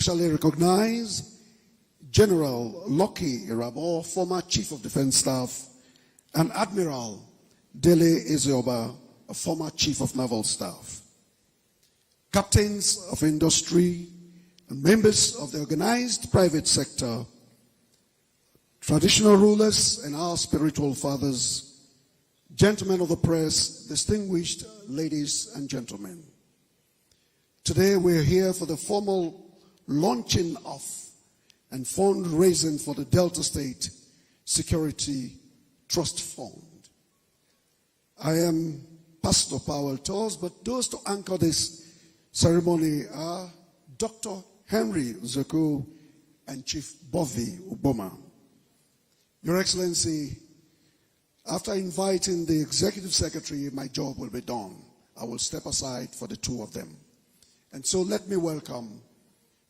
Shall I recognize General Lucky Irabo, former Chief of Defense Staff, and Admiral Dele Ezioba, a former Chief of Naval Staff. Captains of industry and members of the organized private sector, traditional rulers and our spiritual fathers, gentlemen of the press, distinguished ladies and gentlemen. Today we're here for the formal launching of and fundraising for the Delta State Security Trust Fund. I am Pastor Powell Tours, but those to anchor this ceremony are Dr. Henry Uzoku and Chief Bobby Uboma. Your Excellency, after inviting the Executive Secretary, my job will be done. I will step aside for the two of them. And so let me welcome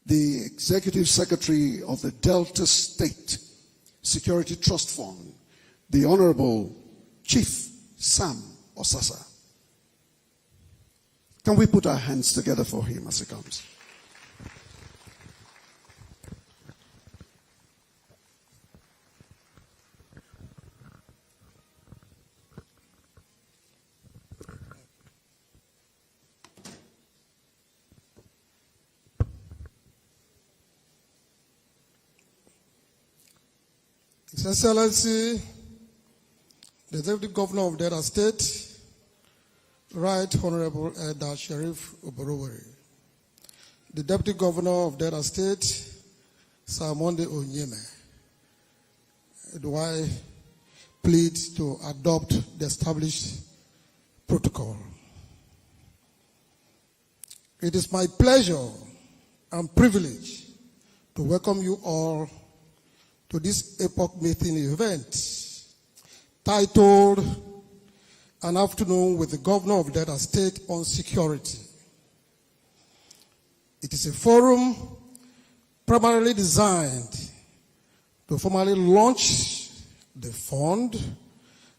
the Executive Secretary of the Delta State Security Trust Fund, the Honorable Chief Sam Osasa. Can we put our hands together for him as he comes? His Excellency, the Deputy Governor of Delta State, Right Honorable Elder Sheriff Oborowere, the Deputy Governor of Delta State, Sir Monday Onyeme, do I plead to adopt the established protocol. It is my pleasure and privilege to welcome you all to this epoch-making event titled An Afternoon with the Governor of Delta State on Security. It is a forum primarily designed to formally launch the fund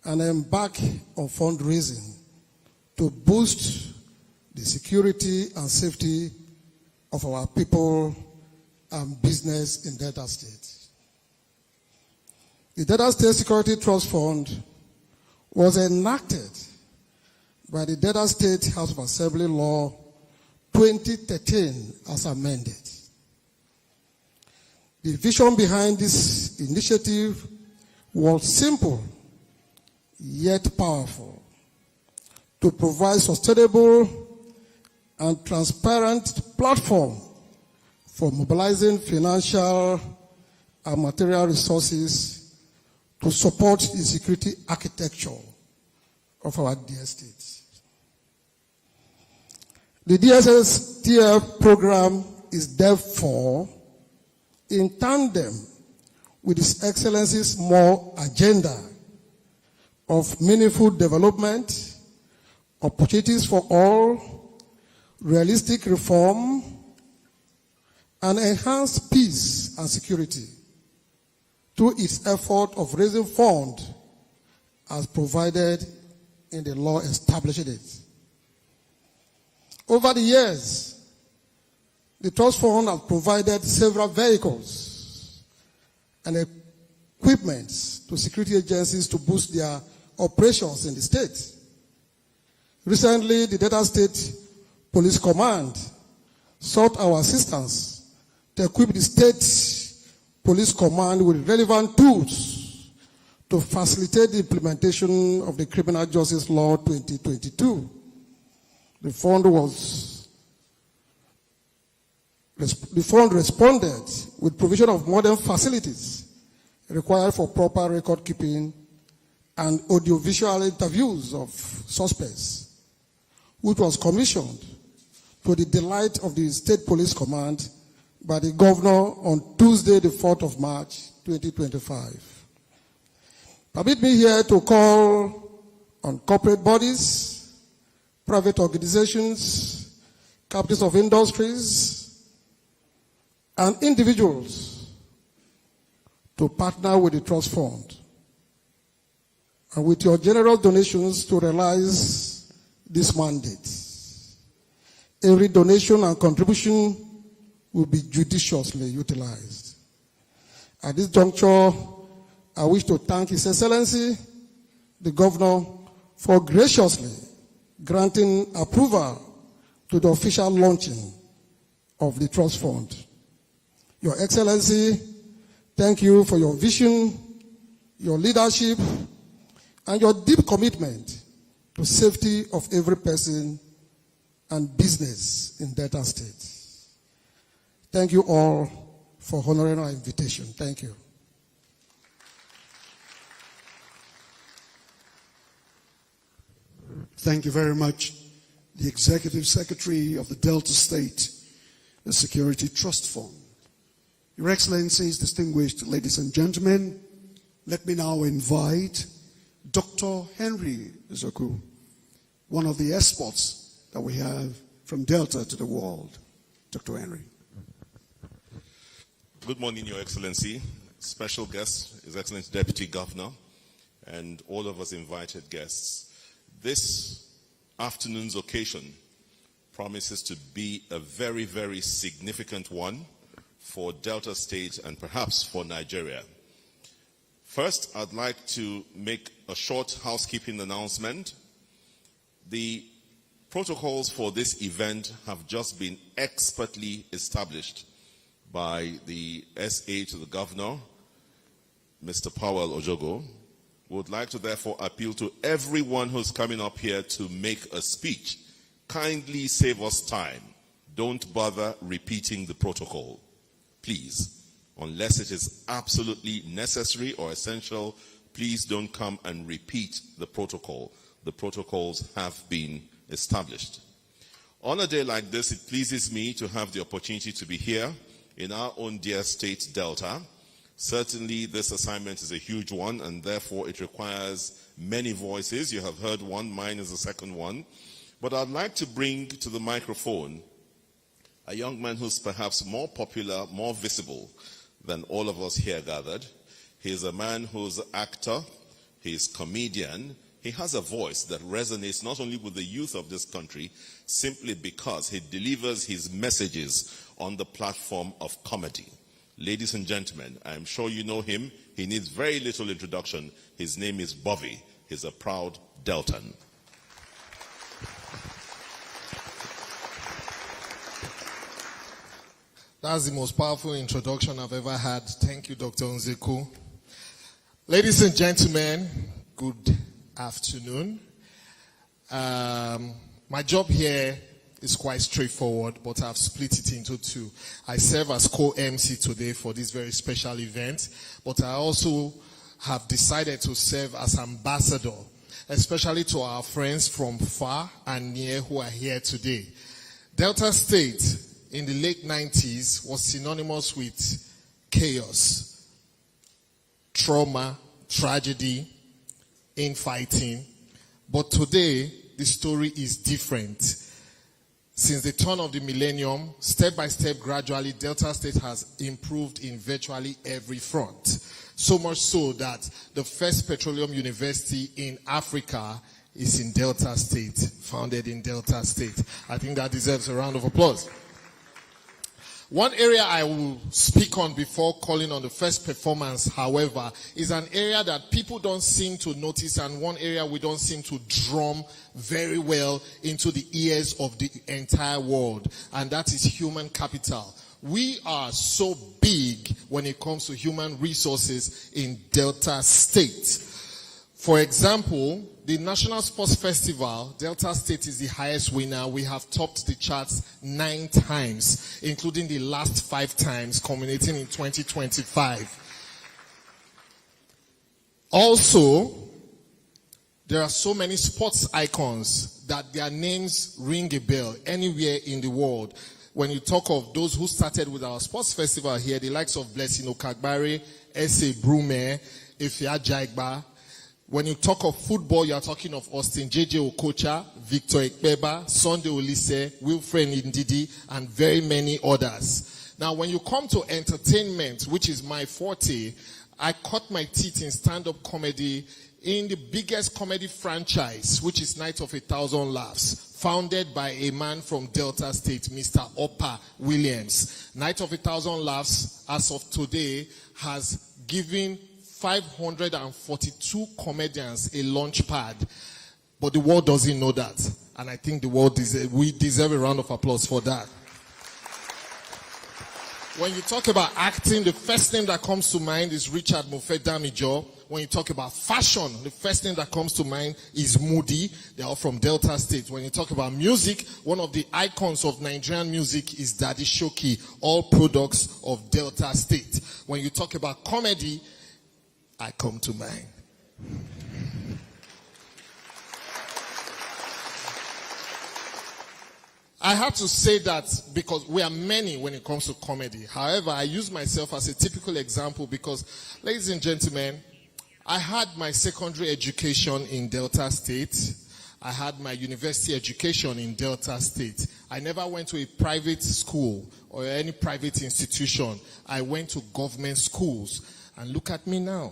and embark on fundraising to boost the security and safety of our people and business in Delta State. The Delta State Security Trust Fund was enacted by the Delta State House of Assembly Law 2013 as amended. The vision behind this initiative was simple yet powerful: to provide sustainable and transparent platform for mobilizing financial and material resources to support the security architecture of our dear state. The DSSTF program is therefore in tandem with His Excellency's more agenda of meaningful development, opportunities for all, realistic reform, and enhanced peace and security through its effort of raising funds as provided in the law establishing it. Over the years, the Trust Fund has provided several vehicles and equipment to security agencies to boost their operations in the state. Recently, the Delta State Police Command sought our assistance to equip the state Police Command with relevant tools to facilitate the implementation of the Criminal Justice Law 2022. The fund responded with provision of modern facilities required for proper record keeping and audiovisual interviews of suspects, which was commissioned to the delight of the State Police Command by the Governor on Tuesday, the 4th of March, 2025. Permit me here to call on corporate bodies, private organizations, captains of industries, and individuals to partner with the Trust Fund and with your generous donations to realize this mandate. Every donation and contribution will be judiciously utilized. At this juncture, I wish to thank His Excellency, the Governor, for graciously granting approval to the official launching of the Trust Fund. Your Excellency, thank you for your vision, your leadership, and your deep commitment to safety of every person and business in Delta State. Thank you all for honoring our invitation. Thank you. Thank you very much, the Executive Secretary of the Delta State, the Security Trust Fund. Your Excellencies, distinguished ladies and gentlemen, let me now invite Dr. Henry Zoku, one of the exports that we have from Delta to the world. Dr. Henry. Good morning, Your Excellency, special guest, His Excellency Deputy Governor, and all of us invited guests. This afternoon's occasion promises to be a very, very significant one for Delta State and perhaps for Nigeria. First, I'd like to make a short housekeeping announcement. The protocols for this event have just been expertly established by the SA to the Governor, Mr. Powell Ojogo. We would like to therefore appeal to everyone who's coming up here to make a speech. Kindly save us time. Don't bother repeating the protocol, please. Unless it is absolutely necessary or essential, please don't come and repeat the protocol. The protocols have been established. On a day like this, it pleases me to have the opportunity to be here in our own dear state, Delta. Certainly, this assignment is a huge one, and therefore it requires many voices. You have heard one, mine is the second one. But I'd like to bring to the microphone a young man who's perhaps more popular, more visible than all of us here gathered. He's a man who's an actor, he's a comedian. He has a voice that resonates not only with the youth of this country, simply because he delivers his messages on the platform of comedy. Ladies and gentlemen, I'm sure you know him. He needs very little introduction. His name is Bobby. He's a proud Deltan. That's the most powerful introduction I've ever had. Thank you, Dr. Nzeku. Ladies and gentlemen, good afternoon. My job here is quite straightforward, but I've split it into two. I serve as co-MC today for this very special event, but I also have decided to serve as ambassador, especially to our friends from far and near who are here today. Delta State in the late 90s was synonymous with chaos, trauma, tragedy, infighting. But today, the story is different. Since the turn of the millennium, step by step, gradually, Delta State has improved in virtually every front. So much so that the first petroleum university in Africa is in Delta State, founded in Delta State. I think that deserves a round of applause. One area I will speak on before calling on the first performance, however, is an area that people don't seem to notice, and one area we don't seem to drum very well into the ears of the entire world, and that is human capital. We are so big when it comes to human resources in Delta State. For example, the National Sports Festival, Delta State is the highest winner. We have topped the charts 9 times, including the last 5 times, culminating in 2025. Also, there are so many sports icons that their names ring a bell anywhere in the world. When you talk of those who started with our sports festival here, the likes of Blessing Okagbare, S.A. Brume, Efia Jaigba. When you talk of football, you are talking of Austin J.J. Okocha, Victor Ekpeba, Sunday Olise, Wilfred Ndidi, and very many others. Now, when you come to entertainment, which is my forte, I cut my teeth in stand-up comedy in the biggest comedy franchise, which is Night of 1,000 Laughs, founded by a man from Delta State, Mr. Oppa Williams. Night of 1,000 Laughs, as of today, has given 542 comedians a launch pad. But the world doesn't know that. And I think we deserve a round of applause for that. When you talk about acting, the first name that comes to mind is Richard Mofe Damijo. When you talk about fashion, the first name that comes to mind is Moody. They are all from Delta State. When you talk about music, one of the icons of Nigerian music is Daddy Shoki, all products of Delta State. When you talk about comedy, I come to mind. I have to say that because we are many when it comes to comedy. However, I use myself as a typical example because, ladies and gentlemen, I had my secondary education in Delta State. I had my university education in Delta State. I never went to a private school or any private institution. I went to government schools. And look at me now.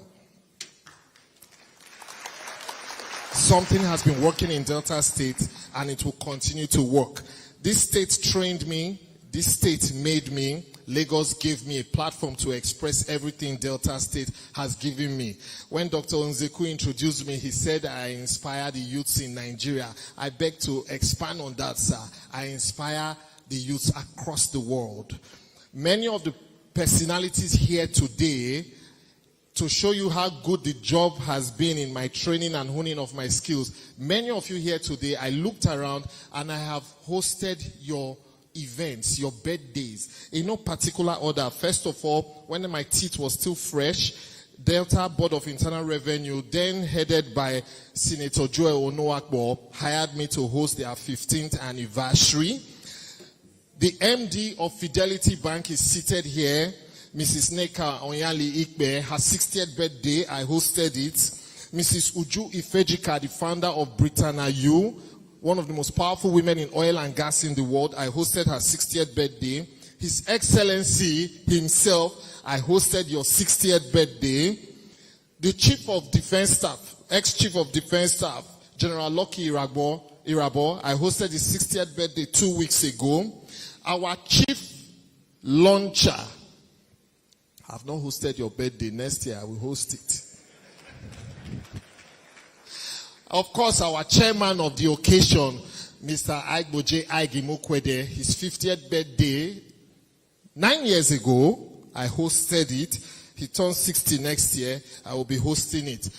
Something has been working in Delta State and it will continue to work. This state trained me. This state made me. Lagos gave me a platform to express everything Delta State has given me. When Dr. Nzeku introduced me, he said I inspire the youths in Nigeria. I beg to expand on that, sir. I inspire the youths across the world. Many of the personalities here today, to show you how good the job has been in my training and honing of my skills. Many of you here today, I looked around and I have hosted your events, your birthdays, in no particular order. First of all, when my teeth was still fresh, Delta Board of Internal Revenue, then headed by Senator Joel Onoakbo, hired me to host their 15th anniversary. The MD of Fidelity Bank is seated here. Mrs. Neka Onyali Ikbe, her 60th birthday, I hosted it. Mrs. Uju Ifejika, the founder of Britannia U, one of the most powerful women in oil and gas in the world, I hosted her 60th birthday. His Excellency himself, I hosted your 60th birthday. The Chief of Defense Staff, ex-Chief of Defense Staff, General Lucky Irabo, I hosted his 60th birthday 2 weeks ago. Our Chief Launcher, I've not hosted your birthday. Next year, I will host it. Of course, our chairman of the occasion, Mr. Aigboje Aigimokwede, his 50th birthday, 9 years ago, I hosted it. He turns 60 next year. I will be hosting it.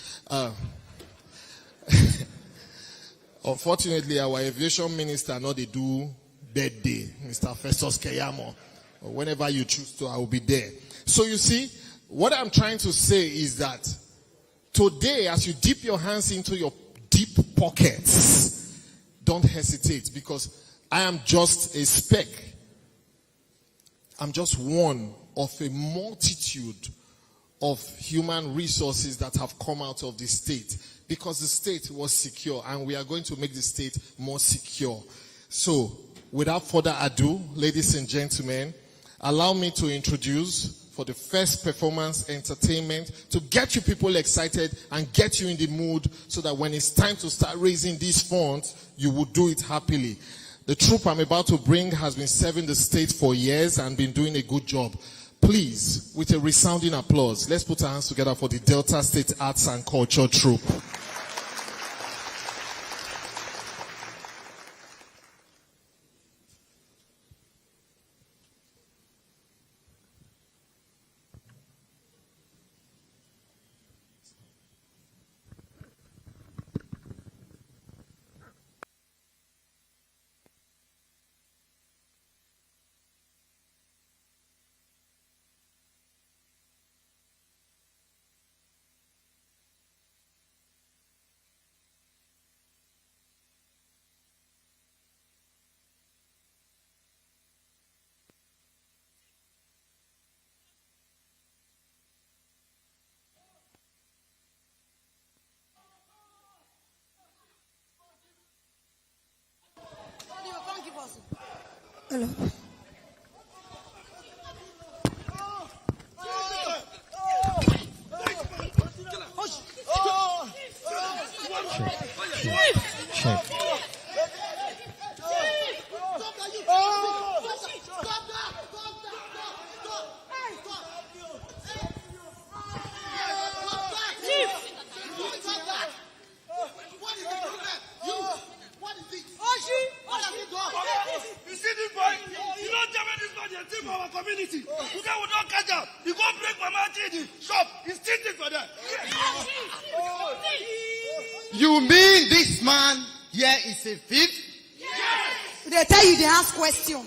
Unfortunately, our aviation minister not they do birthday, Mr. Festus Keyamo. Whenever you choose to, I will be there. So you see, what I'm trying to say is that today, as you dip your hands into your deep pockets, don't hesitate, because I am just a speck. I'm just one of a multitude of human resources that have come out of the state, because the state was secure and we are going to make the state more secure. So, without further ado, ladies and gentlemen, allow me to introduce, for the first performance entertainment, to get you people excited and get you in the mood so that when it's time to start raising these funds, you will do it happily. The troupe I'm about to bring has been serving the state for years and been doing a good job. Please, with a resounding applause, let's put our hands together for the Delta State Arts and Culture Troupe. Hello. Check. TV. You guys will not catch up. You go break Mama TV shop. He's cheating for that. You mean this man here is a thief? Yes. They tell you they ask question.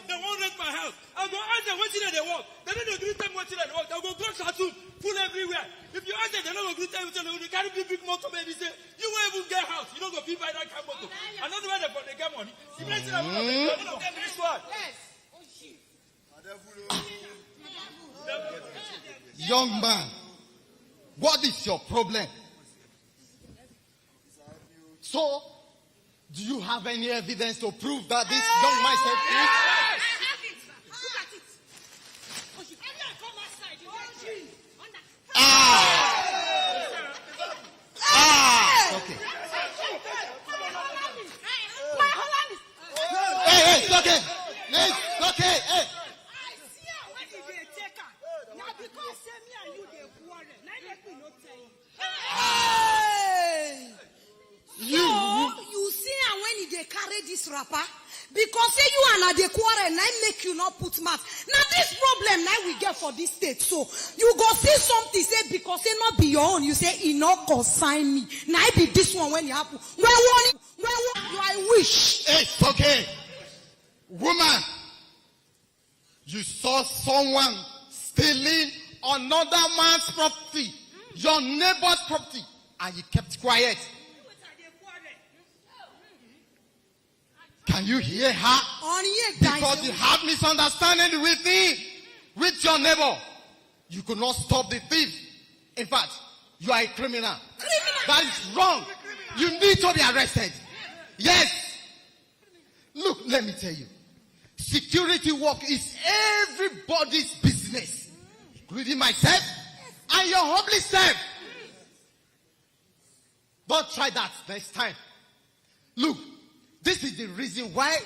They won't rent my house. I'll go ask them what's in they walk. They don't agree to what's in they walk. They'll go Satu, full everywhere. If you ask them, they don't agree to they carry big motor, baby. Say, you won't even get house. You don't go fee by that car motor. Another one for the get money. You mentioned I'm going to get this one. Young man, what is your problem? So, do you have any evidence to prove that this young man said it? I have it. Look at it. Come outside. Okay. Hey, it's okay. It's okay. Hey. I see her when they take her. Now because me and you they quarrel. Now let me not tell you. You see her when they carry this rapper? Because say you and I they quarrel, now make you not put mouth. Now this problem now we get for this state. So you go see something say because it not be your own. You say it not consign me. Now it be this one when you happen. Where I wish. It's okay. Woman, you saw someone stealing another man's property, your neighbor's property, and you kept quiet. Can you hear her? Because you have misunderstanding with your neighbor. You could not stop the thief. In fact, you are a criminal. That is wrong. You need to be arrested. Yes. Look, let me tell you. Security work is everybody's business, including myself and your humble self. Don't try that next time. Look, this is the reason why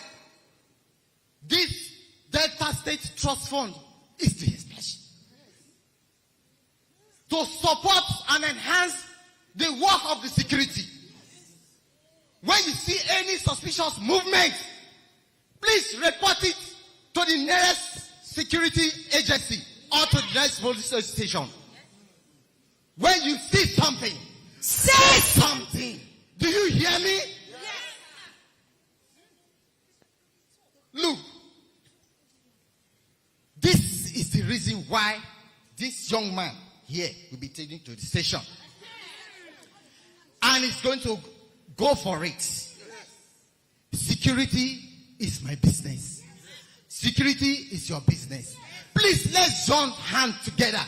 this Delta State Trust Fund is being established. To support and enhance the work of the security. When you see any suspicious movement, please report it to the nearest security agency or to the nearest police station. When you see something, say something. Do you hear me? Look, this is the reason why this young man here will be taken to the station. And he's going to go for it. Security is my business. Security is your business. Please, let's join hands together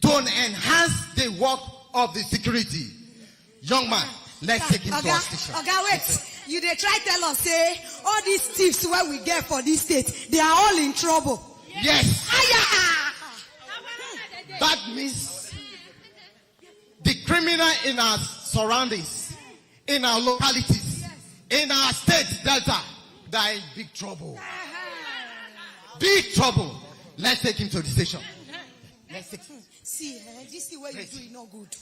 to enhance the work of the security. Young man, let's take him to our station. Okay, wait. You they try tell us say all these thieves where we get for this state, they are all in trouble. Yes. That means the criminal in our surroundings, in our localities, in our state Delta, they are in big trouble. Big trouble. Let's take him to the station. Let's take him. See, this thing where you do is not good.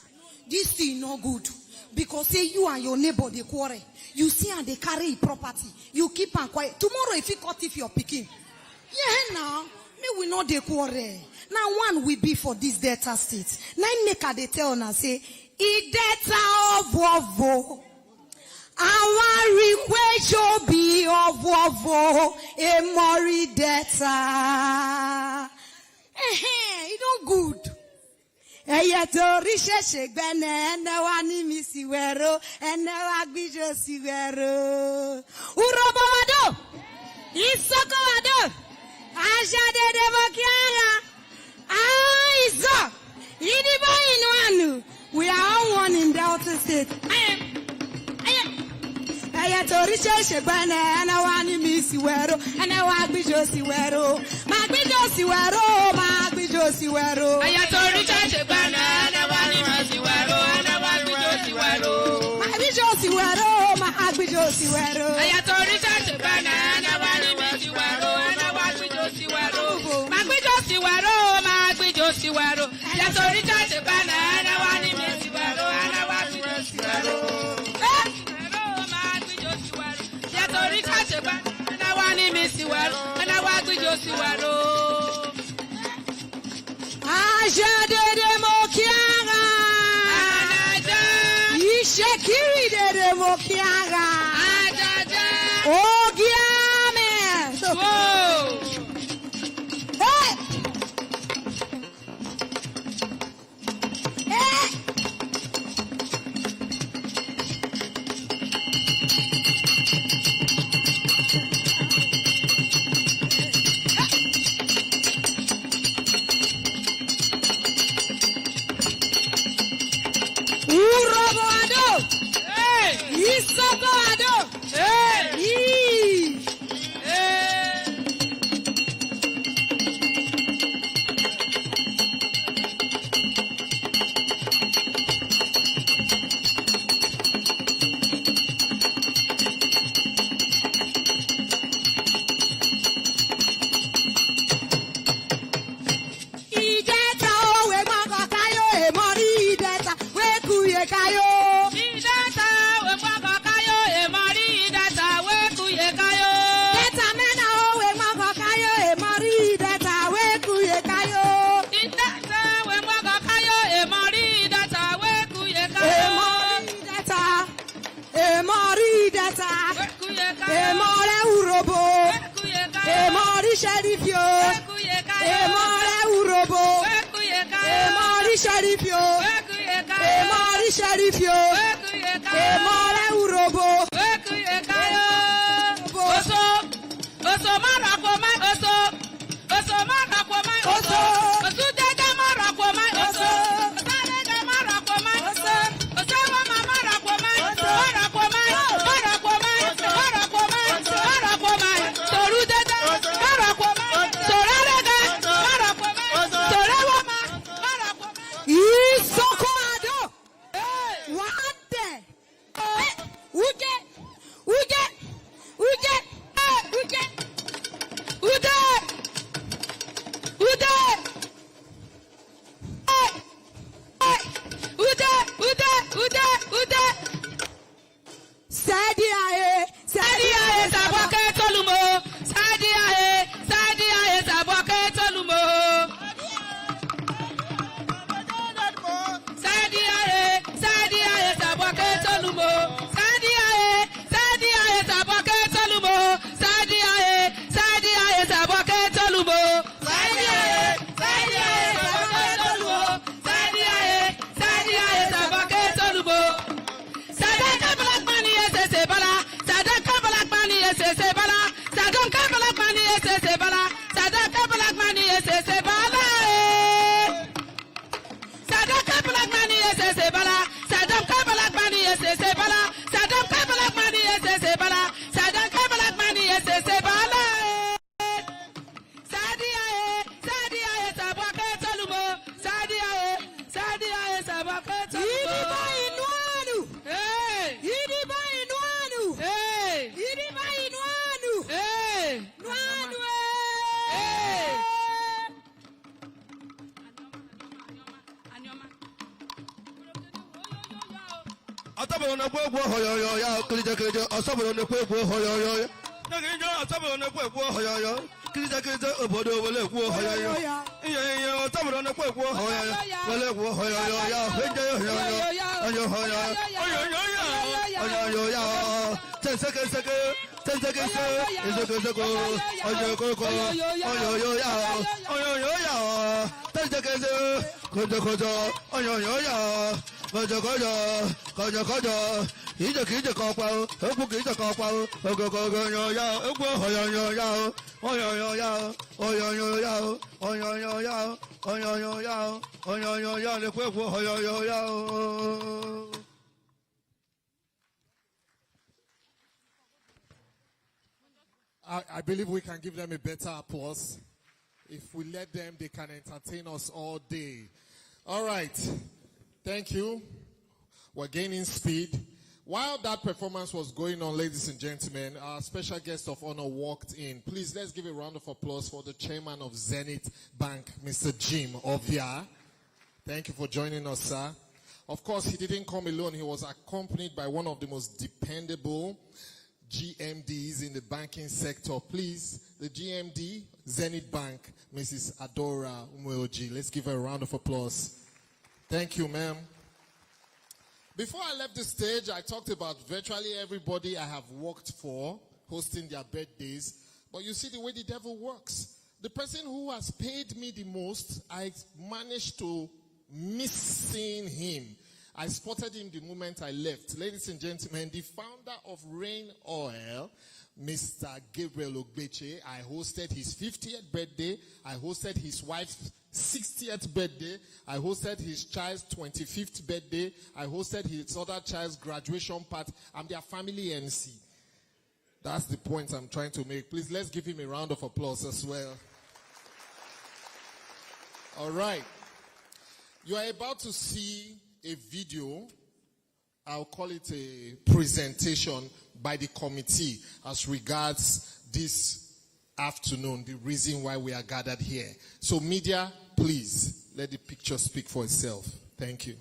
This thing is not good. Because say you and your neighbor they quarrel. You see and they carry property. You keep and quiet. Tomorrow if you cut if you're picking. Yeah now. Me we know they quarrel. Now one will be for this Delta state. Now make her they tell and say, I Delta of Wavo. Our request shall be of Wavo. A Mori Delta. It not good. Eya rishe shegbene ene wani misiwero ene wagbijo siwero urobo wado isoko wado ajade devokiara aizo idibo inu we are all one in Delta State. Eya rishe shegbene ene wani misiwero ene wagbijo siwero magbijo siwero magbijo siwero Aya tori church bana na wani masiwaro na wani josiwaro. magbijo siwero magbijo siwero Aya tori church bana na wani masiwaro na wani josiwaro. Magbijo siwaro magbijo siwaro. Aya tori church bana na wani masiwaro na wani josiwaro. Magbijo siwaro. Aya tori church bana na wani siwaro, anawagu jo siwaro. Aja de mokianga. Anaja. Ishekiri de mokianga. Ajaja. Ogiame. Whoa. Hey. Hey. Uroboado. Hey. Isoboado. Hey. Ee. Hey. Ideta owe moko kayo emori ideta we kuye kayo. Idata we mwako kayo emori idata we kuye kayo. Deta mena owe moko kayo emori ideta we kuye kayo. Idata we mwako kayo emori idata we kuye kayo. Emori ideta. Emori ideta. We kuye kayo. Emore urobo. We kuye kayo. Emori sherifio. We kuye kayo. Emore urobo. We kuye kayo. Emori sherifio. We kuye kayo. Emori sherifio. We kuye kayo. Emore urobo. We kuye kayo. Oso. Oso mara kwa mai oso. Oso mara kwa mai oso. Oso dede mara kwa mai oso. Oso dede mara kwa mai oso. Oso mama mara kwa mai. Mara kwa mai. Mara kwa mai. Mara kwa mai. Mara kwa mai. Toru dede. Mara kwa mai. Tora dede. Mara kwa mai. Tora wama. Mara kwa mai. Isokoado. Wante. Uje. Uje. Uje. Uje. Ude. Ude. Ude. Ude. Ude. Ude. Sadiae. Sadiae saboke tolumo. Sadiae. Sadiae saboke tolumo. Sadiae. Sadiae saboke tolumo. Sadiae. Sadiae saboke tolumo. Sadiae. Sadiae saboke tolumo. Sadiae. Sadiae saboke tolumo. Sadiae. Sadiae saboke tolumo. Sadaka black money ese bala. Sadaka black money ese bala. Sadaka black money ese bala. Sadaka black money ese bala. Sadaka black money ese bala. Sadaka black money ese bala. Sadaka black money ese bala. Sadaka black money ese bala. Sadiae, Sadiae saboke tolumo. Sadiae, Sadiae saboke tolumo. Idiba inuanu. Hey! Idiba inuanu. Hey! Idiba inuanu. Hey! Nuanu. Hey! Asaboro na kwe gwo hoyoyo ya kilije kilije asaboro na kwe gwo hoyoyo ya ngijo asaboro na kwe gwo hoyoyo kilije kilije obodo wele gwo hoyoyo iye asaboro na kwe gwo hoyoyo wele gwo hoyoyo ya henje hoyoyo ayo hoyoyo hoyoyo ya seke izoko ayo koko hoyoyo ya seke kojo hoyoyo ya Kojo, kije kopa, ebu kije kopa, ogo ya, ebu hoyo ya, oyo ya, le kwebu hoyo ya. I believe we can give them a better applause. If we let them, they can entertain us all day. All right. Thank you. We're gaining speed. While that performance was going on, ladies and gentlemen, our special guest of honor walked in. Please, let's give a round of applause for the chairman of Zenith Bank, Mr. Jim Ovia. Thank you for joining us, sir. Of course, he didn't come alone. He was accompanied by one of the most dependable, GMDs in the banking sector. Please, the GMD, Zenith Bank, Mrs. Adora Umeoji. Let's give her a round of applause. Thank you, ma'am. Before I left the stage, I talked about virtually everybody I have worked for hosting their birthdays. But you see the way the devil works. The person who has paid me the most, I managed to miss seeing him. I spotted him the moment I left. Ladies and gentlemen, the founder of Rain Oil, Mr. Gabriel Ogbeche, I hosted his 50th birthday. I hosted his wife's 60th birthday. I hosted his child's 25th birthday. I hosted his other child's graduation party. I'm their family MC. That's the point I'm trying to make. Please, let's give him a round of applause as well. All right. You are about to see a video. I'll call it a presentation by the committee as regards this afternoon, the reason why we are gathered here. So media, please, let the picture speak for itself. Thank you.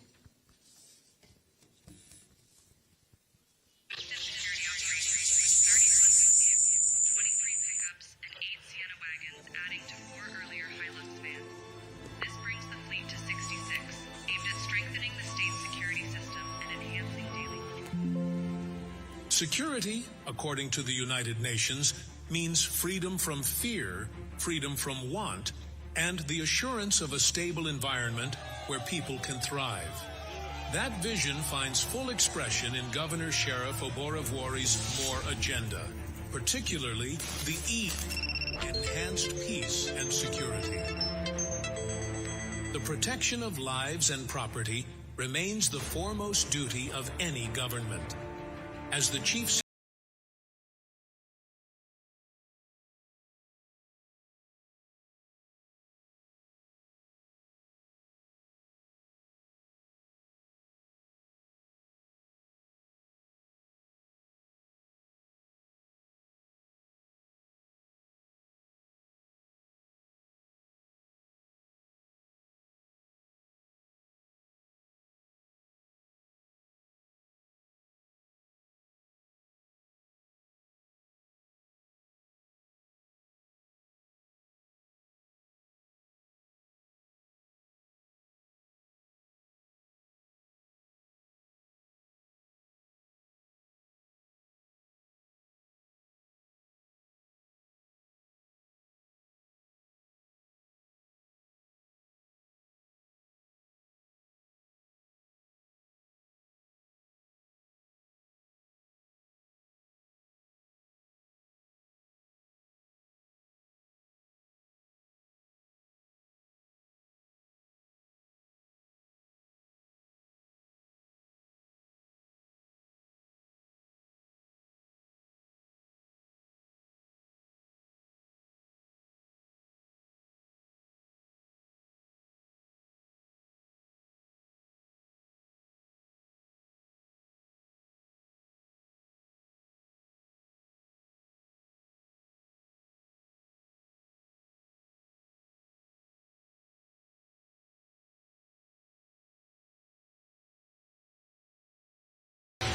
Security, according to the United Nations, means freedom from fear, freedom from want, and the assurance of a stable environment where people can thrive. That vision finds full expression in Governor Sheriff Oborevwori's MORE agenda, particularly the E, enhanced peace and security. The protection of lives and property remains the foremost duty of any government. As the chief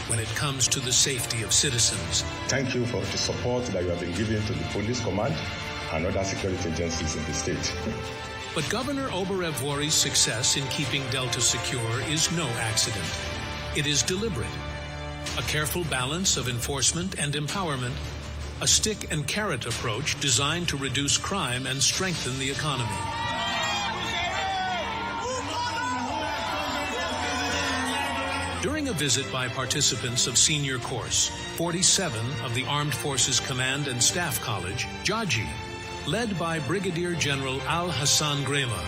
when it comes to the safety of citizens. Thank you for the support that you have been giving to the police command and other security agencies in the state. But Governor Oborevwori's success in keeping Delta secure is no accident. It is deliberate. A careful balance of enforcement and empowerment, a stick and carrot approach designed to reduce crime and strengthen the economy. During a visit by participants of senior course 47 of the Armed Forces Command and Staff College, Jaji, led by Brigadier General Al-Hassan Grema,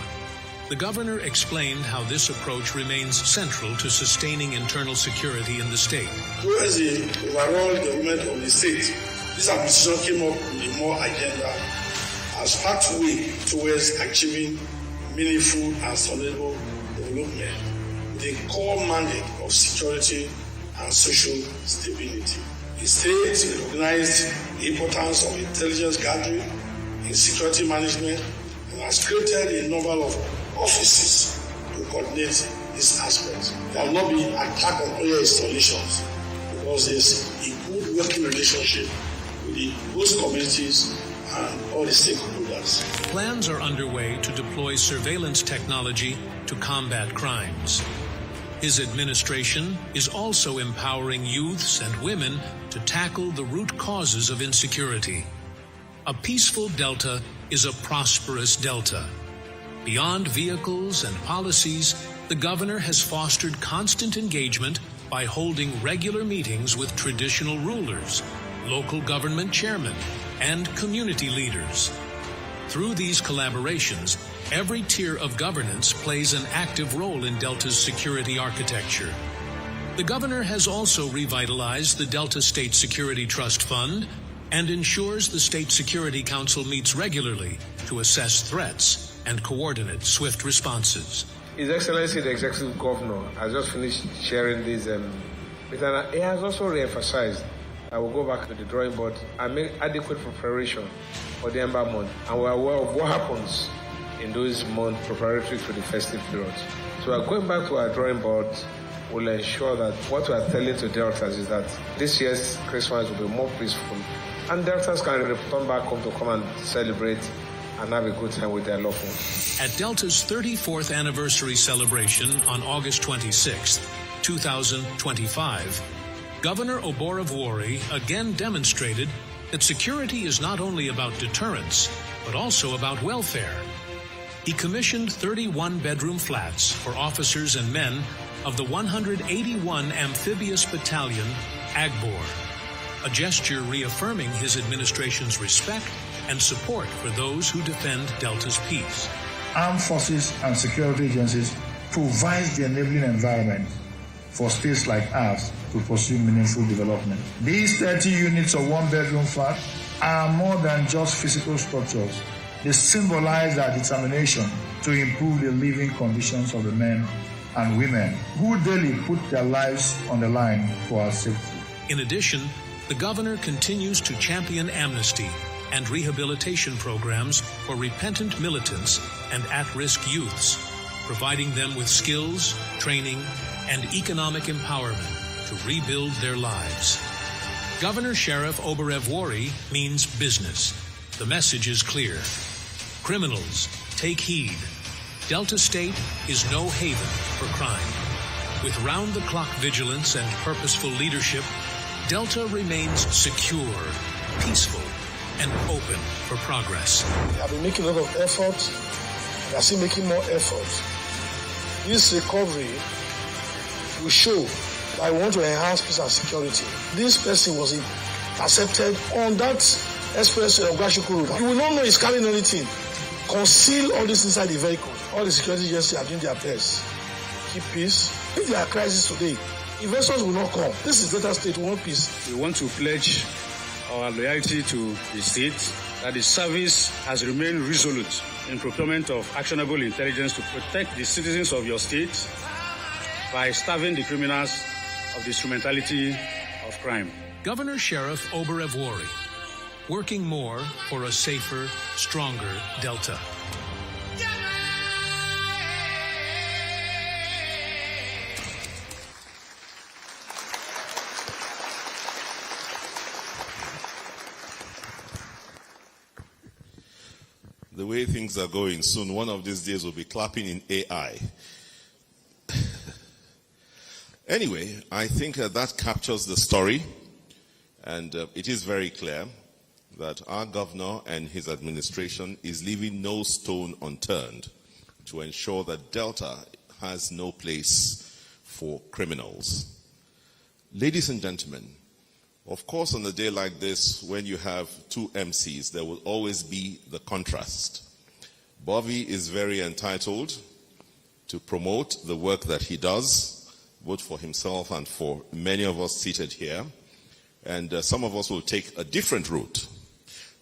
the governor explained how this approach remains central to sustaining internal security in the state. Towards the overall government of the state, this administration came up with a more agenda as pathway towards achieving meaningful and sustainable development, the core mandate of security and social stability. The state recognized the importance of intelligence gathering in security management and has created a number of offices to coordinate this aspect. There will not be attack on oil installations because there's a good working relationship with the host communities and all the stakeholders. Plans are underway to deploy surveillance technology to combat crimes. His administration is also empowering youths and women to tackle the root causes of insecurity. A peaceful Delta is a prosperous Delta. Beyond vehicles and policies, the governor has fostered constant engagement by holding regular meetings with traditional rulers, local government chairmen, and community leaders. Through these collaborations, every tier of governance plays an active role in Delta's security architecture. The governor has also revitalized the Delta State Security Trust Fund and ensures the State Security Council meets regularly to assess threats and coordinate swift responses. His Excellency the Executive Governor has just finished sharing this, and he has also re-emphasized I will go back to the drawing board and make adequate preparation for the Ember month. And we are aware of what happens in those months preparatory to the festive period. So we are going back to our drawing board. We'll ensure that what we are telling to Deltas is that this year's Christmas will be more peaceful. And Deltas can return back home to come and celebrate and have a good time with their loved ones. At Delta's 34th anniversary celebration on August 26, 2025, Governor Oborevwori again demonstrated that security is not only about deterrence, but also about welfare. He commissioned 31-bedroom flats for officers and men of the 181 Amphibious Battalion, Agbor, a gesture reaffirming his administration's respect and support for those who defend Delta's peace. Armed forces and security agencies provide the enabling environment for states like ours to pursue meaningful development. These 30 units of one-bedroom flat are more than just physical structures. They symbolize our determination to improve the living conditions of the men and women who daily put their lives on the line for our safety. In addition, the governor continues to champion amnesty and rehabilitation programs for repentant militants and at-risk youths, providing them with skills, training, and economic empowerment to rebuild their lives. Governor Sheriff Oborevwori means business. The message is clear. Criminals, take heed. Delta State is no haven for crime. With round-the-clock vigilance and purposeful leadership, Delta remains secure, peaceful, and open for progress. We have been making a lot of effort, and are still making more effort. This recovery will show that we want to enhance peace and security. This person was intercepted on that express Ogashiko Road. You will not know he's carrying anything. Conceal all this inside the vehicle. All the security agencies are doing their best. Keep peace. If there are crises today, investors will not come. This is Delta State, we want peace. We want to pledge our loyalty to the state, that the service has remained resolute in procurement of actionable intelligence to protect the citizens of your state by starving the criminals of the instrumentality of crime. Governor Sheriff Oborevwori, working more for a safer, stronger Delta. The way things are going, soon one of these days we'll be clapping in AI. Anyway, I think that captures the story, and it is very clear that our governor and his administration is leaving no stone unturned to ensure that Delta has no place for criminals. Ladies and gentlemen, of course, on a day like this, when you have two MCs, there will always be the contrast. Bobby is very entitled to promote the work that he does, both for himself and for many of us seated here. And some of us will take a different route.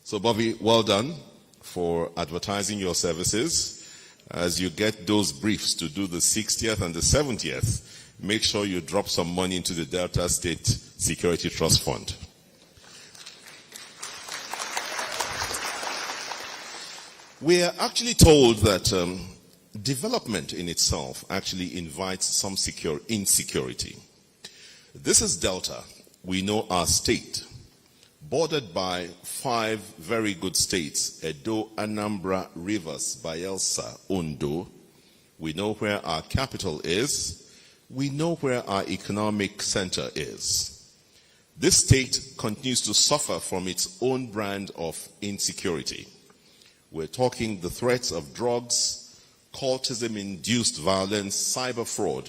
So Bobby, well done for advertising your services. As you get those briefs to do the 60th and the 70th, make sure you drop some money into the Delta State Security Trust Fund. We are actually told that development in itself actually invites some insecurity. This is Delta. we know our state, bordered by 5 very good states: Edo, Anambra, Rivers, Bayelsa, Ondo. We know where our capital is. We know where our economic center is. This state continues to suffer from its own brand of insecurity. We're talking the threats of drugs, cultism-induced violence, cyber fraud,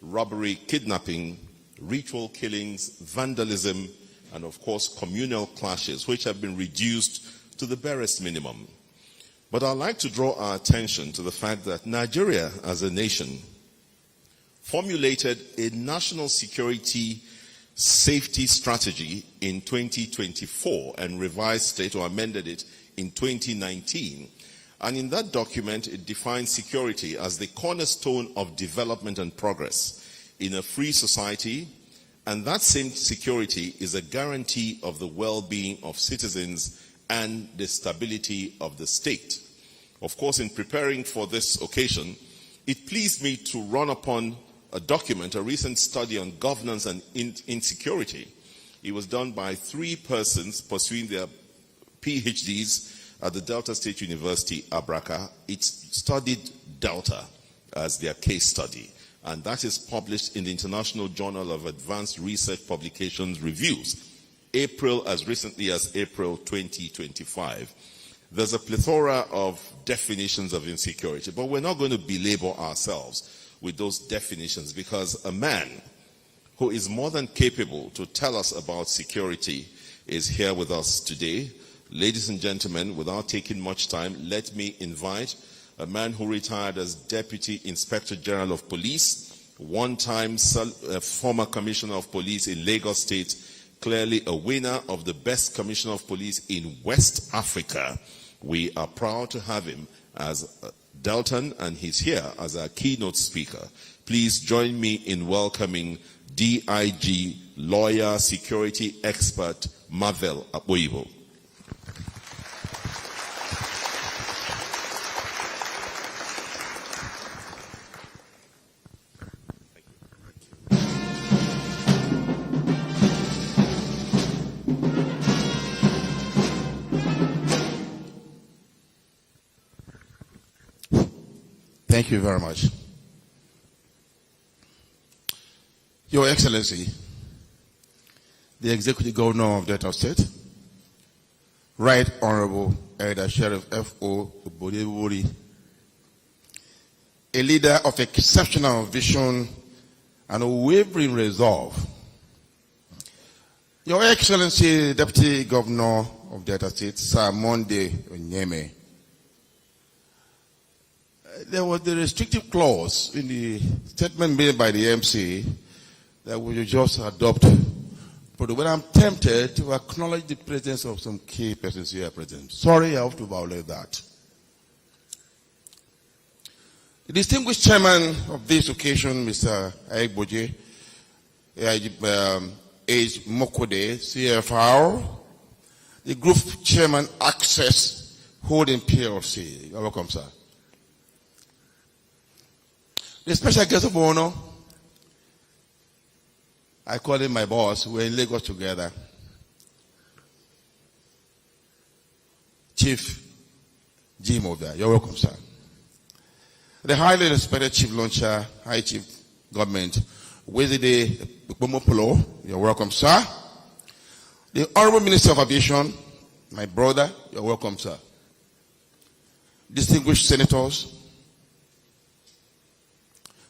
robbery, kidnapping, ritual killings, vandalism, and of course communal clashes, which have been reduced to the barest minimum. But I'd like to draw our attention to the fact that Nigeria as a nation formulated a national security safety strategy in 2024 and revised it or amended it in 2019. And in that document, it defines security as the cornerstone of development and progress in a free society. And that same security is a guarantee of the well-being of citizens and the stability of the state. Of course, in preparing for this occasion, it pleased me to run upon a document, a recent study on governance and insecurity. It was done by 3 persons pursuing their PhDs at the Delta State University, Abraka. It studied Delta as their case study, and that is published in the International Journal of Advanced Research Publications Reviews, as recently as April 2025. There's a plethora of definitions of insecurity, but we're not going to belabor ourselves with those definitions, because a man who is more than capable to tell us about security is here with us today. Ladies and gentlemen, without taking much time, let me invite a man who retired as Deputy Inspector General of Police, one-time former Commissioner of Police in Lagos State, clearly a winner of the Best Commissioner of Police in West Africa. We are proud to have him as Delton, and he's here as our keynote speaker. Please join me in welcoming DIG, lawyer, security expert, Marvel Aboyibo. Thank you very much. Your Excellency, the Executive Governor of Delta State, Right Honorable Elder Sheriff F.O. Obodewori, a leader of exceptional vision and unwavering resolve, Your Excellency, Deputy Governor of Delta State, Sir Monday Onyeme, there was the restrictive clause in the statement made by the MC that we should just adopt. But when I'm tempted to acknowledge the presence of some key persons here present, sorry, I have to violate that. The distinguished chairman of this occasion, Mr. Aigboje, H. Mokode, CFR, the group chairman, Access Holding PLC. You're welcome, sir. The special guest of honor, I call him my boss. We're in Lagos together. Chief Jim Ovia, you're welcome, sir. The highly respected Chief Launcher, High Chief Government, Wezide Bomopolo, you're welcome, sir. The Honorable Minister of Aviation, my brother, you're welcome, sir. Distinguished senators,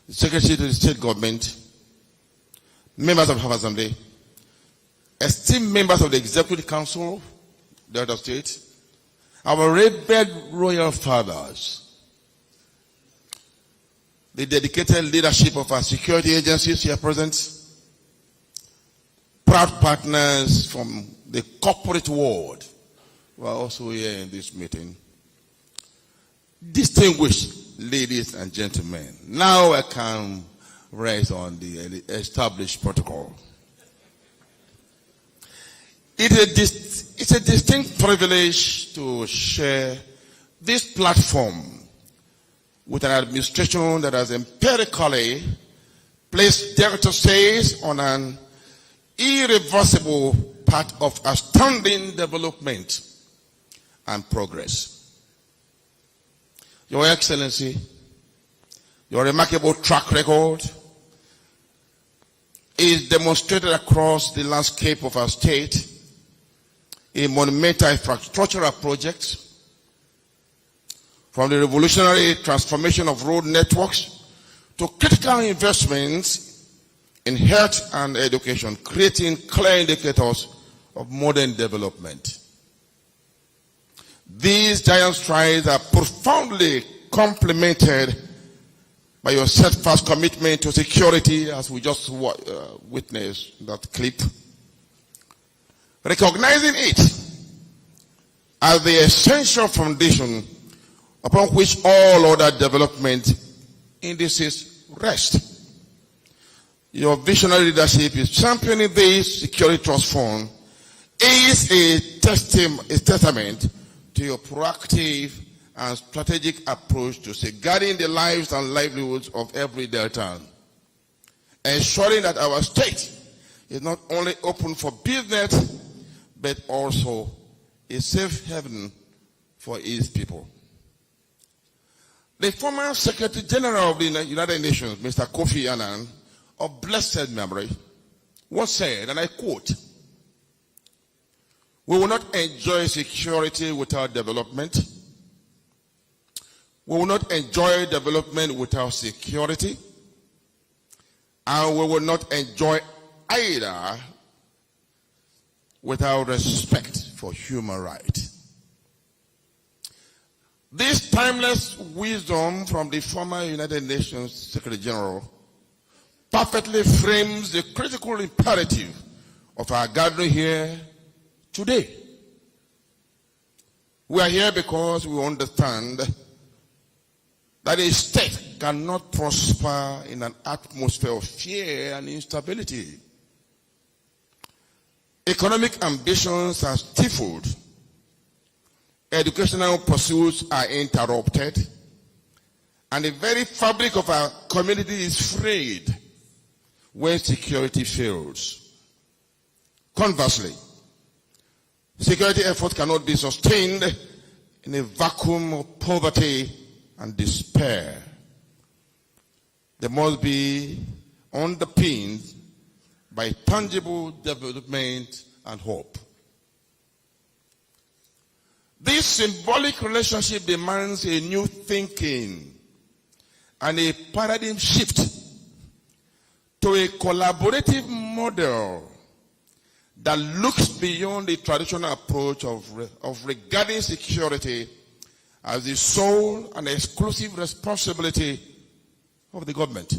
the Secretary to the State Government, members of the House Assembly, esteemed members of the Executive Council, Delta State, our red-bed royal fathers, the dedicated leadership of our security agencies here present, proud partners from the corporate world who are also here in this meeting, distinguished ladies and gentlemen, now I can rise on the established protocol. It's a distinct privilege to share this platform with an administration that has empirically placed Delta State on an irreversible part of astounding development and progress. Your Excellency, your remarkable track record is demonstrated across the landscape of our state in monumental infrastructural projects, from the revolutionary transformation of road networks to critical investments in health and education, creating clear indicators of modern development. These giant strides are profoundly complemented by your steadfast commitment to security, as we just witnessed that clip. Recognizing it as the essential foundation upon which all other development indices rest. Your visionary leadership is championing this security trust fund is a testament to your proactive and strategic approach to safeguarding the lives and livelihoods of every Deltan, ensuring that our state is not only open for business, but also a safe haven for its people. The former Secretary General of the United Nations, Mr. Kofi Annan, of blessed memory, once said, and I quote, "We will not enjoy security without development. We will not enjoy development without security. And we will not enjoy either without respect for human rights." This timeless wisdom from the former United Nations Secretary General perfectly frames the critical imperative of our gathering here today. We are here because we understand that a state cannot prosper in an atmosphere of fear and instability. Economic ambitions are stifled. Educational pursuits are interrupted. And the very fabric of our community is frayed when security fails. Conversely, security efforts cannot be sustained in a vacuum of poverty and despair. They must be underpinned by tangible development and hope. This symbolic relationship demands a new thinking and a paradigm shift to a collaborative model that looks beyond the traditional approach of regarding security as the sole and exclusive responsibility of the government.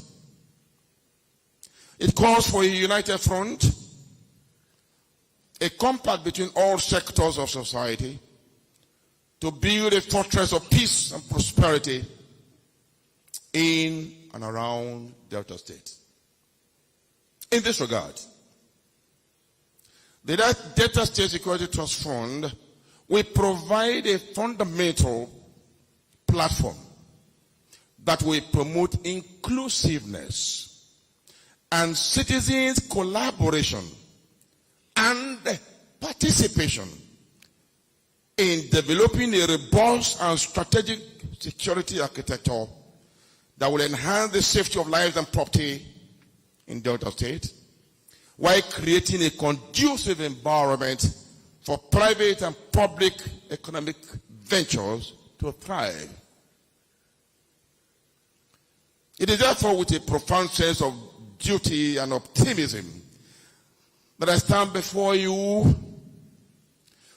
It calls for a united front, a compact between all sectors of society, to build a fortress of peace and prosperity in and around Delta State. In this regard, the Delta State Security Trust Fund will provide a fundamental platform that will promote inclusiveness and citizens' collaboration and participation in developing a robust and strategic security architecture that will enhance the safety of lives and property in Delta State, while creating a conducive environment for private and public economic ventures to thrive. It is therefore with a profound sense of duty and optimism that I stand before you,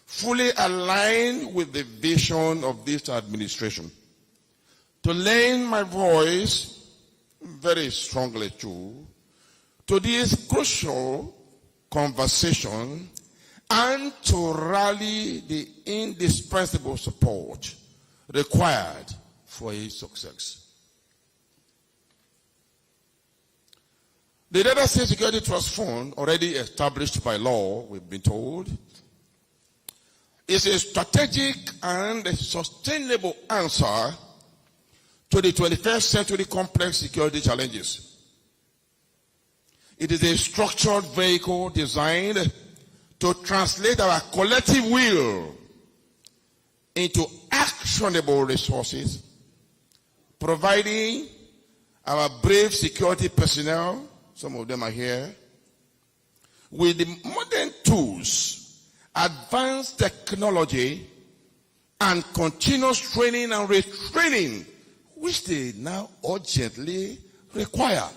fully aligned with the vision of this administration, to lend my voice very strongly to this crucial conversation and to rally the indispensable support required for its success. The Delta State Security Trust Fund, already established by law, we've been told, is a strategic and a sustainable answer to the 21st century complex security challenges. It is a structured vehicle designed to translate our collective will into actionable resources, providing our brave security personnel, some of them are here, with the modern tools, advanced technology, and continuous training and retraining, which they now urgently require.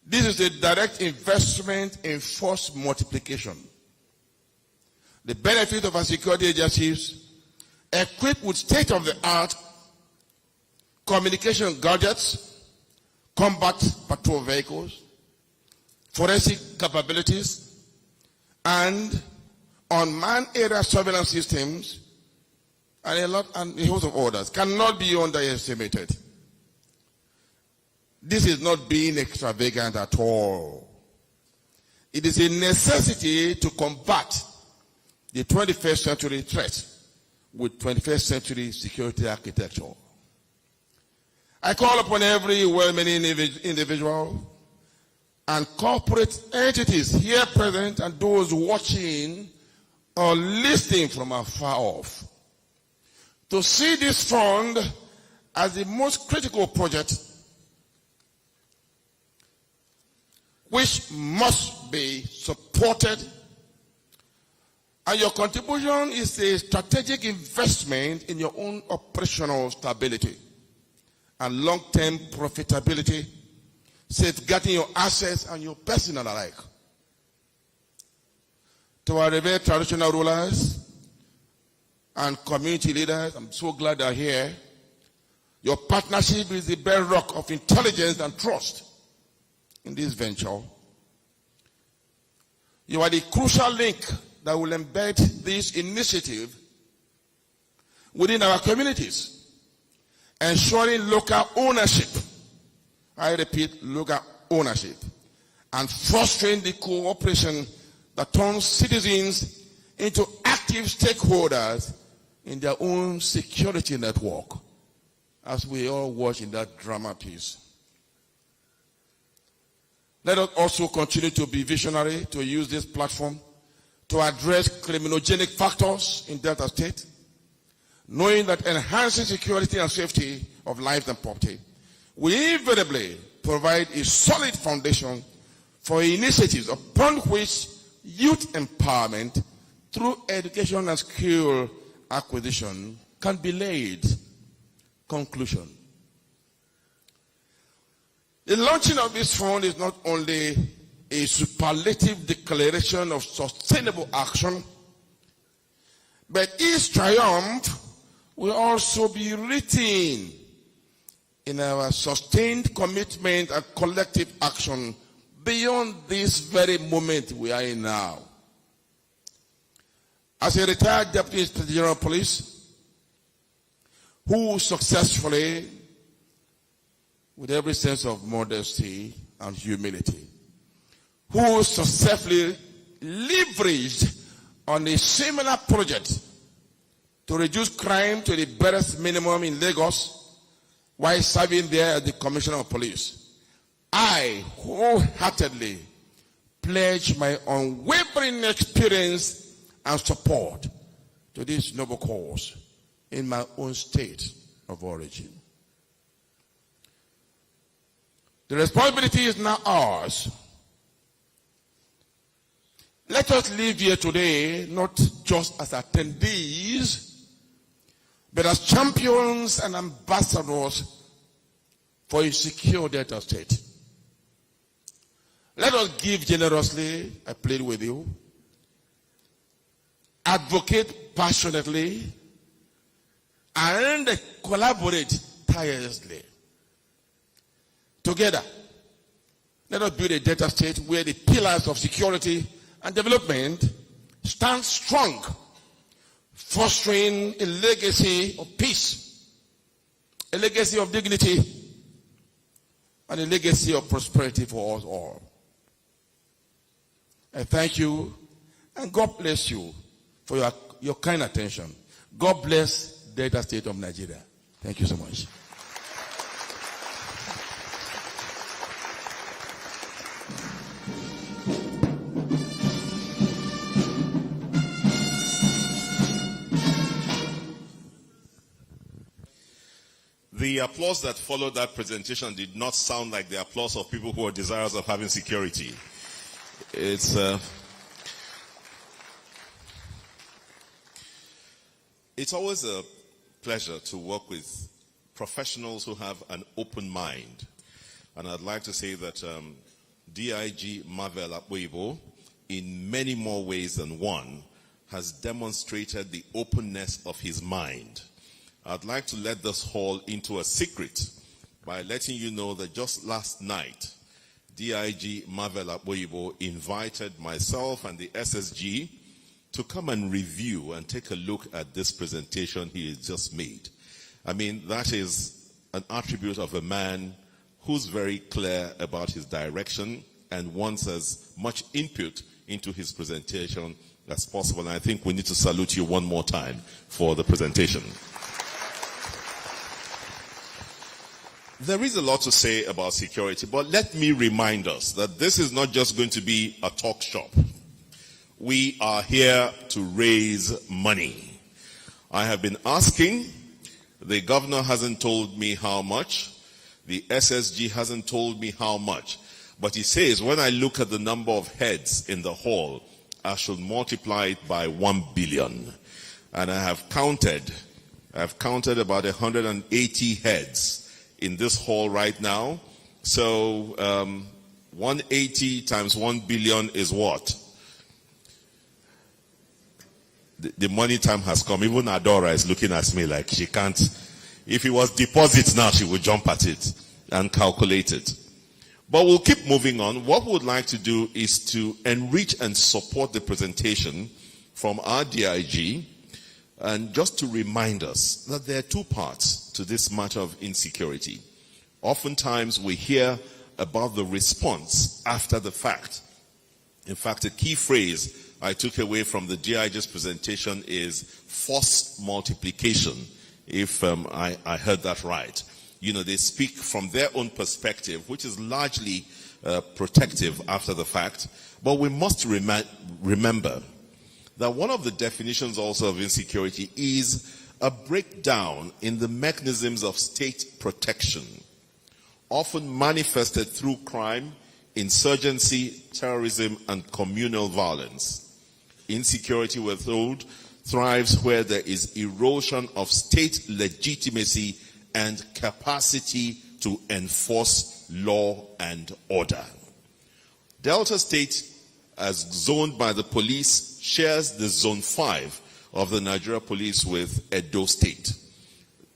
This is a direct investment in force multiplication. The benefit of our security agencies, equipped with state-of-the-art communication gadgets, combat patrol vehicles, forensic capabilities, and unmanned area surveillance systems, and a host of others, cannot be underestimated. This is not being extravagant at all. It is a necessity to combat the 21st century threat with 21st century security architecture. I call upon every well-meaning individual and corporate entities here present and those watching or listening from afar off to see this fund as the most critical project which must be supported, and your contribution is a strategic investment in your own operational stability and long-term profitability, safeguarding your assets and your personal alike. To our revered traditional rulers and community leaders, I'm so glad they're here. Your partnership is the bedrock of intelligence and trust in this venture. You are the crucial link that will embed this initiative within our communities, ensuring local ownership. I repeat, local ownership, and fostering the cooperation that turns citizens into active stakeholders in their own security network, as we all watch in that drama piece. Let us also continue to be visionary, to use this platform to address criminogenic factors in Delta State, knowing that enhancing security and safety of lives and property will invariably provide a solid foundation for initiatives upon which youth empowerment through education and skill acquisition can be laid. Conclusion. The launching of this fund is not only a superlative declaration of sustainable action, but its triumph will also be written in our sustained commitment and collective action beyond this very moment we are in now. As a retired Deputy Inspector General of Police, who successfully, with every sense of modesty and humility, who successfully leveraged on a similar project to reduce crime to the barest minimum in Lagos while serving there as the Commissioner of Police, I wholeheartedly pledge my unwavering experience and support to this noble cause in my own state of origin. The responsibility is now ours. Let us live here today not just as attendees, but as champions and ambassadors for a secure Delta State. Let us give generously, I plead with you, advocate passionately, and collaborate tirelessly. Together, let us build a Delta State where the pillars of security and development stand strong, fostering a legacy of peace, a legacy of dignity, and a legacy of prosperity for us all. I thank you, and God bless you for your kind attention. God bless Delta State of Nigeria. Thank you so much. The applause that followed that presentation did not sound like the applause of people who are desirous of having security. It's always a pleasure to work with professionals who have an open mind. And I'd like to say that DIG Marvel Akboibo, in many more ways than one, has demonstrated the openness of his mind. I'd like to let this hall into a secret by letting you know that just last night, DIG Marvel Akboibo invited myself and the SSG to come and review and take a look at this presentation he has just made. I mean, that is an attribute of a man who's very clear about his direction and wants as much input into his presentation as possible. And I think we need to salute you one more time for the presentation. There is a lot to say about security, but let me remind us that this is not just going to be a talk shop. We are here to raise money. I have been asking. The governor hasn't told me how much. The SSG hasn't told me how much. But he says, when I look at the number of heads in the hall, I should multiply it by 1 billion. And I have counted about 180 heads in this hall right now. So 180 times 1 billion is what? The money time has come. Even Adora is looking at me like she can't. If it was deposit now, she would jump at it and calculate it. But we'll keep moving on. What we would like to do is to enrich and support the presentation from our DIG, and just to remind us that there are two parts to this matter of insecurity. Oftentimes we hear about the response after the fact. In fact, a key phrase I took away from the DIG's presentation is force multiplication, if I heard that right. You know, they speak from their own perspective, which is largely protective after the fact. But we must remember that one of the definitions also of insecurity is a breakdown in the mechanisms of state protection, often manifested through crime, insurgency, terrorism, and communal violence. Insecurity, we're told, thrives where there is erosion of state legitimacy and capacity to enforce law and order. Delta State, as zoned by the police, shares the Zone 5 of the Nigeria Police with Edo State.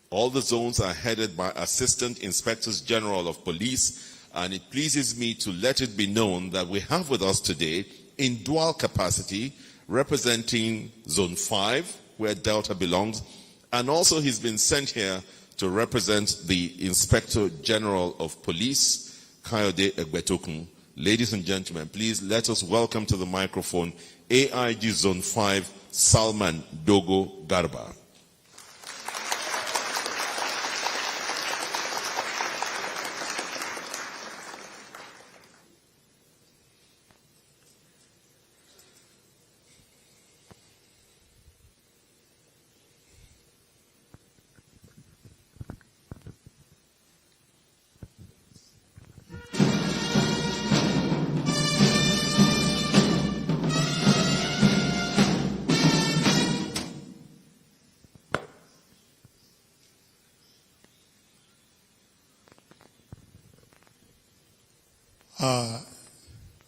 All the zones are headed by Assistant Inspectors General of Police, and it pleases me to let it be known that we have with us today, in dual capacity, representing Zone 5, where Delta belongs, and also he's been sent here to represent the Inspector General of Police, Kayode Egbetokun. Ladies and gentlemen, please let us welcome to the microphone AIG Zone 5, Salman Dogo Garba.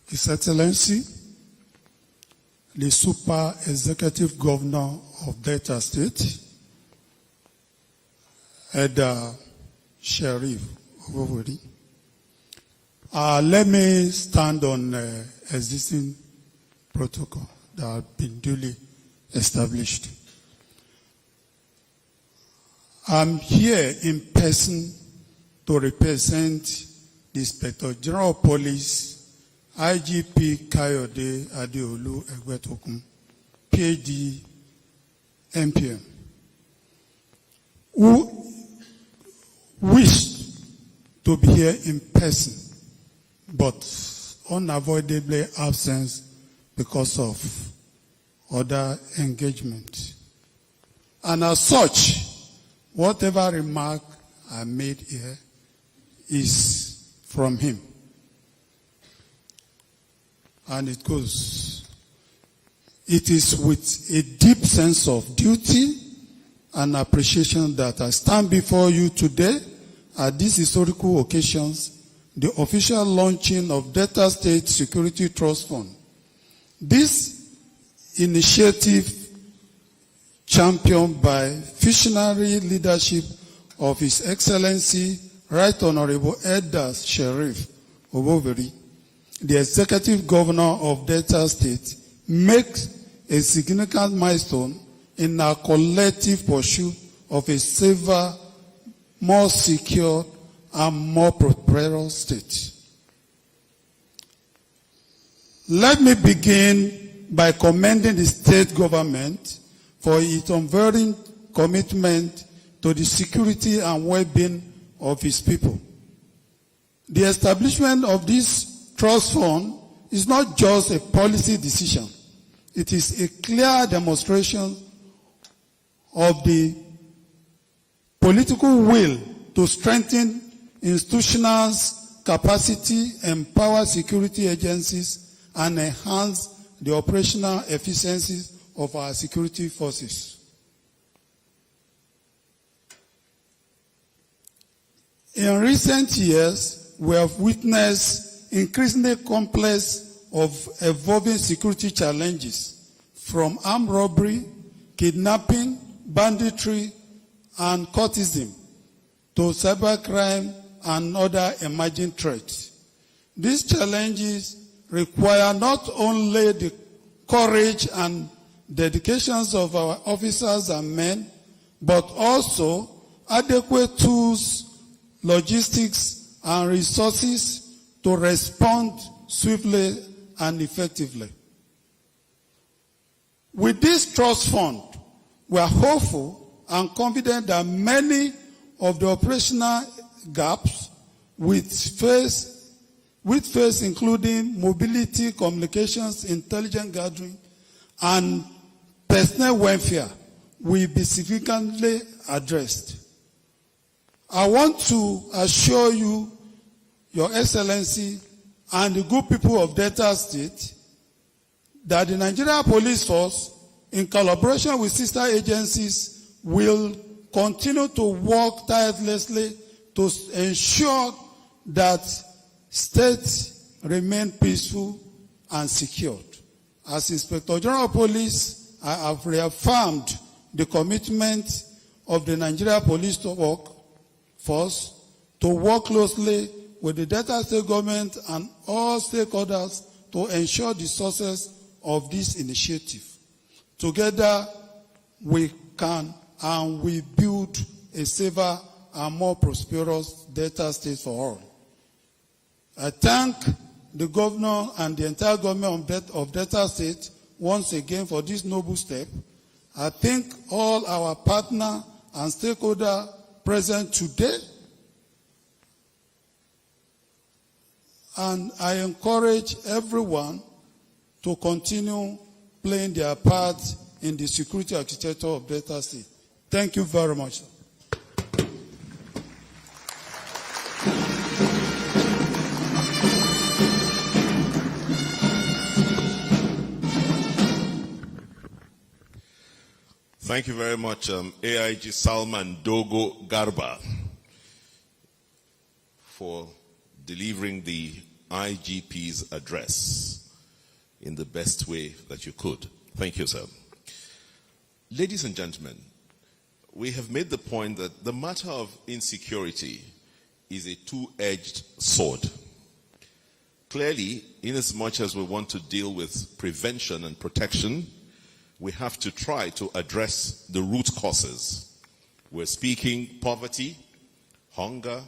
His Excellency, the Super Executive Governor of Delta State, Eda Sheriff Ovori. Let me stand on existing protocol that have been duly established. I'm here in person to represent the Inspector General of Police, IGP Kayode Adeolu Egbetokun, PhD, MPM, who wished to be here in person, but unavoidably absent because of other engagement. And as such, whatever remark I made here is from him. And it goes, it is with a deep sense of duty and appreciation that I stand before you today at these historical occasions, the official launching of Delta State Security Trust Fund. This initiative, championed by visionary leadership of His Excellency Right Honorable Elders Sheriff Oboveri, the Executive Governor of Delta State, makes a significant milestone in our collective pursuit of a safer, more secure, and more prosperous state. Let me begin by commending the state government for its unwavering commitment to the security and well-being of its people. The establishment of this trust fund is not just a policy decision. It is a clear demonstration of the political will to strengthen institutional capacity, empower security agencies, and enhance the operational efficiencies of our security forces. In recent years, we have witnessed increasingly complex of evolving security challenges, from armed robbery, kidnapping, banditry, and cultism, to cybercrime and other emerging threats. These challenges require not only the courage and dedications of our officers and men, but also adequate tools, logistics, and resources to respond swiftly and effectively. With this trust fund, we are hopeful and confident that many of the operational gaps we face, including mobility, communications, intelligence gathering, and personnel welfare, will be significantly addressed. I want to assure you, Your Excellency, and the good people of Delta State, that the Nigeria Police Force, in collaboration with sister agencies, will continue to work tirelessly to ensure that states remain peaceful and secured. As Inspector General of Police, I have reaffirmed the commitment of the Nigeria Police Force to work closely with the Delta State government and all stakeholders to ensure the success of this initiative. Together, we can and we build a safer and more prosperous Delta State for all. I thank the governor and the entire government of Delta State once again for this noble step. I thank all our partners and stakeholders present today, and I encourage everyone to continue playing their part in the security architecture of Delta State. Thank you very much. Thank you very much, AIG Salman Dogo Garba, for delivering the IGP's address in the best way that you could. Thank you, sir. Ladies and gentlemen, we have made the point that the matter of insecurity is a two-edged sword. Clearly, inasmuch as we want to deal with prevention and protection, we have to try to address the root causes. We're speaking poverty, hunger,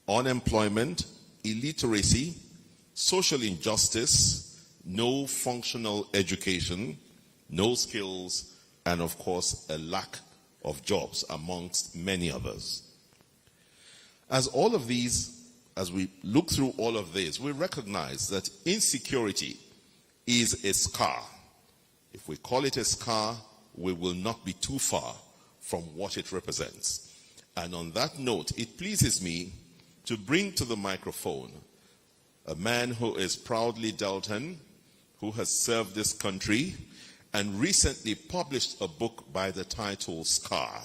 unemployment, illiteracy, social injustice, no functional education, no skills, and of course, a lack of jobs, amongst many others. As we look through all of this, we recognize that insecurity is a scar. If we call it a scar, we will not be too far from what it represents. And on that note, it pleases me to bring to the microphone a man who is proudly Deltan, who has served this country, and recently published a book by the title Scar.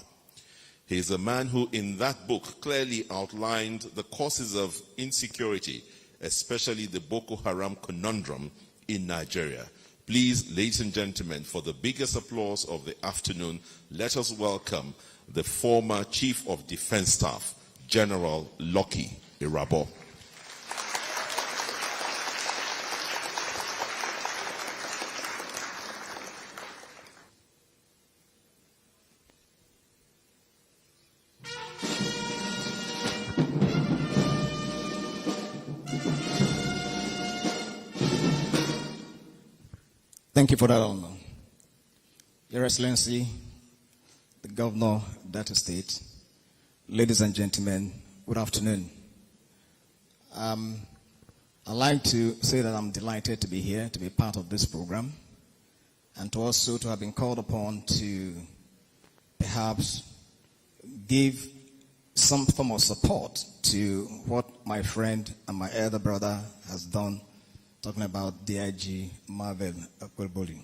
He is a man who in that book clearly outlined the causes of insecurity, especially the Boko Haram conundrum in Nigeria. Please, ladies and gentlemen, for the biggest applause of the afternoon, let us welcome the former Chief of Defense Staff, General Lucky Irabo. Thank you for that honor. Your Excellency, the Governor of Delta State, ladies and gentlemen, good afternoon. I'd like to say that I'm delighted to be here, to be part of this program, and to also to have been called upon to perhaps give some form of support to what my friend and my elder brother has done, talking about DIG Marvel Akwelboli.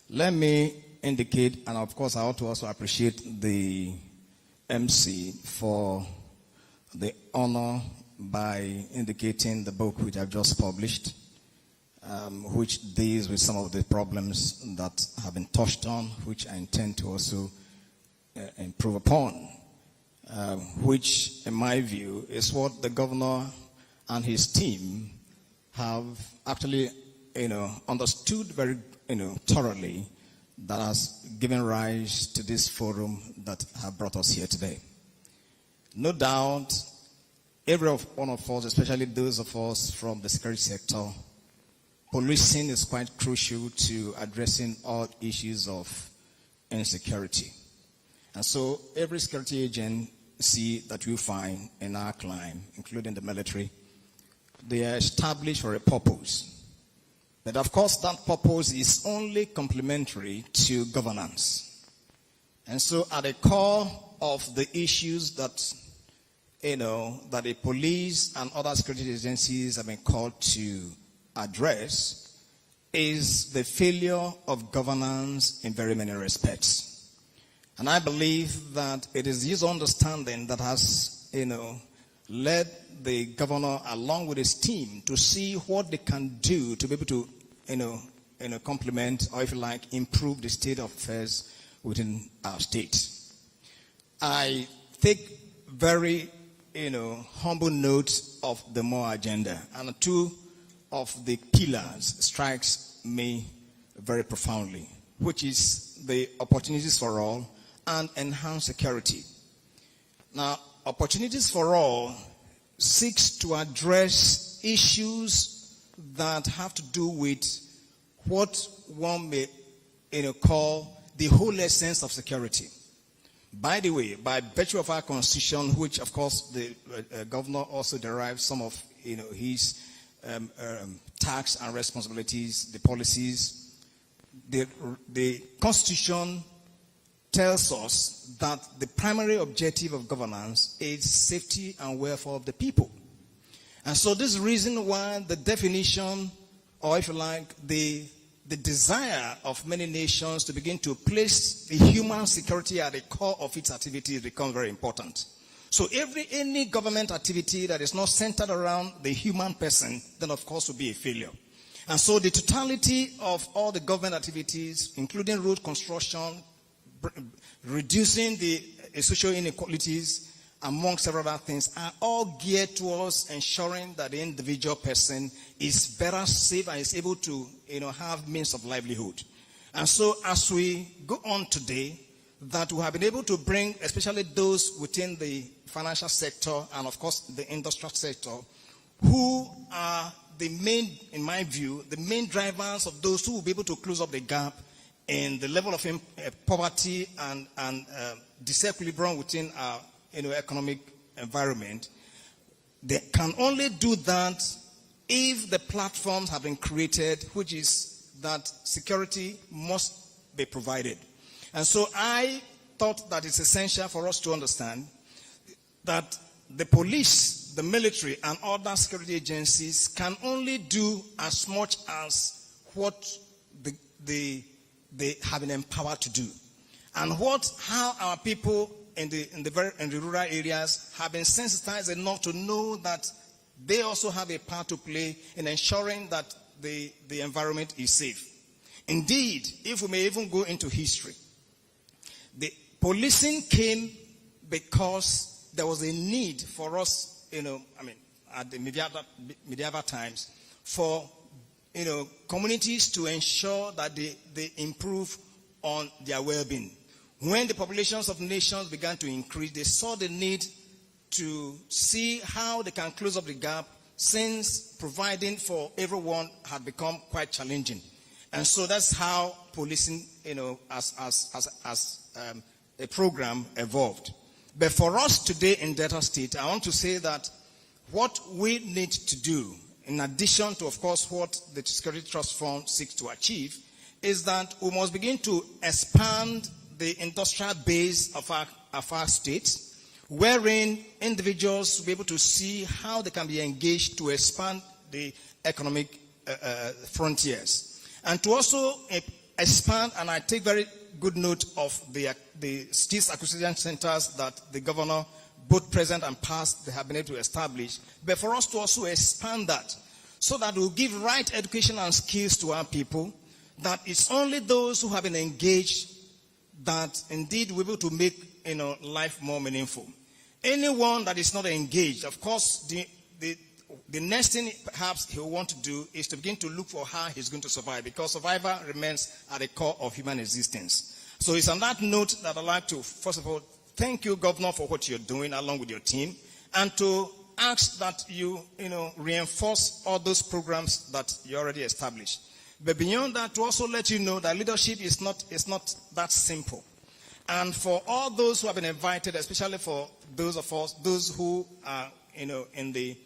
Let me indicate, and of course I ought to also appreciate the MC for the honor by indicating the book which I've just published, which deals with some of the problems that have been touched on, which I intend to also improve upon, which in my view is what the governor and his team have actually, understood very, thoroughly, that has given rise to this forum that have brought us here today. No doubt, every one of us, especially those of us from the security sector, policing is quite crucial to addressing all issues of insecurity. And so every security agency that you find in our climb, including the military, they are established for a purpose. But of course, that purpose is only complementary to governance. And so at the core of the issues that, that the police and other security agencies have been called to address is the failure of governance in very many respects. And I believe that it is this understanding that has, led the governor along with his team to see what they can do to be able to, complement, or if you like, improve the state of affairs within our state. I take very, humble note of the MORE agenda, and two of the pillars strikes me very profoundly, which is the opportunities for all and enhanced security. Now, opportunities for all seeks to address issues that have to do with what one may call the whole essence of security. By the way, by virtue of our constitution, which of course the governor also derives some of his tax and responsibilities, the policies, the constitution tells us that the primary objective of governance is safety and welfare of the people. And so this is the reason why the definition, or if you like, the desire of many nations to begin to place the human security at the core of its activities becomes very important. So any government activity that is not centered around the human person, then of course will be a failure. And so the totality of all the government activities, including road construction, reducing the social inequalities, among several other things, are all geared towards ensuring that the individual person is better safe and is able to, have means of livelihood. And so as we go on today, that we have been able to bring, especially those within the financial sector and of course the industrial sector, who are the main, in my view, the main drivers of those who will be able to close up the gap in the level of poverty and disequilibrium within our economic environment. They can only do that if the platforms have been created, which is that security must be provided. And so I thought that it's essential for us to understand that the police, the military, and other security agencies can only do as much as what they have been empowered to do, and how our people in the rural areas have been sensitized enough to know that they also have a part to play in ensuring that the environment is safe. Indeed, if we may even go into history, the policing came because there was a need for us, at the medieval times, for communities to ensure that they improve on their well-being. When the populations of nations began to increase, they saw the need to see how they can close up the gap, since providing for everyone had become quite challenging. And so that's how policing, as a program evolved. But for us today in Delta State, I want to say that what we need to do, in addition to, of course, what the Security Trust Fund seeks to achieve, is that we must begin to expand the industrial base of our state, wherein individuals will be able to see how they can be engaged to expand the economic frontiers. And to also expand, and I take very good note of the state acquisition centers that the governor, both present and past, they have been able to establish. But for us to also expand that, so that we'll give right education and skills to our people, that it's only those who have been engaged that indeed we're able to make life more meaningful. Anyone that is not engaged, of course, the next thing perhaps he'll want to do is to begin to look for how he's going to survive, because survival remains at the core of human existence. So it's on that note that I'd like to, first of all, thank you, Governor, for what you're doing along with your team, and to ask that you reinforce all those programs that you already established. But beyond that, to also let you know that leadership is not that simple. And for all those who have been invited, especially for those of us, those who are in the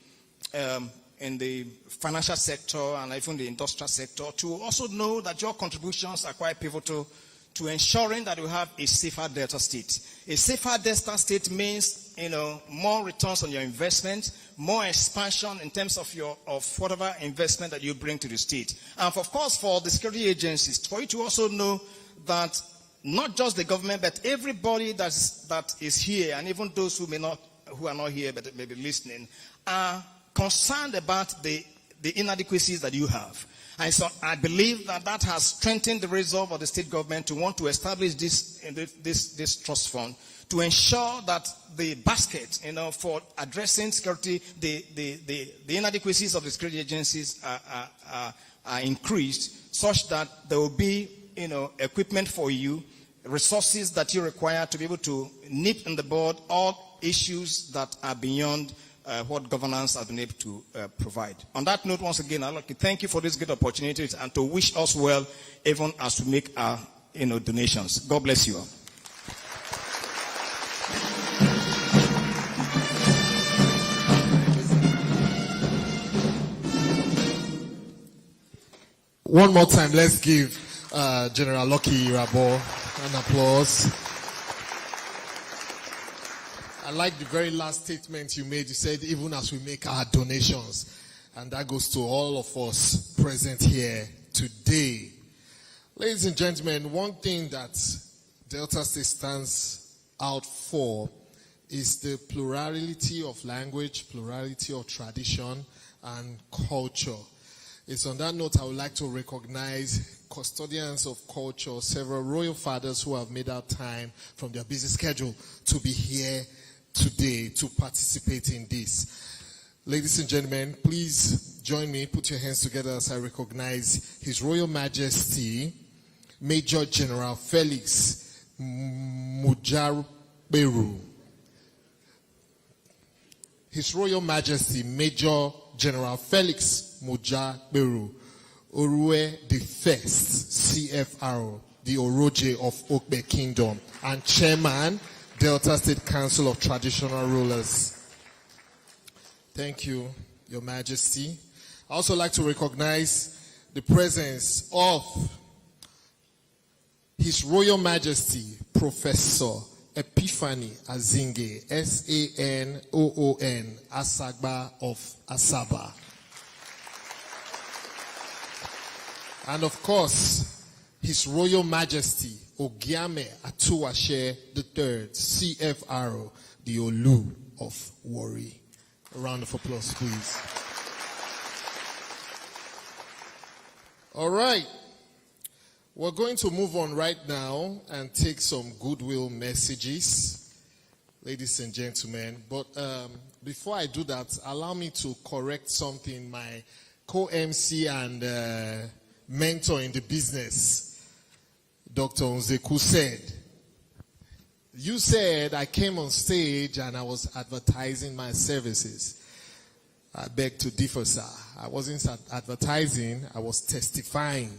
financial sector and even the industrial sector, to also know that your contributions are quite pivotal to ensuring that we have a safer Delta State. A safer Delta State means, more returns on your investment, more expansion in terms of whatever investment that you bring to the state. And of course, for the security agencies, for you to also know that not just the government, but everybody that is here, and even those who are not here but may be listening, are concerned about the inadequacies that you have. And so I believe that has strengthened the resolve of the state government to want to establish this trust fund, to ensure that the basket, for addressing security, the inadequacies of the security agencies are increased, such that there will be, equipment for you, resources that you require to be able to nip in the bud all issues that are beyond what governance has been able to provide. On that note, once again, I'd like to thank you for this great opportunity and to wish us well, even as we make our donations. God bless you all. One more time, let's give General Lucky Rabo an applause. I like the very last statement you made. You said, even as we make our donations. And that goes to all of us present here today. Ladies and gentlemen, one thing that Delta State stands out for is the plurality of language, plurality of tradition, and culture. It's on that note I would like to recognize custodians of culture, several royal fathers who have made out time from their busy schedule to be here today to participate in this. Ladies and gentlemen, please join me, put your hands together as I recognize His Royal Majesty, Major General Felix Mujaberu. His Royal Majesty, Major General Felix Mujaberu, Orue the First, CFRO, the Oroje of Okbe Kingdom, and Chairman, Delta State Council of Traditional Rulers. Thank you, Your Majesty. I also like to recognize the presence of His Royal Majesty Professor Epiphany Azinge, S-A-N-O-O-N, Asagba of Asaba. And of course, His Royal Majesty Ogiame Atuwashe III, CFRO, the Olu of Warri. A round of applause, please. All right. We're going to move on right now and take some goodwill messages, ladies and gentlemen. But before I do that, allow me to correct something my co-MC and mentor in the business, Dr. Nzeku, said. You said I came on stage and I was advertising my services. I beg to differ, sir. I wasn't advertising, I was testifying.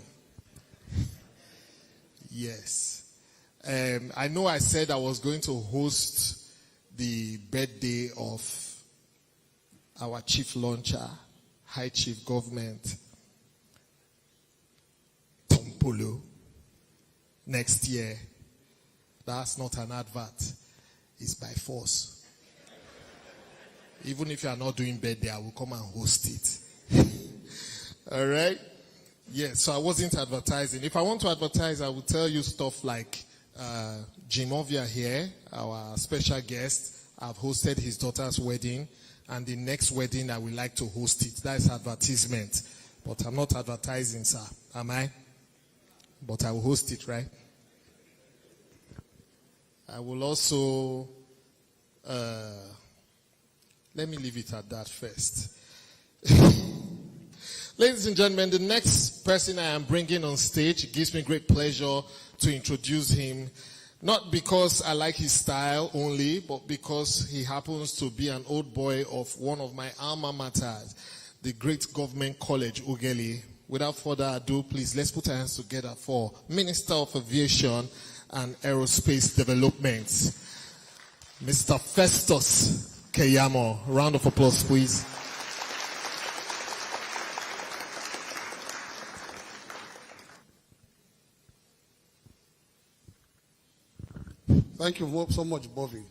Yes. I know I said I was going to host the birthday of our chief launcher, High Chief Government, Tompolo, next year. That's not an advert. It's by force. Even if you are not doing birthday, I will come and host it. All right? Yes, so I wasn't advertising. If I want to advertise, I will tell you stuff like Jimovia here, our special guest. I've hosted his daughter's wedding, and the next wedding I would like to host it. That's advertisement. But I'm not advertising, sir. Am I? But I will host it, right? I will also, let me leave it at that first. Ladies and gentlemen, the next person I am bringing on stage, it gives me great pleasure to introduce him. Not because I like his style only, but because he happens to be an old boy of one of my alma maters, the great government college, Ughelli. Without further ado, please, let's put our hands together for Minister of Aviation and Aerospace Development, Mr. Festus Keyamo. Round of applause, please. Thank you so much, Bobby.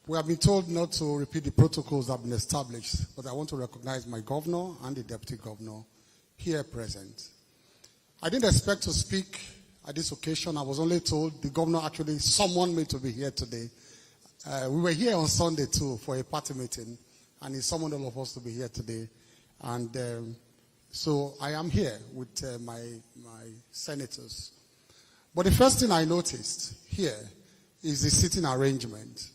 We have been told not to repeat the protocols that have been established, but I want to recognize my governor and the deputy governor here present. I didn't expect to speak at this occasion. I was only told the governor actually summoned me to be here today. We were here on Sunday too for a party meeting, and he summoned all of us to be here today. And so I am here with my senators. But the first thing I noticed here is the seating arrangement.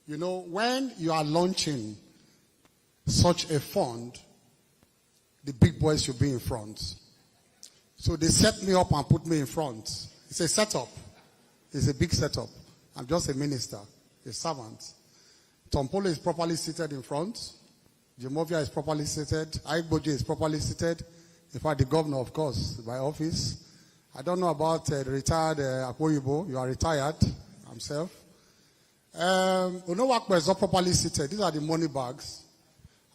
You know, when you are launching such a fund, the big boys should be in front. So they set me up and put me in front. It's a setup. It's a big setup. I'm just a minister, a servant. Tompolo is properly seated in front. Jimovia is properly seated. Aigboje is properly seated. In fact, the governor, of course, by office. I don't know about the retired Apoyibo. You are retired, himself. Onowakwe is not properly seated. These are the money bags.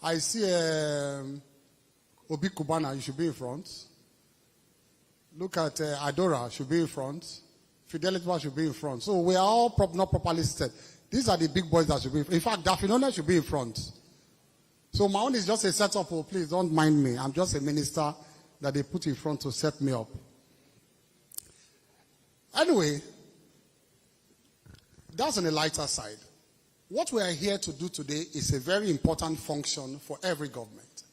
I see Obi Kubana, you should be in front. Look at Adora, should be in front. Fidelity should be in front. So we are all not properly seated. These are the big boys that should be in front. In fact, Dafinona should be in front. So my own is just a setup. Oh, please don't mind me. I'm just a minister that they put in front to set me up. Anyway, that's on the lighter side. What we are here to do today is a very important function for every government.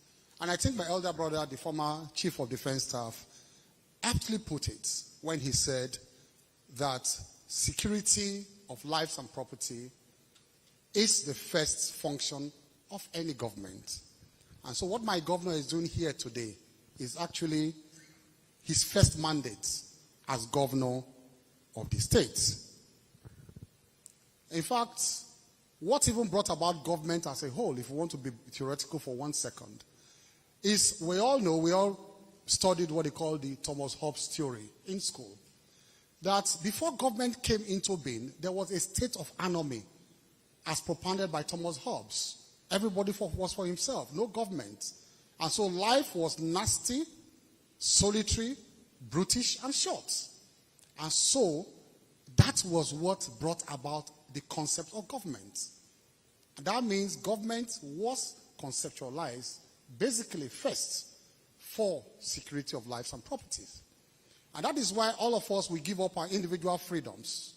And I think my elder brother, the former Chief of Defense Staff, aptly put it when he said that security of lives and property is the first function of any government. And so what my governor is doing here today is actually his first mandate as governor of the state. In fact, what even brought about government as a whole, if we want to be theoretical for 1 second, is we all studied what they call the Thomas Hobbes theory in school. That before government came into being, there was a state of anomy as propounded by Thomas Hobbes. Everybody was for himself, no government. And so life was nasty, solitary, brutish, and short. And so that was what brought about the concept of government. And that means government was conceptualized basically first for security of lives and properties. And that is why all of us will give up our individual freedoms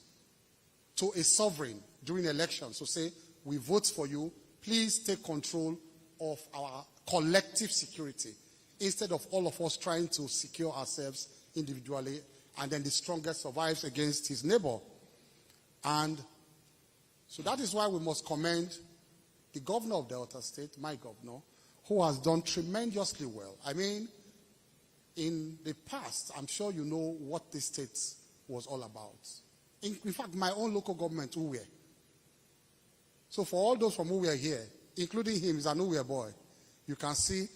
to a sovereign during elections to say, we vote for you, please take control of our collective security, instead of all of us trying to secure ourselves individually, and then the strongest survives against his neighbor. And so that is why we must commend the governor of Delta State, my governor, who has done tremendously well. I mean, in the past, I'm sure you know what this state was all about. In fact, my own local government, Uwe. So for all those from Uwe here, including him, he's an Uwe boy, you can see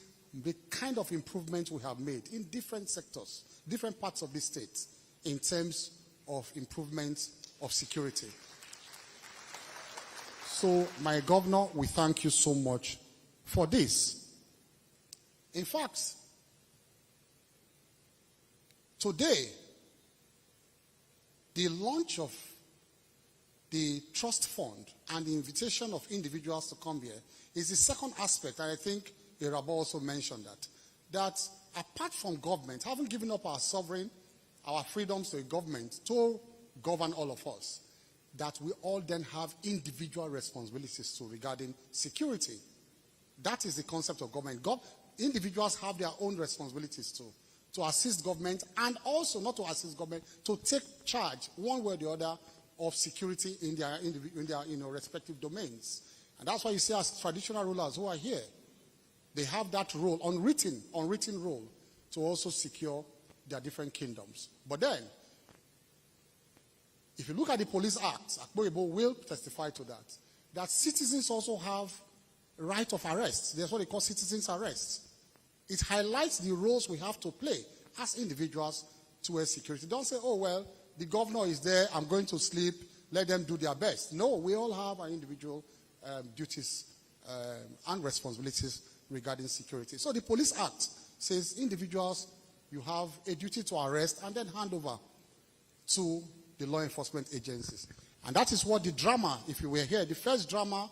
the kind of improvement we have made in different sectors, different parts of the state, in terms of improvement of security. So, my governor, we thank you so much for this. In fact, today, the launch of the trust fund and the invitation of individuals to come here is the second aspect, and I think Irabo also mentioned that apart from government, having given up our sovereign, our freedoms to a government to govern all of us, that we all then have individual responsibilities to regarding security. That is the concept of government. Individuals have their own responsibilities to assist government, and also not to assist government, to take charge one way or the other of security in their respective domains. And that's why you see as traditional rulers who are here, they have that role, unwritten role, to also secure their different kingdoms. But then, if you look at the Police Act, Akboyebo will testify to that citizens also have right of arrest. That's what they call citizens' arrest. It highlights the roles we have to play as individuals towards security. Don't say, oh, well, the governor is there, I'm going to sleep, let them do their best. No, we all have our individual duties and responsibilities regarding security. So the Police Act says individuals, you have a duty to arrest and then hand over to the law enforcement agencies. And that is what the drama, if you were here, the first drama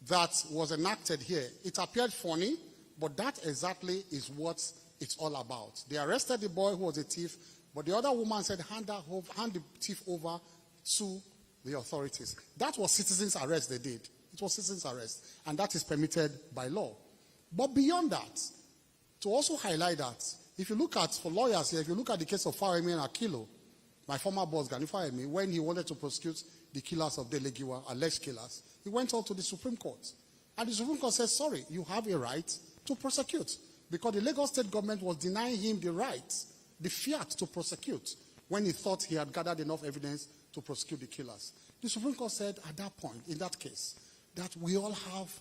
that was enacted here, it appeared funny, but that exactly is what it's all about. They arrested the boy who was a thief, but the other woman said, hand the thief over to the authorities. That was citizens' arrest they did. It was citizens' arrest, and that is permitted by law. But beyond that, to also highlight that, if you look at, for lawyers here, if you look at the case of Fawemi and Akilo, my former boss, Gani Fawemi, when he wanted to prosecute the killers of Delegiwa, alleged killers, he went on to the Supreme Court. And the Supreme Court said, sorry, you have a right to prosecute. Because the Lagos state government was denying him the right, the fiat to prosecute, when he thought he had gathered enough evidence to prosecute the killers. The Supreme Court said at that point, in that case, that we all have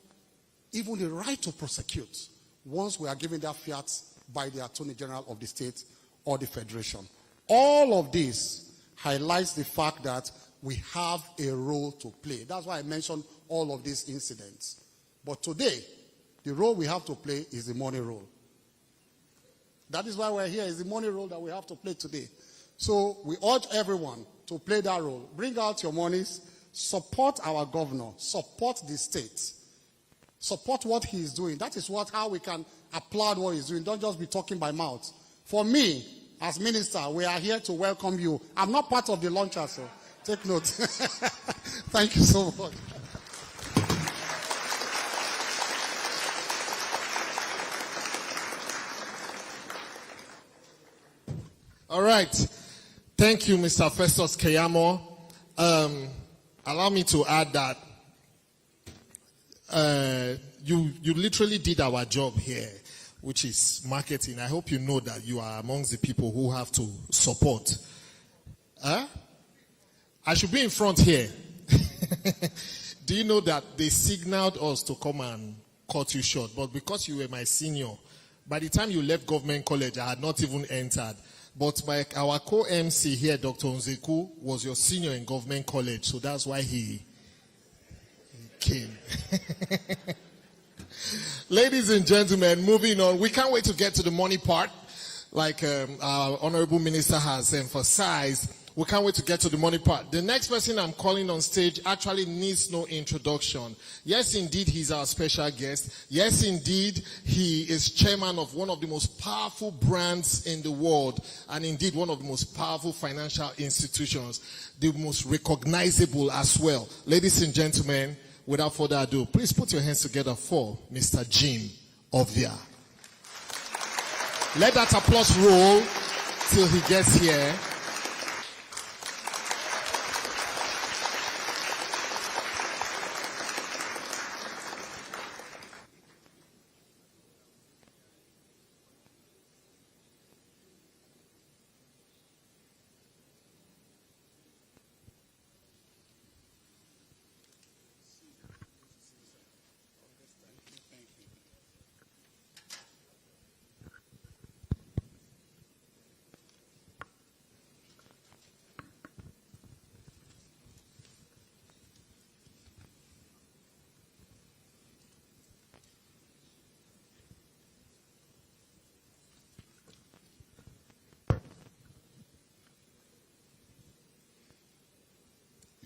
even the right to prosecute once we are given that fiat by the Attorney General of the state or the Federation. All of this highlights the fact that we have a role to play. That's why I mentioned all of these incidents. But today, the role we have to play is the money role. That is why we're here, is the money role that we have to play today. So we urge everyone to play that role. Bring out your monies, support our governor, support the state, support what he is doing. That is how we can applaud what he's doing. Don't just be talking by mouth. For me, as minister, we are here to welcome you. I'm not part of the launcher, so take note. Thank you so much. All right. Thank you, Mr. Festus Keyamo. Allow me to add that you literally did our job here, which is marketing. I hope you know that you are amongst the people who have to support. I should be in front here. Do you know that they signaled us to come and cut you short? But because you were my senior, by the time you left government college, I had not even entered. But our co-MC here, Dr. Nzeku, was your senior in government college, so that's why he came. Ladies and gentlemen, moving on. We can't wait to get to the money part. Like our Honorable Minister has emphasized, we can't wait to get to the money part. The next person I'm calling on stage actually needs no introduction. Yes, indeed, he's our special guest. Yes, indeed, he is chairman of one of the most powerful brands in the world, and indeed one of the most powerful financial institutions, the most recognizable as well. Ladies and gentlemen, without further ado, please put your hands together for Mr. Jim Ovia. Let that applause roll till he gets here.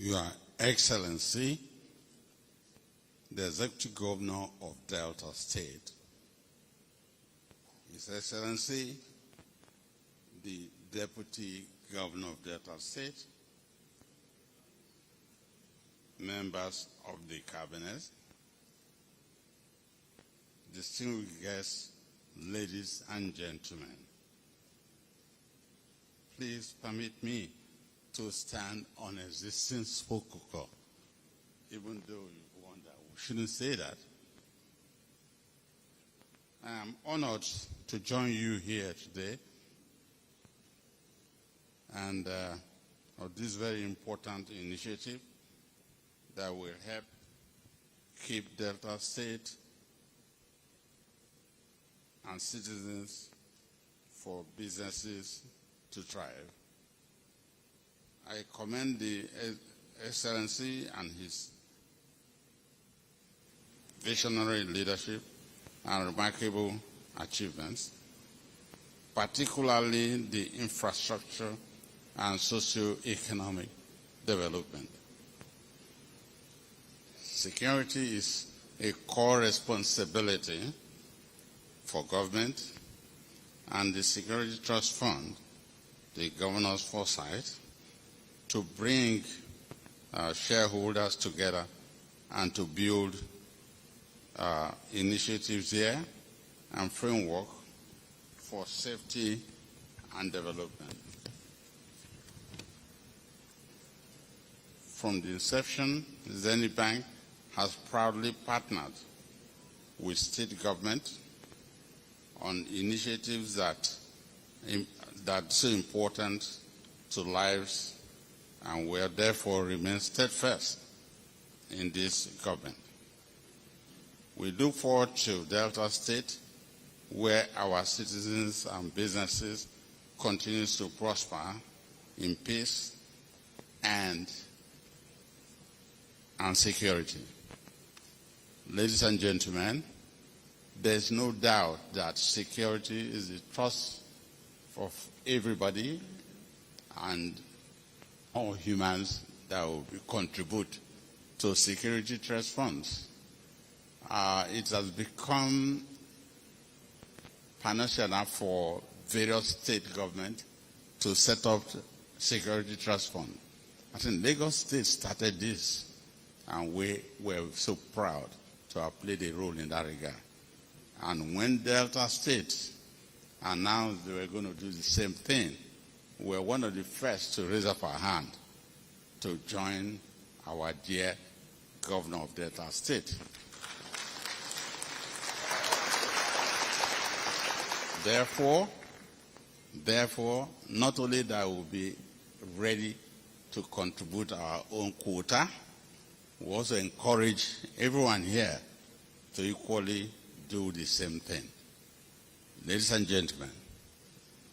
Your Excellency, the Executive Governor of Delta State, His Excellency, the Deputy Governor of Delta State, members of the Cabinet, distinguished guests, ladies and gentlemen, please permit me to stand on existing protocol, even though you wonder we shouldn't say that. I am honored to join you here today and of this very important initiative that will help keep Delta State and citizens for businesses to thrive. I commend the Excellency and his visionary leadership and remarkable achievements, particularly the infrastructure and socio-economic development. Security is a core responsibility for government, and the Security Trust Fund, the governor's foresight, to bring shareholders together and to build initiatives here and framework for safety and development. From the inception, Zenith Bank has proudly partnered with state government on initiatives that are so important to lives, and will therefore remain steadfast in this government. We look forward to Delta State, where our citizens and businesses continue to prosper in peace and security. Ladies and gentlemen, there's no doubt that security is a trust of everybody and all humans that will contribute to security trust funds. It has become panacea for various state governments to set up security trust fund. I think Lagos State started this, and we were so proud to have played a role in that regard. And when Delta State announced they were going to do the same thing, we were one of the first to raise up our hand to join our dear Governor of Delta State. Therefore, not only that we'll be ready to contribute our own quota, we also encourage everyone here to equally do the same thing. Ladies and gentlemen,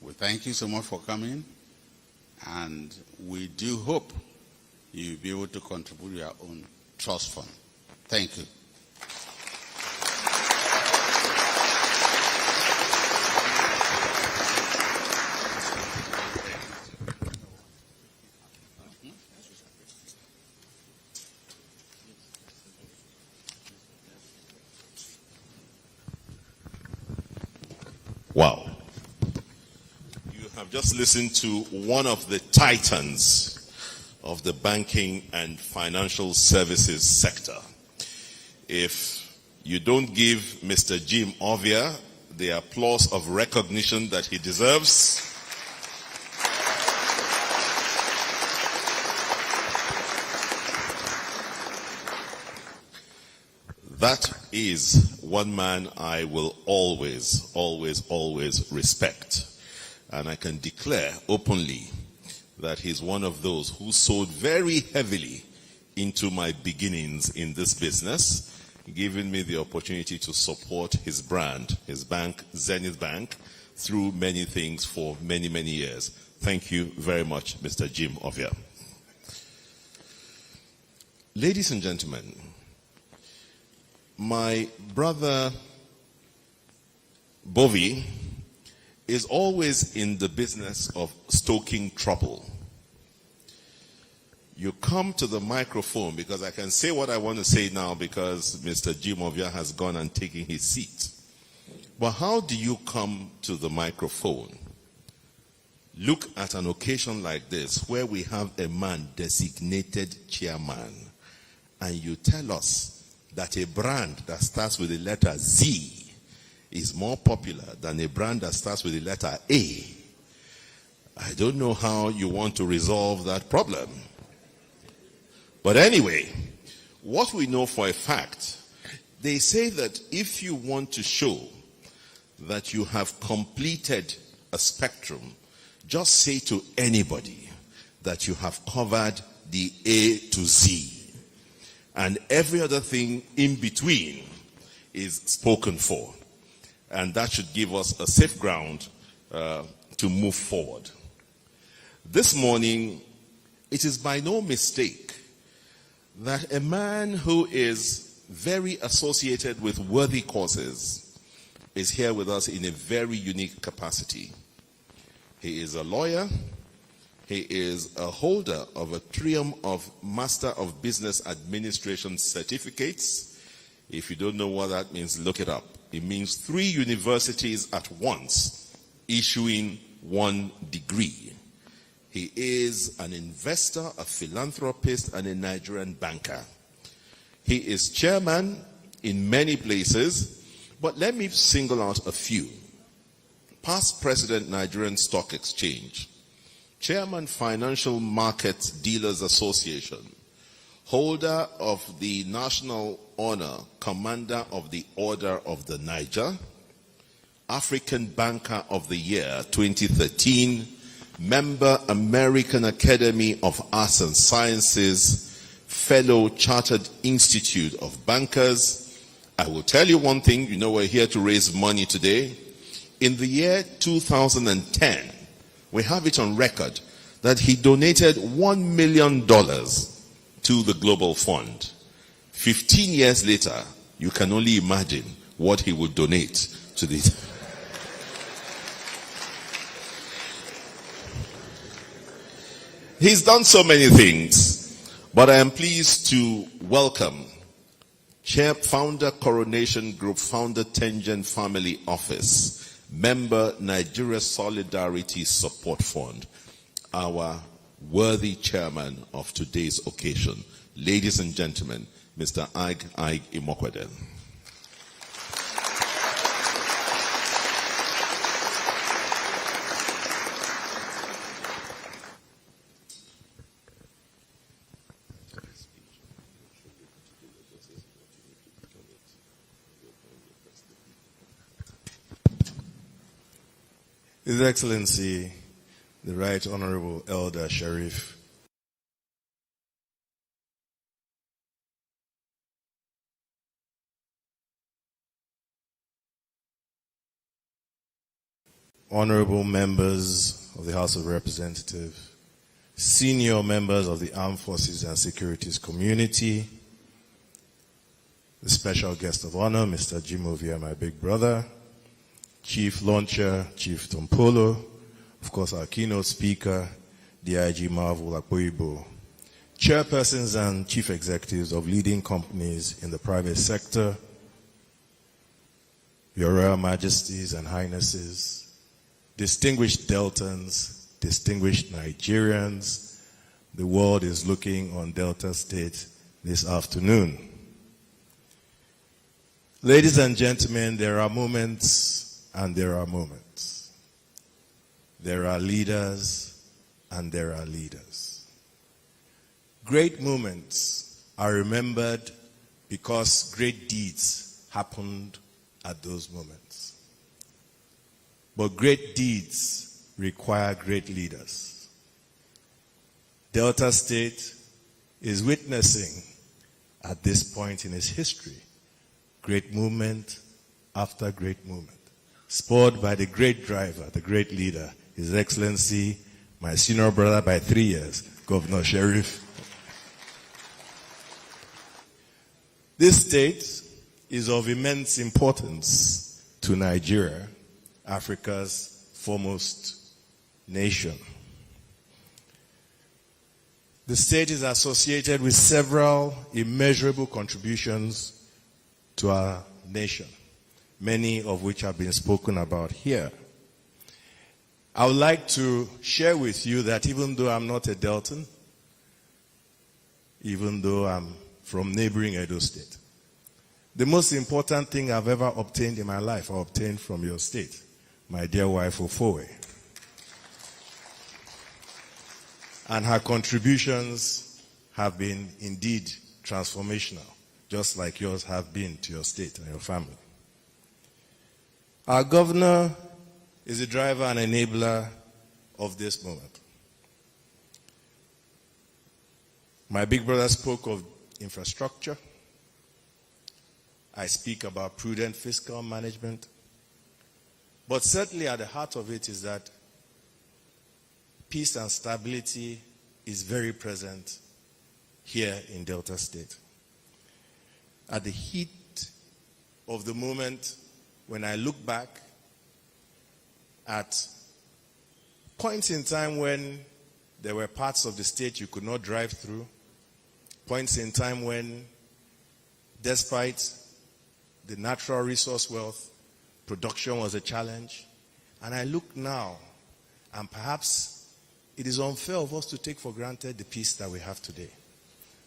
we thank you so much for coming, and we do hope you'll be able to contribute your own trust fund. Thank you. I've just listened to one of the titans of the banking and financial services sector. If you don't give Mr. Jim Ovia the applause of recognition that he deserves, that is one man I will always, always, always respect. And I can declare openly that he's one of those who sowed very heavily into my beginnings in this business, giving me the opportunity to support his brand, his bank, Zenith Bank, through many things for many, many years. Thank you very much, Mr. Jim Ovia. Ladies and gentlemen, my brother Bovi is always in the business of stoking trouble. You come to the microphone, because I can say what I want to say now because Mr. Jim Ovia has gone and taken his seat. But how do you come to the microphone? Look at an occasion like this where we have a man designated chairman, and you tell us that a brand that starts with the letter Z is more popular than a brand that starts with the letter A. I don't know how you want to resolve that problem. But anyway, what we know for a fact, they say that if you want to show that you have completed a spectrum, just say to anybody that you have covered the A to Z. And every other thing in between is spoken for. And that should give us a safe ground to move forward. This morning, it is by no mistake that a man who is very associated with worthy causes is here with us in a very unique capacity. He is a lawyer. He is a holder of a triumph of Master of Business Administration certificates. If you don't know what that means, look it up. It means 3 universities at once issuing 1 degree. He is an investor, a philanthropist, and a Nigerian banker. He is chairman in many places, but let me single out a few. Past President, Nigerian Stock Exchange. Chairman, Financial Market Dealers Association. Holder of the National Honor, Commander of the Order of the Niger. African Banker of the Year 2013. Member, American Academy of Arts and Sciences. Fellow, Chartered Institute of Bankers. I will tell you one thing, you know we're here to raise money today. In the year 2010, we have it on record that he donated $1 million to the Global Fund. 15 years later, you can only imagine what he would donate to this. He's done so many things, but I am pleased to welcome Founder Coronation Group, Founder Tengen Family Office, Member Nigeria Solidarity Support Fund, our worthy chairman of today's occasion. Ladies and gentlemen, Mr. Ig Imokweden. His Excellency, the Right Honorable Elder Sheriff, honorable members of the House of Representatives, senior members of the Armed Forces and Securities community, the special guest of honor, Mr. Jim Ovia, my big brother, Chief Launcher, Chief Tompolo, of course our keynote speaker, DIG Marvel Akpoibo, chairpersons and chief executives of leading companies in the private sector, Your Royal Majesties and Highnesses, distinguished Deltans, distinguished Nigerians, the world is looking on Delta State this afternoon. Ladies and gentlemen, there are moments and there are moments. There are leaders and there are leaders. Great moments are remembered because great deeds happened at those moments. But great deeds require great leaders. Delta State is witnessing at this point in its history great movement after great movement, spurred by the great driver, the great leader, His Excellency, my senior brother by 3 years, Governor Sheriff. This state is of immense importance to Nigeria, Africa's foremost nation. The state is associated with several immeasurable contributions to our nation, many of which have been spoken about here. I would like to share with you that even though I'm not a Deltan, even though I'm from neighboring Edo State, the most important thing I've ever obtained in my life, I obtained from your state, my dear wife Ofowe. And her contributions have been indeed transformational, just like yours have been to your state and your family. Our governor is a driver and enabler of this moment. My big brother spoke of infrastructure. I speak about prudent fiscal management. But certainly at the heart of it is that peace and stability is very present here in Delta State. At the heat of the moment, when I look back at points in time when there were parts of the state you could not drive through, points in time when, despite the natural resource wealth, production was a challenge, and I look now, and perhaps it is unfair of us to take for granted the peace that we have today,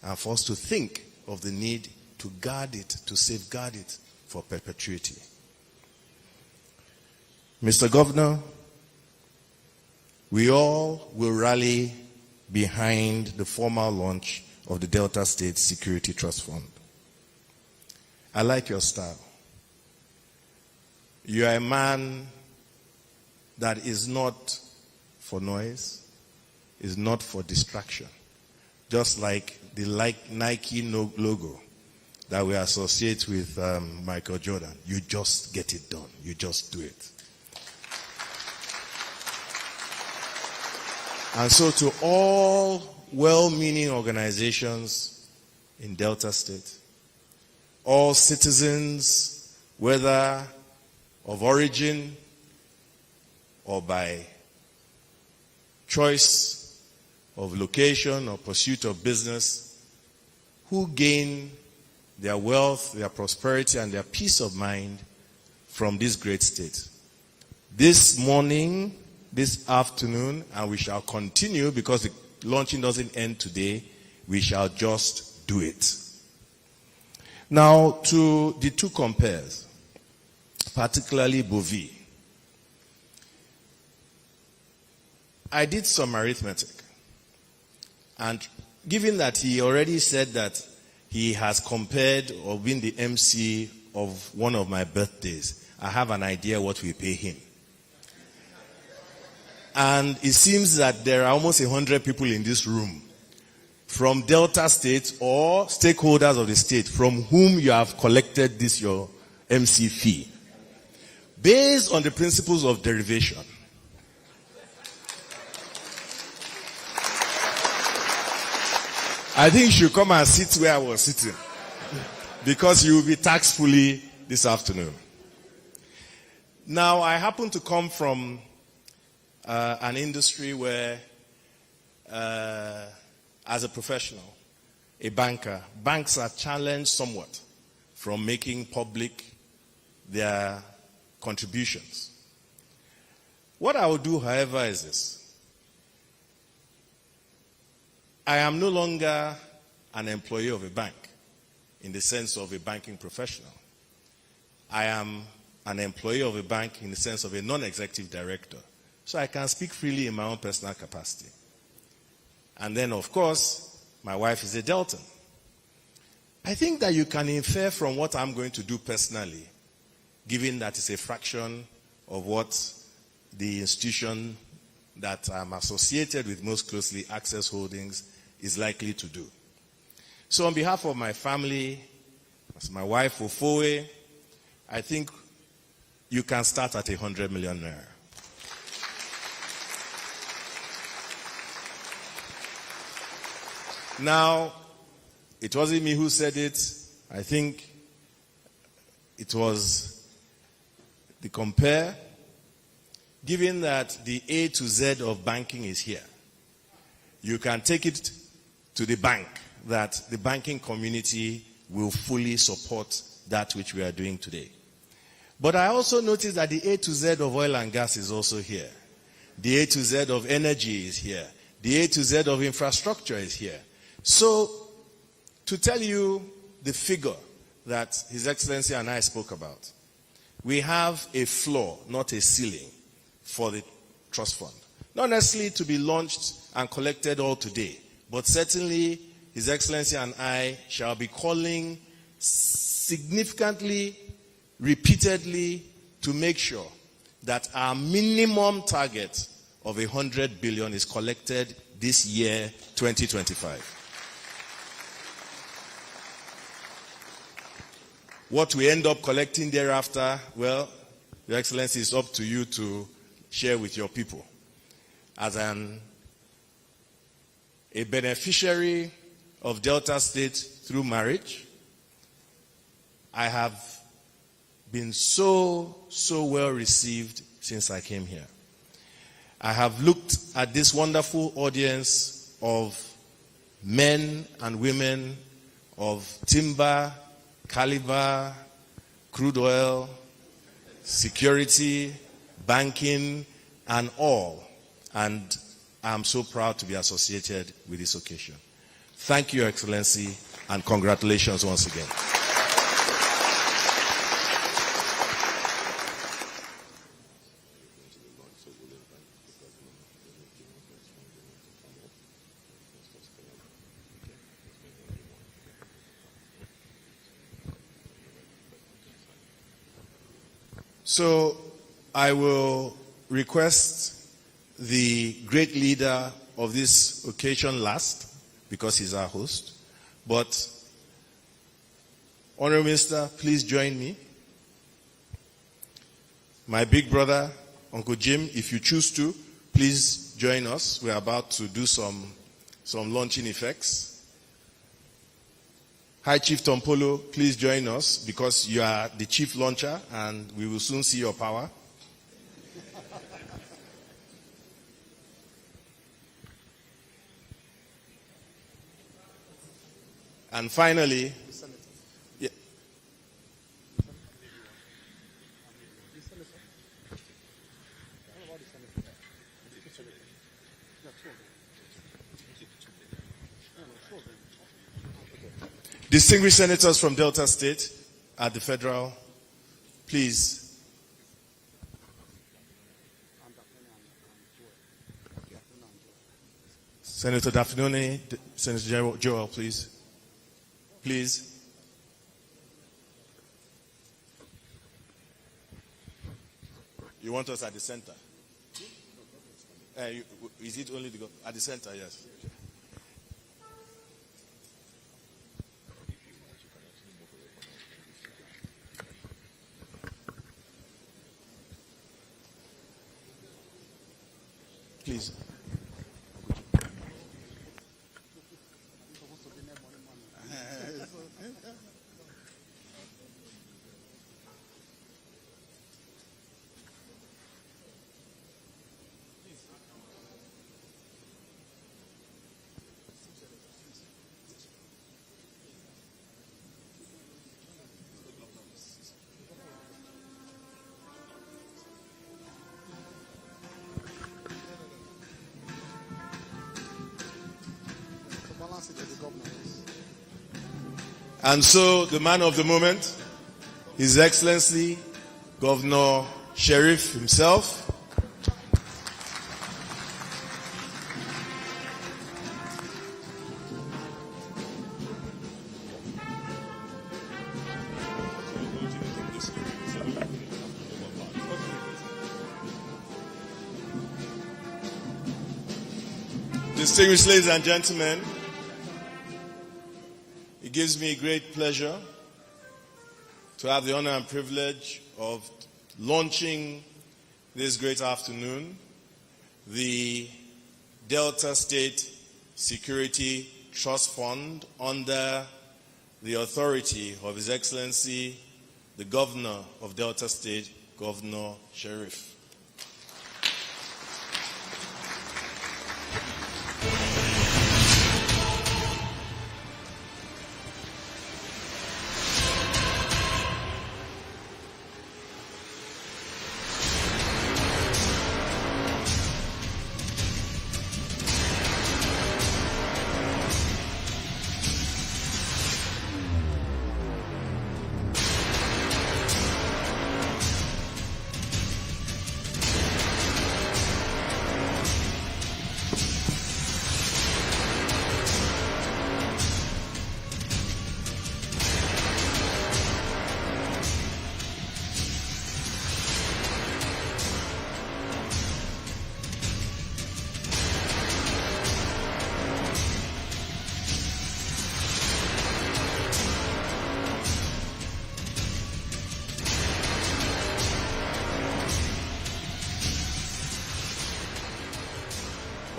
and for us to think of the need to guard it, to safeguard it for perpetuity. Mr. Governor, we all will rally behind the formal launch of the Delta State Security Trust Fund. I like your style. You are a man that is not for noise, is not for distraction. Just like the Nike logo that we associate with Michael Jordan. You just get it done. You just do it. And so to all well-meaning organizations in Delta State, all citizens, whether of origin or by choice of location or pursuit of business, who gain their wealth, their prosperity, and their peace of mind from this great state. This morning, this afternoon, and we shall continue because the launching doesn't end today, we shall just do it. Now, to the two compares, particularly Bovi. I did some arithmetic, and given that he already said that he has compared or been the MC of one of my birthdays, I have an idea what we pay him. And it seems that there are almost 100 people in this room from Delta State or stakeholders of the state from whom you have collected this your MC fee. Based on the principles of derivation, I think you should come and sit where I was sitting because you will be taxed fully this afternoon. Now, I happen to come from an industry where, as a professional, a banker, banks are challenged somewhat from making public their contributions. What I will do, however, is this. I am no longer an employee of a bank in the sense of a banking professional. I am an employee of a bank in the sense of a non-executive director. So I can speak freely in my own personal capacity. And then, of course, my wife is a Deltan. I think that you can infer from what I'm going to do personally, given that it's a fraction of what the institution that I'm associated with most closely, Access Holdings, is likely to do. So on behalf of my family, as my wife, Ofoe, I think you can start at 100 million naira. Now, it wasn't me who said it. I think it was the compare. Given that the A to Z of banking is here, you can take it to the bank that the banking community will fully support that which we are doing today. But I also noticed that the A to Z of oil and gas is also here. The A to Z of energy is here. The A to Z of infrastructure is here. So, to tell you the figure that His Excellency and I spoke about, we have a floor, not a ceiling, for the trust fund. Not necessarily to be launched and collected all today, but certainly His Excellency and I shall be calling significantly, repeatedly, to make sure that our minimum target of 100 billion is collected this year, 2025. What we end up collecting thereafter, well, Your Excellency, it's up to you to share with your people. As a beneficiary of Delta State through marriage, I have been so well received since I came here. I have looked at this wonderful audience of men and women of timber, caliber, crude oil, security, banking, and all. And I'm so proud to be associated with this occasion. Thank you, Your Excellency, and congratulations once again. So I will request the great leader of this occasion last, because he's our host. But, Honorable Minister, please join me. My big brother, Uncle Jim, if you choose to, please join us. We're about to do some launching effects. High Chief Tompolo, please join us because you are the chief launcher and we will soon see your power. And finally, yeah. Distinguished senators from Delta State at the federal, please. Senator Daphne, Senator Joel, please. Please. You want us at the center? Is it only at the center? Yes. Please. And so the man of the moment, His Excellency Governor Sheriff himself. Distinguished ladies and gentlemen, it gives me great pleasure to have the honor and privilege of launching this great afternoon the Delta State Security Trust Fund under the authority of His Excellency, the Governor of Delta State, Governor Sheriff.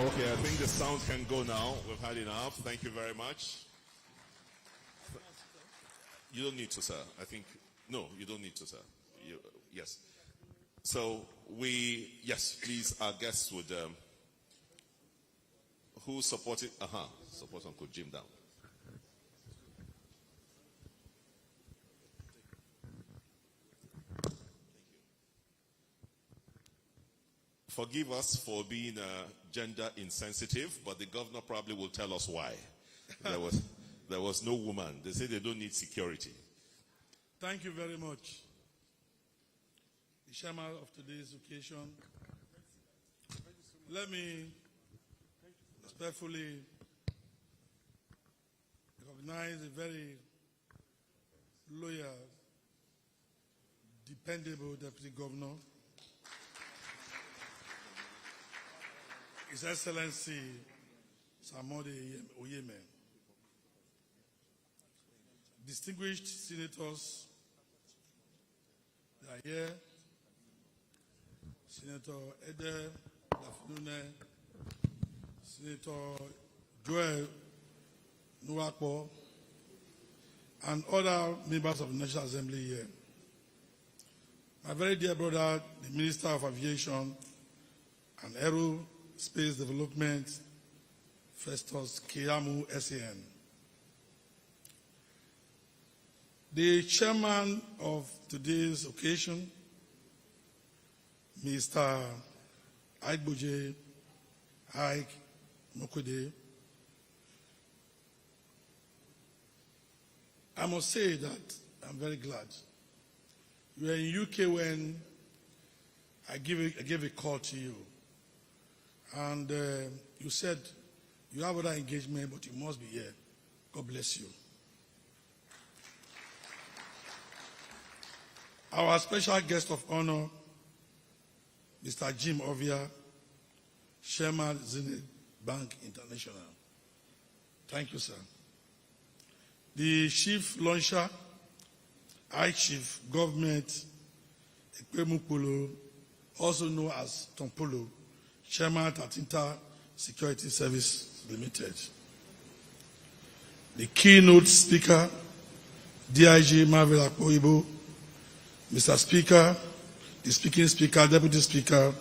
Okay, I think the sound can go now. We've had enough. Thank you very much. You don't need to, sir. I think, no, you don't need to, sir. Yes. So yes, please, our guests would, who supported, support Uncle Jim down. Forgive us for being gender insensitive, but the governor probably will tell us why. There was no woman. They say they don't need security. Thank you very much. The chairman of today's occasion, let me respectfully recognize a very loyal, dependable deputy governor, His Excellency Samode Oyeme. Distinguished senators that are here, Senator Ede Lafunune, Senator Joel Nuwakpo, and other members of the National Assembly here. My very dear brother, the Minister of Aviation and Aerospace Development, Festus Kiyamu, SAN. The chairman of today's occasion, Mr. Ike Mokwede. I must say that I'm very glad. You were in UK when I gave a call to you. And you said you have other engagement, but you must be here. God bless you. Our special guest of honor, Mr. Jim Ovia, Chairman, Zenith Bank International. Thank you, sir. The Chief Launcher, High Chief Government, Ekpemukpolo, also known as Tompolo, Chairman, Tatinta Security Service Limited. The keynote speaker, DIG Marvel Akpoibo, Mr. Speaker, the speaking speaker, deputy speaker,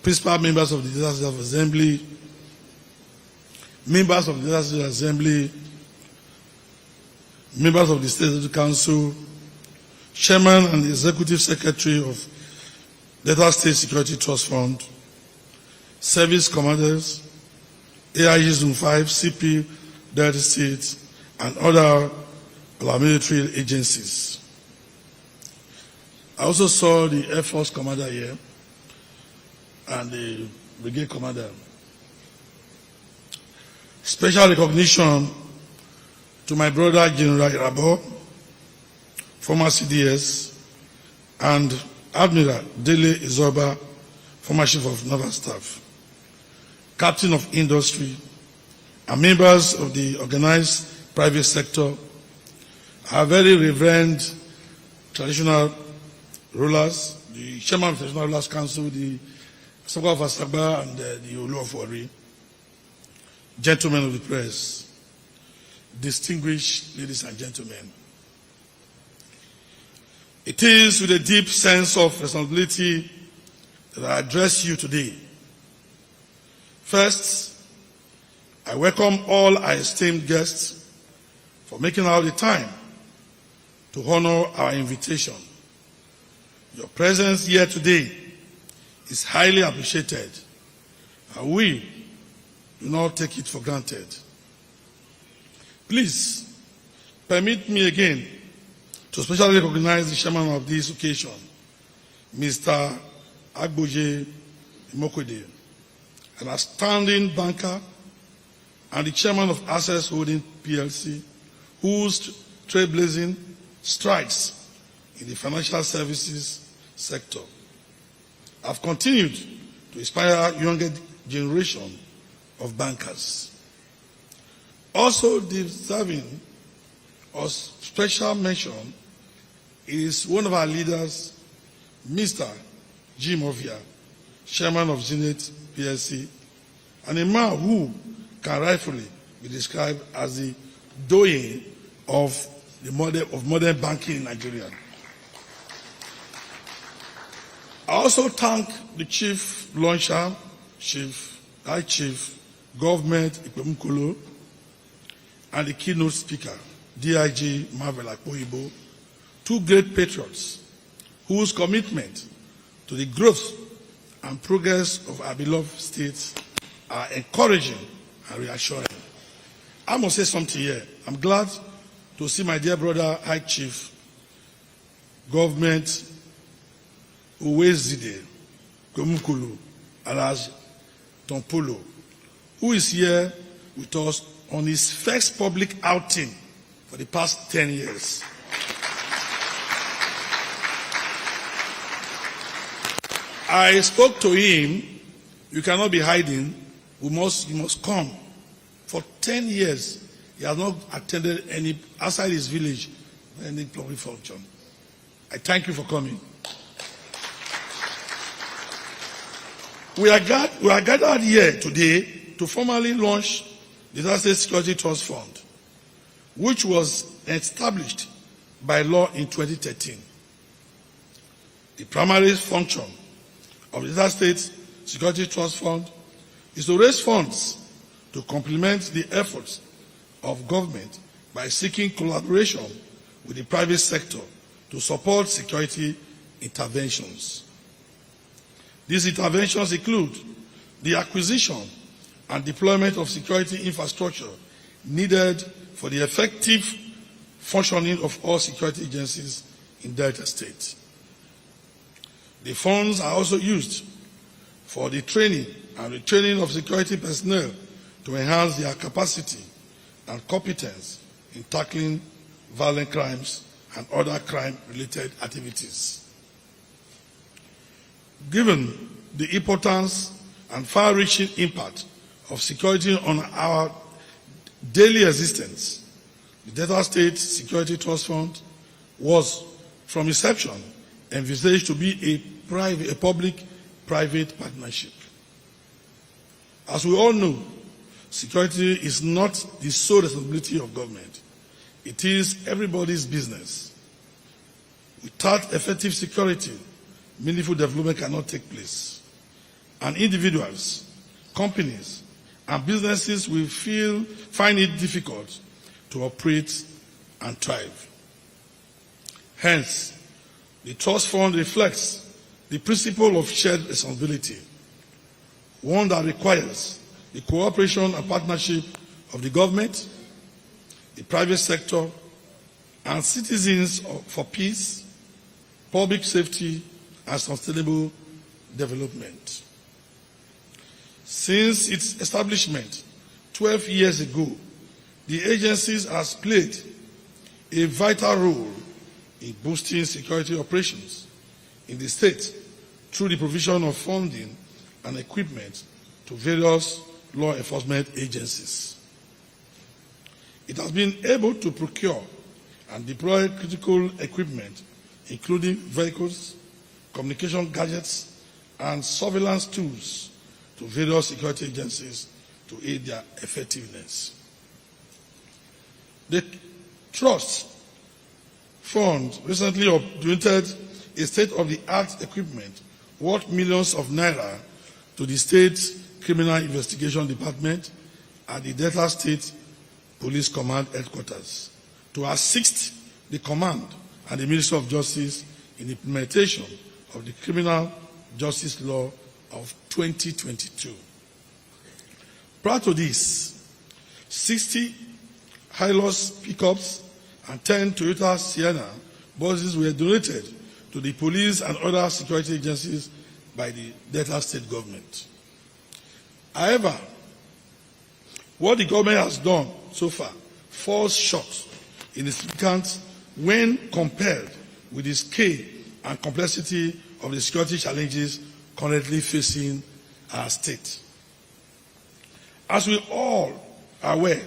principal members of the Legislative Assembly, members of the Legislative Assembly, members of the State Council, chairman and the executive secretary of Delta State Security Trust Fund, service commanders, AIG Zone 5, CP, Delta State, and other of our military agencies. I also saw the Air Force commander here and the brigade commander. Special recognition to my brother General Irabo, former CDS, and Admiral Dele Izoba, former Chief of Naval Staff, Captain of Industry, and members of the organized private sector, our very reverend traditional rulers, the Chairman of the Traditional Rulers Council, the Sangwa of Asaba, and the Olu of Wari, gentlemen of the press, distinguished ladies and gentlemen. It is with a deep sense of responsibility that I address you today. First, I welcome all our esteemed guests for making out the time to honor our invitation. Your presence here today is highly appreciated, and we do not take it for granted. Please, permit me again to specially recognize the chairman of this occasion, Mr. Agboje Imokwede, an outstanding banker and the chairman of Access Holding PLC, whose trailblazing strides in the financial services sector have continued to inspire younger generation of bankers. Also deserving of special mention is one of our leaders, Mr. Jim Ovia, chairman of Zenith PLC, and a man who can rightfully be described as the doyen of modern banking in Nigeria. I also thank the chief launcher, High Chief Government Ikpemukolo, and the keynote speaker, DIG Marvel Akpoibo, two great patriots whose commitment to the growth and progress of our beloved states are encouraging and reassuring. I must say something here. I'm glad to see my dear brother, High Chief Government Uwezide Komukulu Alaj Tompolo, who is here with us on his first public outing for the past 10 years. I spoke to him, you cannot be hiding, you must come. For 10 years, he has not attended any, outside his village, any public function. I thank you for coming. We are gathered here today to formally launch the Delta State Security Trust Fund, which was established by law in 2013. The primary function of the Delta State Security Trust Fund is to raise funds to complement the efforts of government by seeking collaboration with the private sector to support security interventions. These interventions include the acquisition and deployment of security infrastructure needed for the effective functioning of all security agencies in Delta State. The funds are also used for the training and retraining of security personnel to enhance their capacity and competence in tackling violent crimes and other crime-related activities. Given the importance and far-reaching impact of security on our daily existence, the Delta State Security Trust Fund was, from inception, envisaged to be a public-private partnership. As we all know, security is not the sole responsibility of government. It is everybody's business. Without effective security, meaningful development cannot take place. And individuals, companies, and businesses will find it difficult to operate and thrive. Hence, the trust fund reflects the principle of shared responsibility, one that requires the cooperation and partnership of the government, the private sector, and citizens for peace, public safety, and sustainable development. Since its establishment 12 years ago, the agency has played a vital role in boosting security operations in the state through the provision of funding and equipment to various law enforcement agencies. It has been able to procure and deploy critical equipment, including vehicles, communication gadgets, and surveillance tools to various security agencies to aid their effectiveness. The Trust Fund recently donated a state-of-the-art equipment worth millions of naira to the State Criminal Investigation Department at the Delta State Police Command Headquarters to assist the Command and the Ministry of Justice in the implementation of the Criminal Justice Law of 2022. Prior to this, 60 Hilux pickups and 10 Toyota Sienna buses were donated to the police and other security agencies by the Delta State government. However, what the government has done so far falls short in its significance when compared with the scale and complexity of the security challenges currently facing our state. As we all are aware,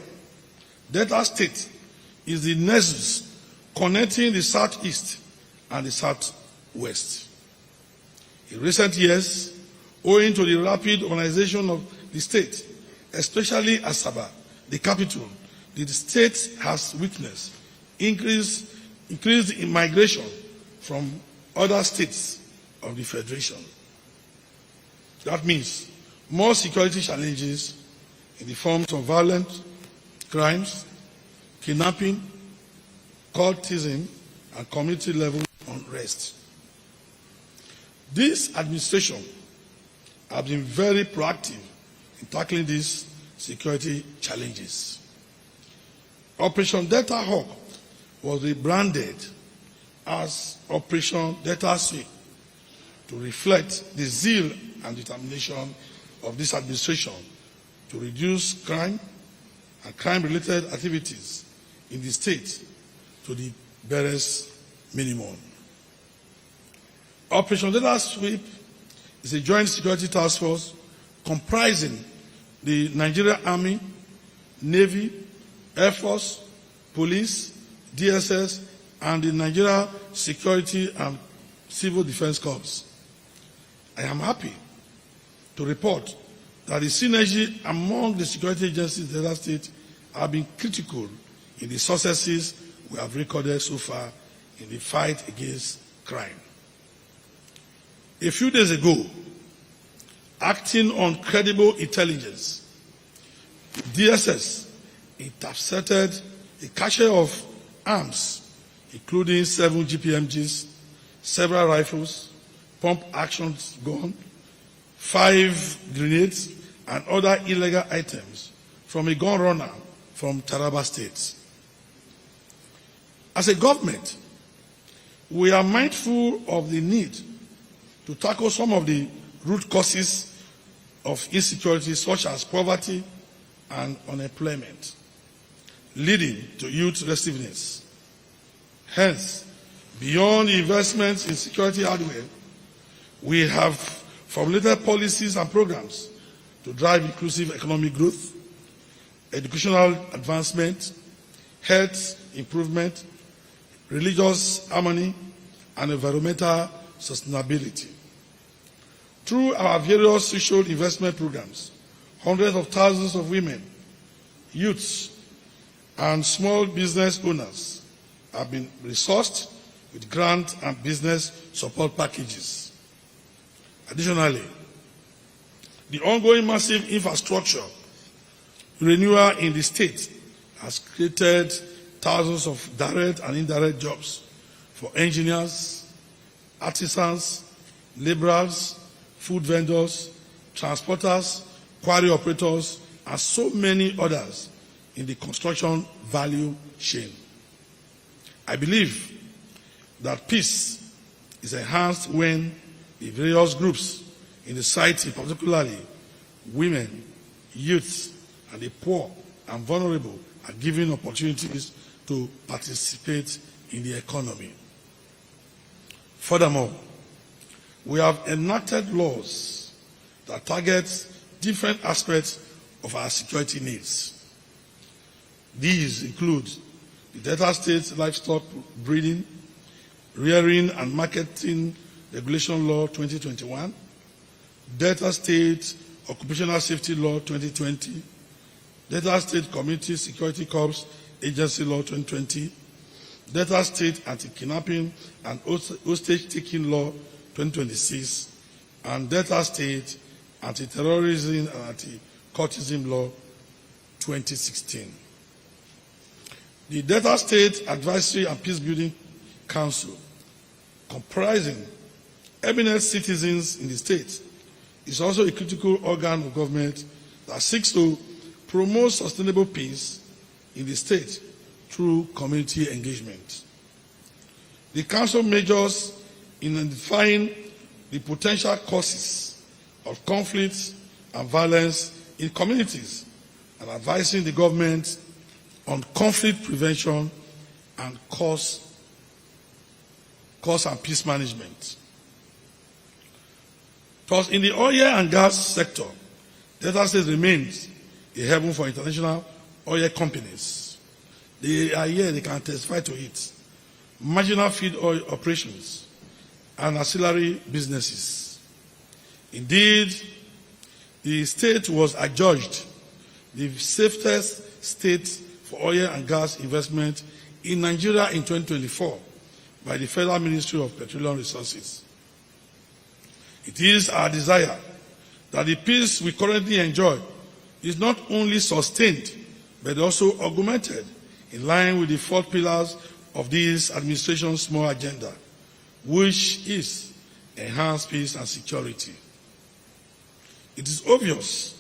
Delta State is the nexus connecting the southeast and the southwest. In recent years, owing to the rapid urbanization of the state, especially Asaba, the capital, the state has witnessed increased immigration from other states of the Federation. That means more security challenges in the forms of violent crimes, kidnapping, cultism, and community-level unrest. This administration has been very proactive in tackling these security challenges. Operation Delta Hawk was rebranded as Operation Delta Sweep to reflect the zeal and determination of this administration to reduce crime and crime-related activities in the state to the barest minimum. Operation Delta Sweep is a joint security task force comprising the Nigerian Army, Navy, Air Force, Police, DSS, and the Nigeria Security and Civil Defense Corps. I am happy to report that the synergy among the security agencies in the state have been critical in the successes we have recorded so far in the fight against crime. A few days ago, acting on credible intelligence, DSS intercepted a cache of arms, including 7 GPMGs, several rifles, pump-action gun, 5 grenades, and other illegal items from a gun runner from Taraba State. As a government, we are mindful of the need to tackle some of the root causes of insecurity, such as poverty and unemployment, leading to youth restiveness. Hence, beyond investments in security hardware, we have formulated policies and programs to drive inclusive economic growth, educational advancement, health improvement, religious harmony, and environmental sustainability. Through our various social investment programs, hundreds of thousands of women, youths, and small business owners have been resourced with grant and business support packages. Additionally, the ongoing massive infrastructure renewal in the state has created thousands of direct and indirect jobs for engineers, artisans, laborers, food vendors, transporters, quarry operators, and so many others in the construction value chain. I believe that peace is enhanced when the various groups in the society, particularly women, youth, and the poor and vulnerable, are given opportunities to participate in the economy. Furthermore, we have enacted laws that target different aspects of our security needs. These include the Delta State Livestock Breeding, Rearing and Marketing Regulation Law 2021, Delta State Occupational Safety Law 2020, Delta State Community Security Corps Agency Law 2020, Delta State Anti-Kidnapping and Hostage-Taking Law 2026, and Delta State Anti-Terrorism and Anti-Cultism Law 2016. The Delta State Advisory and Peacebuilding Council, comprising eminent citizens in the state, is also a critical organ of government that seeks to promote sustainable peace in the state through community engagement. The Council majors in identifying the potential causes of conflict and violence in communities and advising the government on conflict prevention and cause and peace management. Thus, in the oil and gas sector, Delta State remains a haven for international oil companies. They are here, they can testify to it. Marginal field oil operations and ancillary businesses. Indeed, the state was adjudged the safest state for oil and gas investment in Nigeria in 2024 by the Federal Ministry of Petroleum Resources. It is our desire that the peace we currently enjoy is not only sustained but also augmented in line with the 4 pillars of this administration's small agenda, which is enhanced peace and security. It is obvious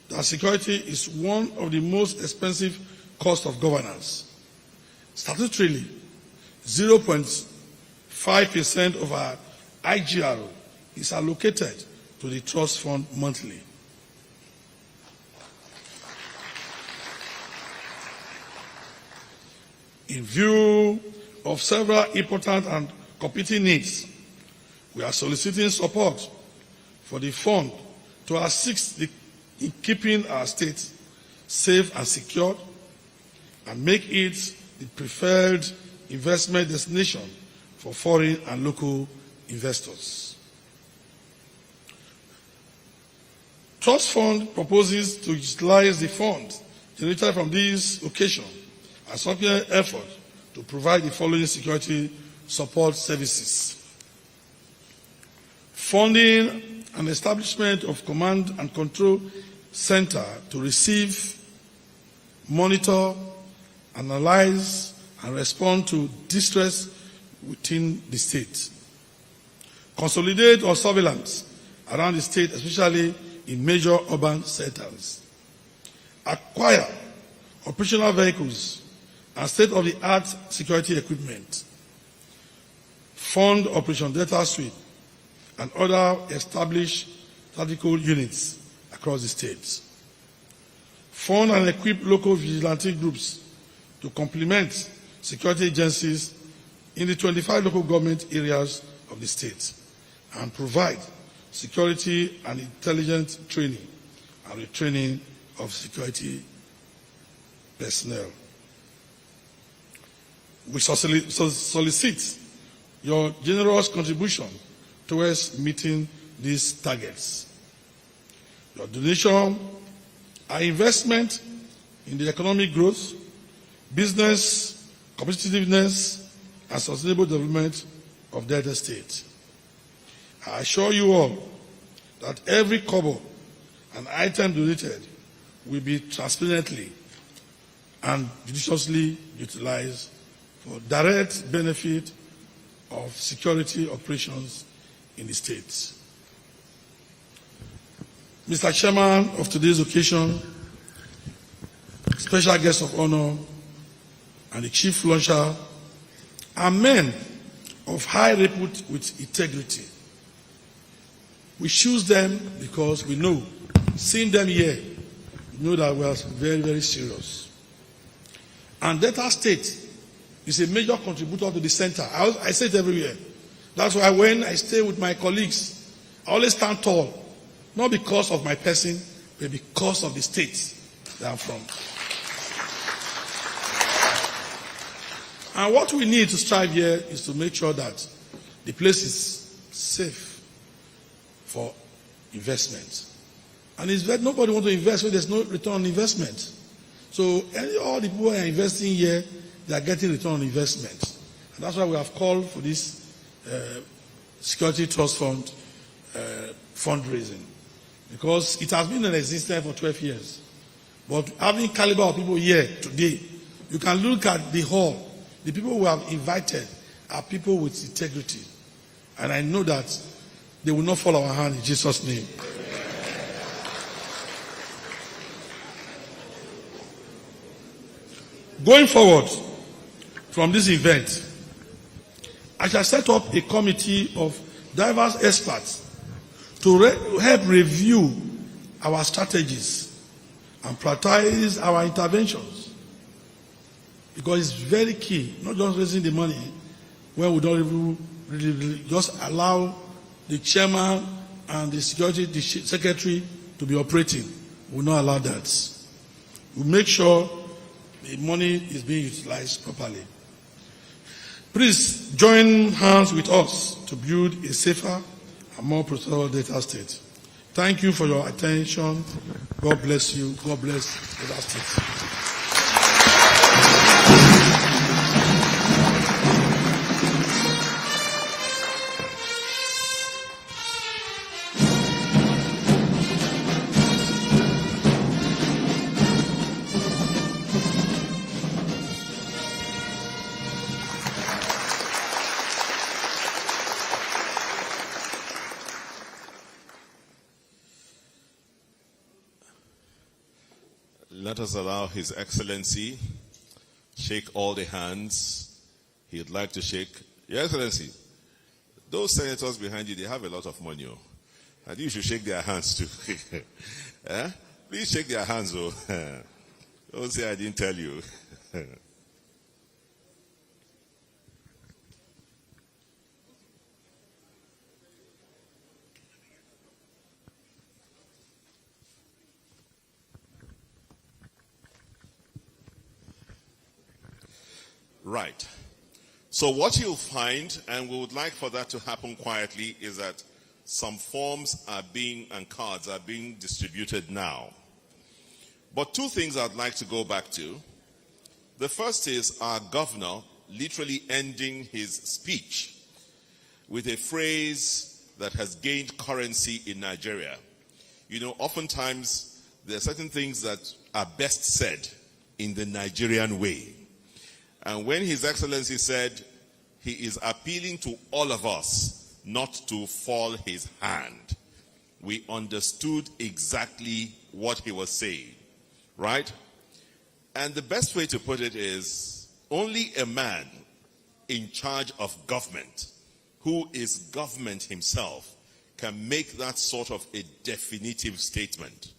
that security is one of the most expensive costs of governance. Statutorily, 0.5% of our IGRO is allocated to the trust fund monthly. In view of several important and competing needs, we are soliciting support for the fund to assist in keeping our state safe and secure and make it the preferred investment destination for foreign and local investors. Trust Fund proposes to utilize the funds generated from this occasion as an effort to provide the following security support services: funding an establishment of command and control center to receive, monitor, analyze, and respond to distress within the state. Consolidate on surveillance around the state, especially in major urban centers. Acquire operational vehicles and state-of-the-art security equipment. Fund Operation Data Suite and other established tactical units across the states. Fund and equip local vigilante groups to complement security agencies in the 25 local government areas of the state and provide security and intelligence training and retraining of security personnel. We solicit your generous contribution towards meeting these targets. Your donation, our investment in the economic growth, business, competitiveness, and sustainable development of Delta State. I assure you all that every kobo and item donated will be transparently and judiciously utilized for direct benefit of security operations in the state. Mr. Chairman of today's occasion, special guest of honor, and the chief launcher are men of high repute with integrity. We choose them because we know, seeing them here, we know that we are very, very serious. And Delta State is a major contributor to the center. I say it everywhere. That's why when I stay with my colleagues, I always stand tall, not because of my person, but because of the state that I'm from. And what we need to strive here is to make sure that the place is safe for investment. And it's that nobody wants to invest when there's no return on investment. So all the people who are investing here, they are getting return on investment. And that's why we have called for this Security Trust Fund fundraising. Because it has been in existence for 12 years. But having caliber of people here today, you can look at the hall. The people who have invited are people with integrity. And I know that they will not fall our hand in Jesus' name. Going forward from this event, I shall set up a committee of diverse experts to help review our strategies and prioritize our interventions. Because it's very key, not just raising the money when we don't even really just allow the chairman and the secretary to be operating. We will not allow that. We make sure the money is being utilized properly. Please join hands with us to build a safer and more prosperous Delta State. Thank you for your attention. God bless you. God bless Delta State. Let us allow His Excellency shake all the hands he would like to shake. Your Excellency, those senators behind you, they have a lot of money. And you should shake their hands too. Eh? Please shake their hands. Oh. Don't say I didn't tell you. Right. So what you'll find, and we would like for that to happen quietly, is that some forms are being, and cards are being distributed now. But two things I'd like to go back to. The first is our governor literally ending his speech with a phrase that has gained currency in Nigeria. You know, oftentimes there are certain things that are best said in the Nigerian way. And when His Excellency said he is appealing to all of us not to fall his hand, we understood exactly what he was saying, right? And the best way to put it is, only a man in charge of government, who is government himself, can make that sort of a definitive statement.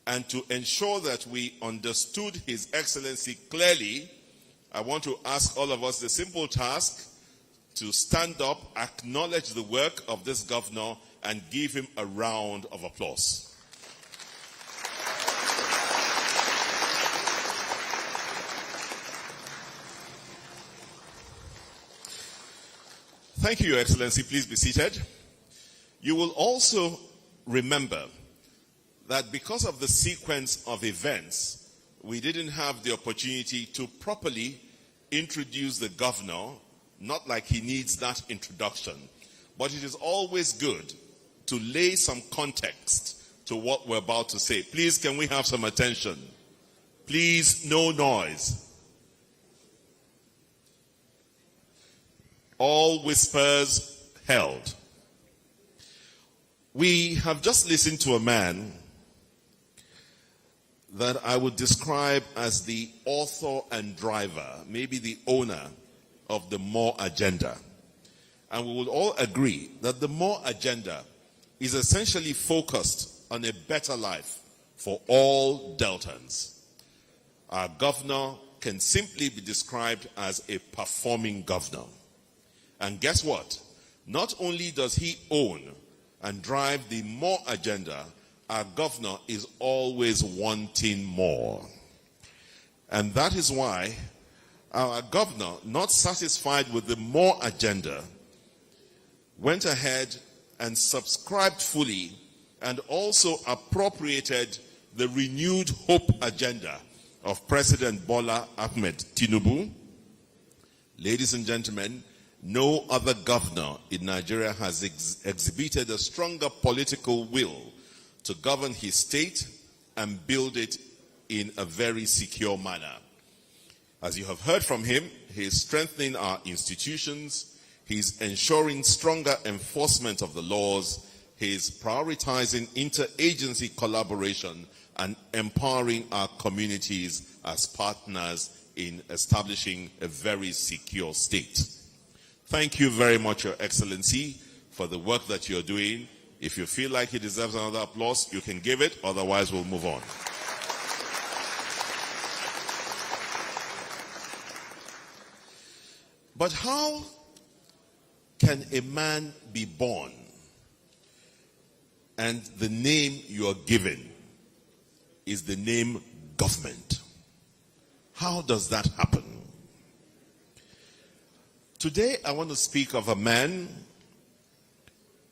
And to ensure that we understood His Excellency clearly, I want to ask all of us the simple task to stand up, acknowledge the work of this governor, and give him a round of applause. Thank you, Your Excellency. Please be seated. You will also remember that because of the sequence of events, we didn't have the opportunity to properly introduce the governor, not like he needs that introduction. But it is always good to lay some context to what we're about to say. Please, can we have some attention? Please, no noise. All whispers held. We have just listened to a man that I would describe as the author and driver, maybe the owner of the MORE agenda. And we will all agree that the MORE agenda is essentially focused on a better life for all Deltans. Our governor can simply be described as a performing governor. And guess what? Not only does he own and drive the MORE agenda, our governor is always wanting more. And that is why our governor, not satisfied with the MORE agenda, went ahead and subscribed fully and also appropriated the renewed hope agenda of President Bola Ahmed Tinubu. Ladies and gentlemen, no other governor in Nigeria has exhibited a stronger political will to govern his state and build it in a very secure manner. As you have heard from him, he is strengthening our institutions, he is ensuring stronger enforcement of the laws, he is prioritizing interagency collaboration and empowering our communities as partners in establishing a very secure state. Thank you very much, Your Excellency, for the work that you're doing. If you feel like he deserves another applause, you can give it, otherwise we'll move on. But how can a man be born and the name you are given is the name government? How does that happen? Today I want to speak of a man,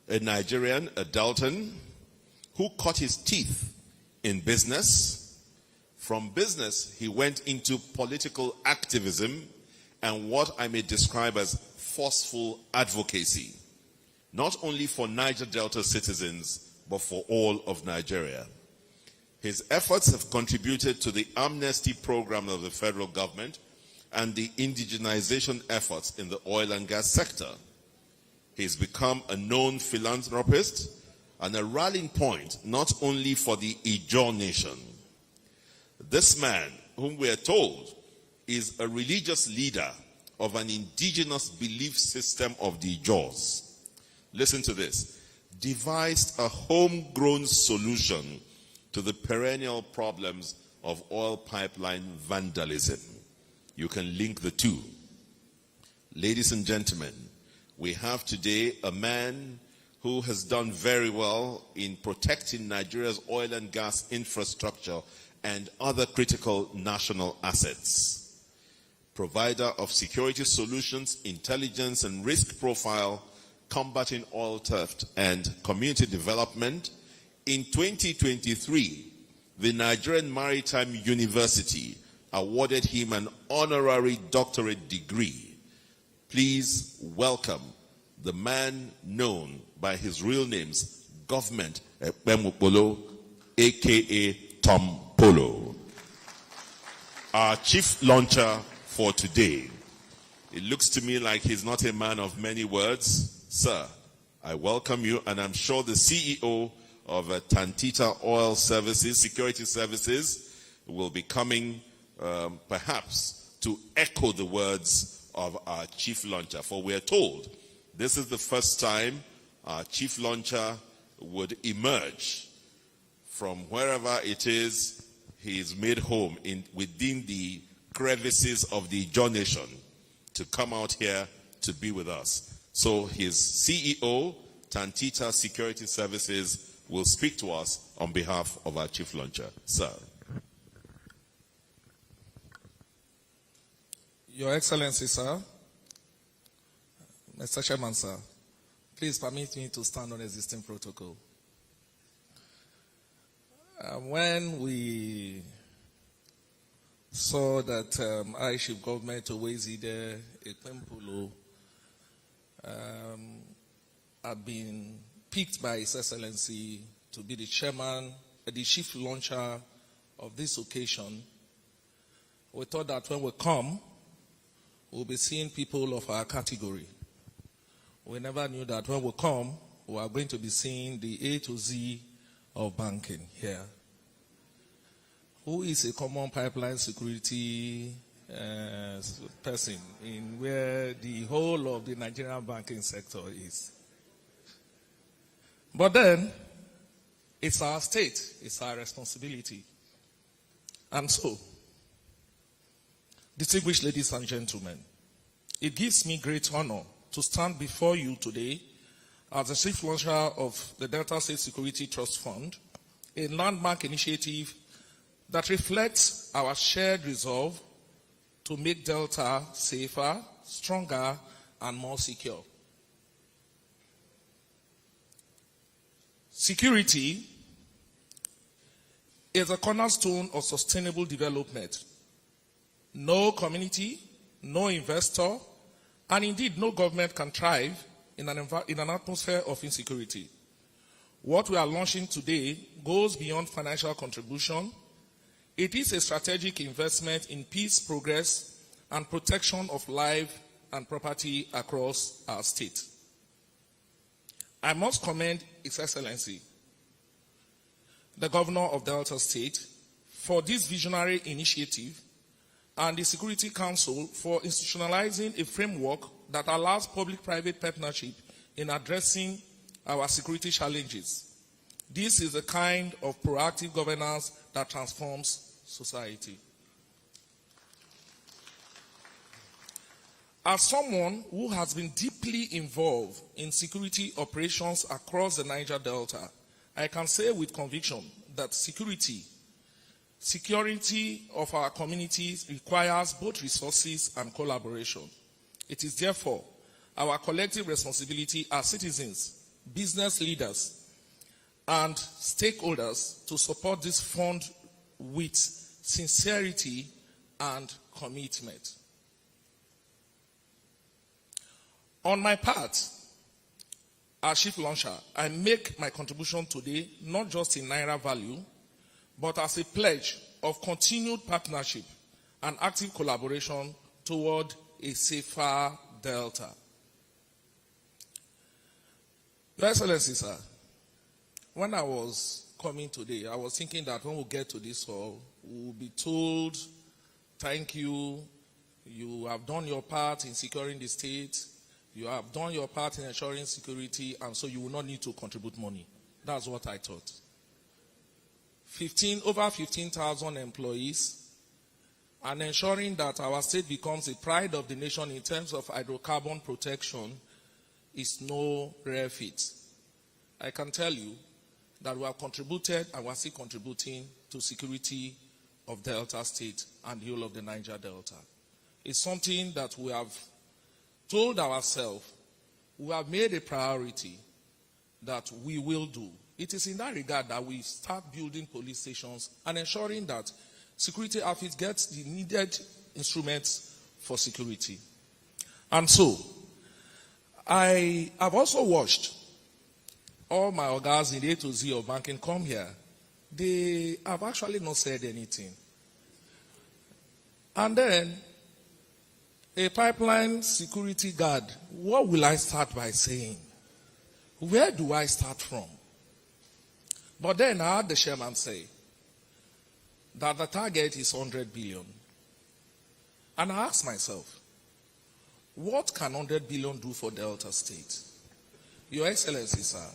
a Nigerian, a Dalton, who cut his teeth in business. From business, he went into political activism and what I may describe as forceful advocacy, not only for Niger Delta citizens, but for all of Nigeria. His efforts have contributed to the amnesty program of the federal government and the indigenization efforts in the oil and gas sector. He's become a known philanthropist and a rallying point not only for the Ijaw nation. This man, whom we are told is a religious leader of an indigenous belief system of the Ijaws, listen to this, devised a homegrown solution to the perennial problems of oil pipeline vandalism. You can link the two. Ladies and gentlemen, we have today a man who has done very well in protecting Nigeria's oil and gas infrastructure and other critical national assets. Provider of security solutions, intelligence and risk profile, combating oil theft and community development. In 2023, the Nigerian Maritime University awarded him an honorary doctorate degree. Please welcome the man known by his real names, Government Ekpemukpolo, aka Tom Polo, our chief launcher for today. It looks to me like he's not a man of many words. Sir, I welcome you, and I'm sure the CEO of Tantita Oil Services, Security Services, will be coming perhaps to echo the words of our chief launcher. For we are told this is the first time our chief launcher would emerge from wherever it is he is made home within the crevices of the Ijaw nation to come out here to be with us. So his CEO, Tantita Security Services, will speak to us on behalf of our chief launcher. Sir. Your Excellency, sir, Mr. Chairman, sir, please permit me to stand on existing protocol. When we saw that I Chief Government Owezide Ekpemukpolo had been picked by His Excellency to be the chairman, the chief launcher of this occasion, we thought that when we come, we'll be seeing people of our category. We never knew that when we come, we are going to be seeing the A to Z of banking here. Who is a common pipeline security person in where the whole of the Nigerian banking sector is. But then, it's our state, it's our responsibility. And so, distinguished ladies and gentlemen, it gives me great honor to stand before you today as the chief launcher of the Delta State Security Trust Fund, a landmark initiative that reflects our shared resolve to make Delta safer, stronger, and more secure. Security is a cornerstone of sustainable development. No community, no investor, and indeed no government can thrive in an atmosphere of insecurity. What we are launching today goes beyond financial contribution. It is a strategic investment in peace, progress, and protection of life and property across our state. I must commend His Excellency, the Governor of Delta State, for this visionary initiative, and the Security Council for institutionalizing a framework that allows public-private partnership in addressing our security challenges. This is the kind of proactive governance that transforms society. As someone who has been deeply involved in security operations across the Niger Delta, I can say with conviction that security of our communities requires both resources and collaboration. It is therefore our collective responsibility as citizens, business leaders, and stakeholders to support this fund with sincerity and commitment. On my part, as chief launcher, I make my contribution today not just in Naira value, but as a pledge of continued partnership and active collaboration toward a safer Delta. Your Excellency, sir, when I was coming today, I was thinking that when we get to this hall, we will be told, thank you, you have done your part in securing the state, you have done your part in ensuring security, and so you will not need to contribute money. That's what I thought. Over 15,000 employees, and ensuring that our state becomes a pride of the nation in terms of hydrocarbon protection is no rare feat. I can tell you that we have contributed and we are still contributing to security of Delta State and the whole of the Niger Delta. It's something that we have told ourselves, we have made a priority that we will do. It is in that regard that we start building police stations and ensuring that security outfits get the needed instruments for security. And so, I have also watched all my organs in the A to Z of banking come here. They have actually not said anything. And then, a pipeline security guard, what will I start by saying? Where do I start from? But then I heard the chairman say that the target is 100 billion. And I asked myself, what can 100 billion do for Delta State? Your Excellency, sir,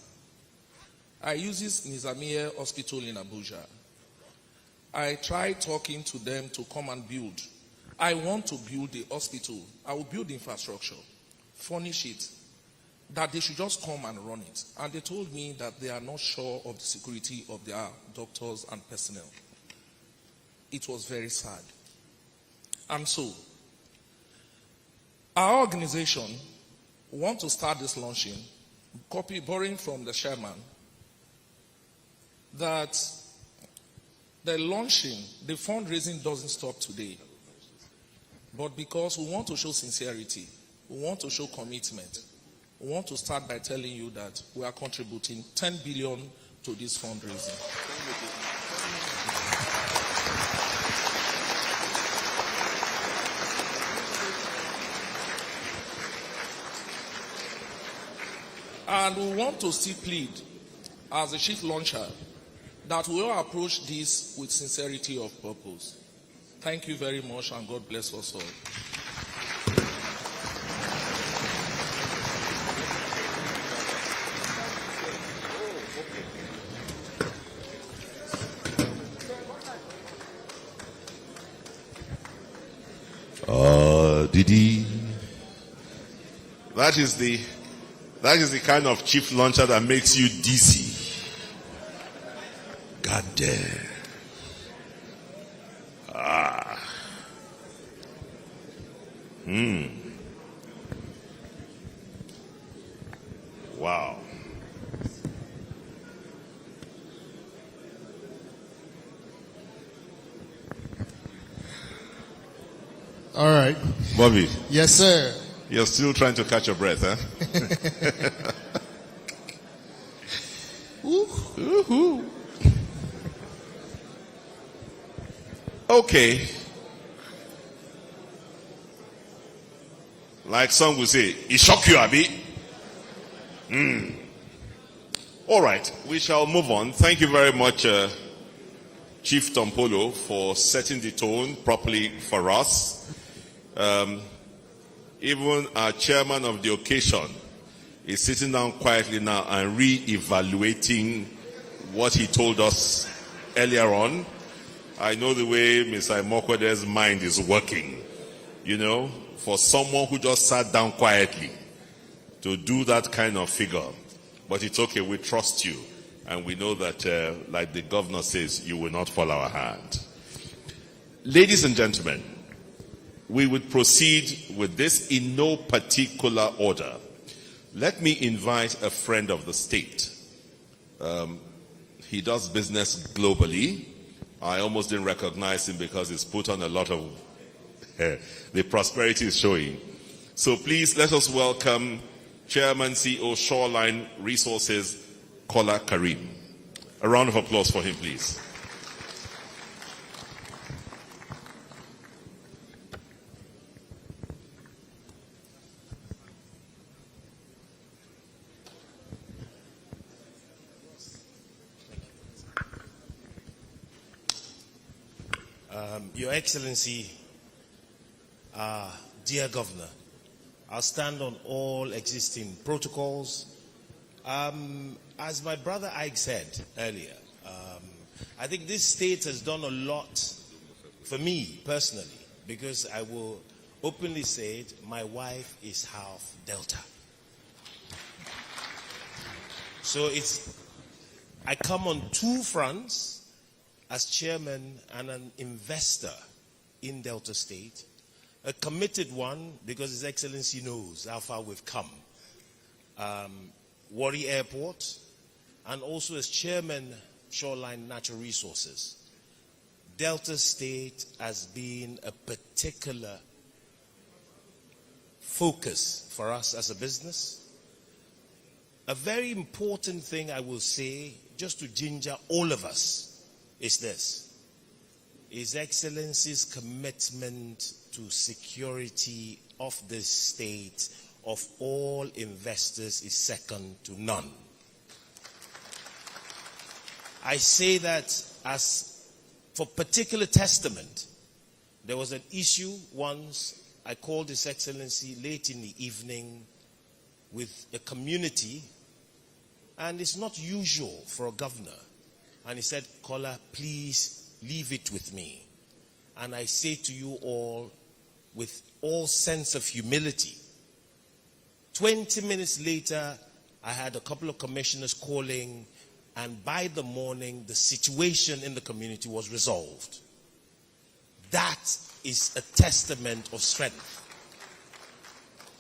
I use this Nizamiye Hospital in Abuja. I tried talking to them to come and build. I want to build the hospital. I will build the infrastructure, furnish it, that they should just come and run it. And they told me that they are not sure of the security of their doctors and personnel. It was very sad. And so, our organization wants to start this launching, borrowing from the chairman, that the launching, the fundraising doesn't stop today. But because we want to show sincerity, we want to show commitment, we want to start by telling you that we are contributing 10 billion to this fundraising. And we want to still plead, as a chief launcher, that we all approach this with sincerity of purpose. Thank you very much, and God bless us all. Didi. That is the kind of chief launcher that makes you dizzy. God damn. Wow. All right. Bobby. Yes, sir. You're still trying to catch your breath, huh? Ooh. Okay. Like some will say, it shocked you, Abi. All right, we shall move on. Thank you very much, Chief Tompolo, for setting the tone properly for us. Even our chairman of the occasion is sitting down quietly now and re-evaluating what he told us earlier on. I know the way Mr. Imokwede's mind is working. You know, for someone who just sat down quietly to do that kind of figure. But it's okay, we trust you. And we know that, like the governor says, you will not fall our hand. Ladies and gentlemen, we would proceed with this in no particular order. Let me invite a friend of the state. He does business globally. I almost didn't recognize him because he's put on a lot of the prosperity is showing. So please let us welcome Chairman CEO Shoreline Resources, Kola Karim. A round of applause for him, please. Your Excellency, dear Governor, I'll stand on all existing protocols. As my brother Ike said earlier, I think this state has done a lot for me personally, because I will openly say it, my wife is half Delta. So I come on two fronts, as chairman and an investor in Delta State, a committed one because His Excellency knows how far we've come. Warri Airport, and also as chairman Shoreline Natural Resources. Delta State has been a particular focus for us as a business. A very important thing I will say, just to ginger all of us, is this: His Excellency's commitment to security of this state, of all investors, is second to none. I say that as for particular testament. There was an issue once, I called His Excellency late in the evening with a community, and it's not usual for a governor. And he said, Kola, please leave it with me. And I say to you all, with all sense of humility, 20 minutes later, I had a couple of commissioners calling, and by the morning, the situation in the community was resolved. That is a testament of strength.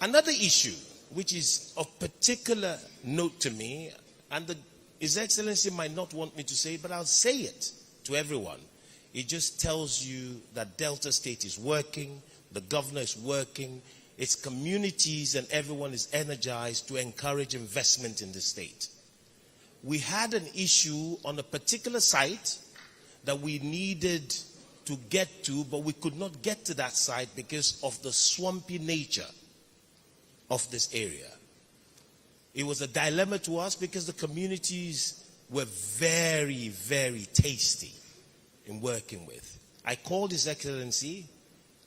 Another issue, which is of particular note to me, and His Excellency might not want me to say it, but I'll say it to everyone. It just tells you that Delta State is working, the governor is working, its communities and everyone is energized to encourage investment in the state. We had an issue on a particular site that we needed to get to, but we could not get to that site because of the swampy nature of this area. It was a dilemma to us because the communities were very, very tasty in working with. I called His Excellency,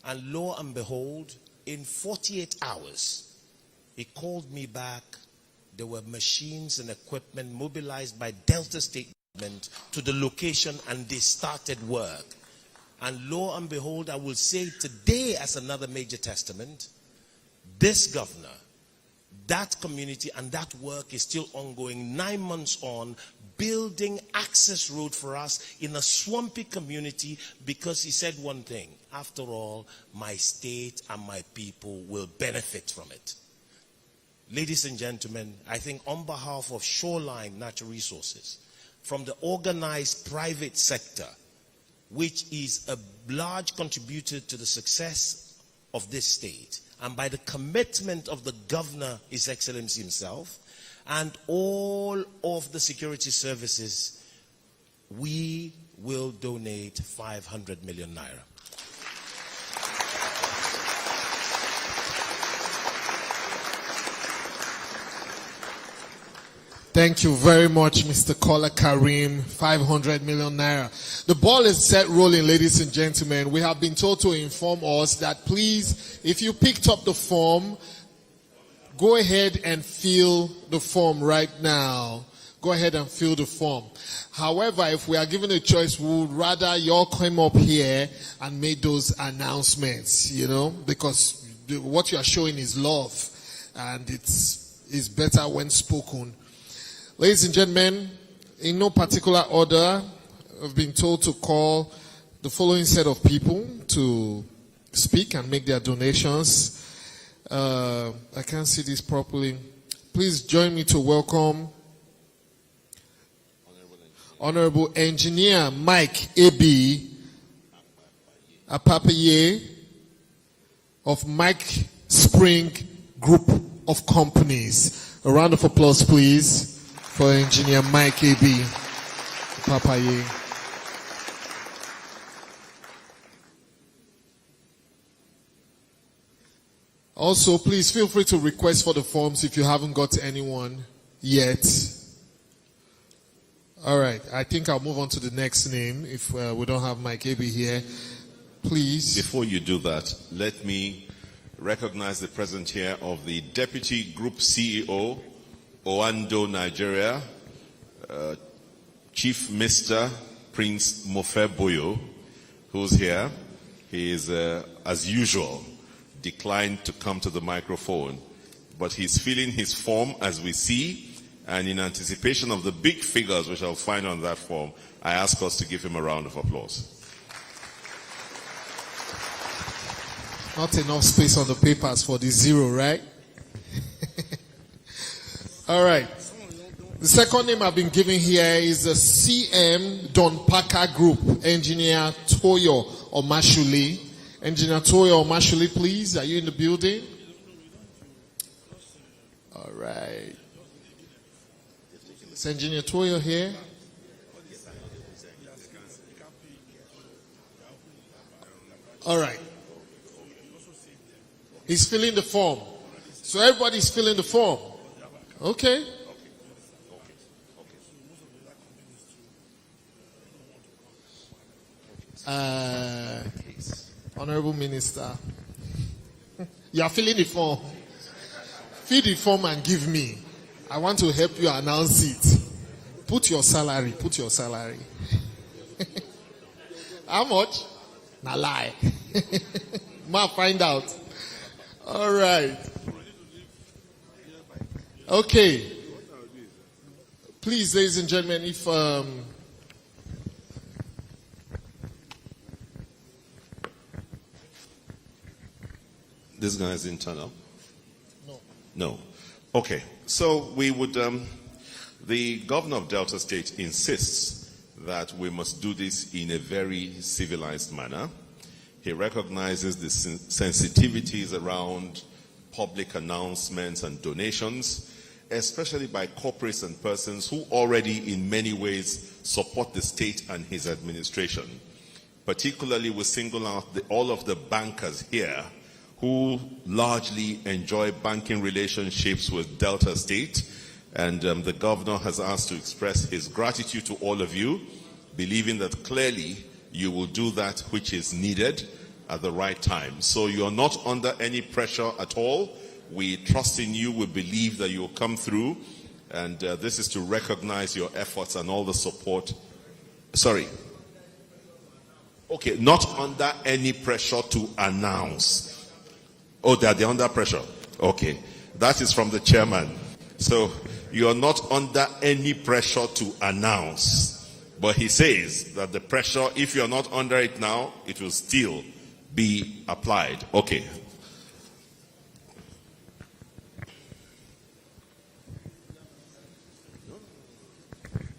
and lo and behold, in 48 hours, he called me back. There were machines and equipment mobilized by Delta State government to the location, and they started work. And lo and behold, I will say today as another major testament, this governor, that community and that work is still ongoing 9 months on, building access road for us in a swampy community, because he said one thing: after all, my state and my people will benefit from it. Ladies and gentlemen, I think on behalf of Shoreline Natural Resources, from the organized private sector, which is a large contributor to the success of this state, and by the commitment of the governor, His Excellency himself, and all of the security services, we will donate 500 million naira. Thank you very much, Mr. Kola Karim. 500 million naira. The ball is set rolling, ladies and gentlemen. We have been told to inform us that please, if you picked up the form, go ahead and fill the form right now. Go ahead and fill the form. However, if we are given a choice, we would rather you all come up here and make those announcements, because what you are showing is love, and it's better when spoken. Ladies and gentlemen, in no particular order, I've been told to call the following set of people to speak and make their donations. I can't see this properly. Please join me to welcome Honorable Engineer Mike A.B. Apapaye of Mike Spring Group of Companies. A round of applause, please, for Engineer Mike A.B. Apapaye. Also, please feel free to request for the forms if you haven't got anyone yet. All right, I think I'll move on to the next name if we don't have Mike A.B. here. Please. Before you do that, let me recognize the presence here of the Deputy Group CEO, Oando, Nigeria, Chief Mr. Prince Mofe Boyo, who's here. He is, as usual, declined to come to the microphone, but he's filling his form as we see, and in anticipation of the big figures which I'll find on that form, I ask us to give him a round of applause. Not enough space on the papers for the zero, right? All right. The second name I've been given here is the CM Don Parker Group, Engineer Toyo Omashuli. Engineer Toyo Omashuli, please. Are you in the building? All right. Is Engineer Toyo here? All right. He's filling the form. So everybody's filling the form. Okay. Honorable Minister, you are filling the form. Fill the form and give me. I want to help you announce it. Put your salary. Put your salary. How much? Nah lie. Ma find out. All right. Okay. Please, ladies and gentlemen, if this guy is internal? No. Okay. So we would, the governor of Delta State insists that we must do this in a very civilized manner. He recognizes the sensitivities around public announcements and donations, especially by corporates and persons who already in many ways support the state and his administration. Particularly, we single out all of the bankers here who largely enjoy banking relationships with Delta State. And the governor has asked to express his gratitude to all of you, believing that clearly you will do that which is needed at the right time. So you are not under any pressure at all. We trust in you. We believe that you will come through. And this is to recognize your efforts and all the support. Sorry. Okay, not under any pressure to announce. Oh, they're under pressure. Okay. That is from the chairman. So you are not under any pressure to announce. But he says that the pressure, if you're not under it now, it will still be applied. Okay.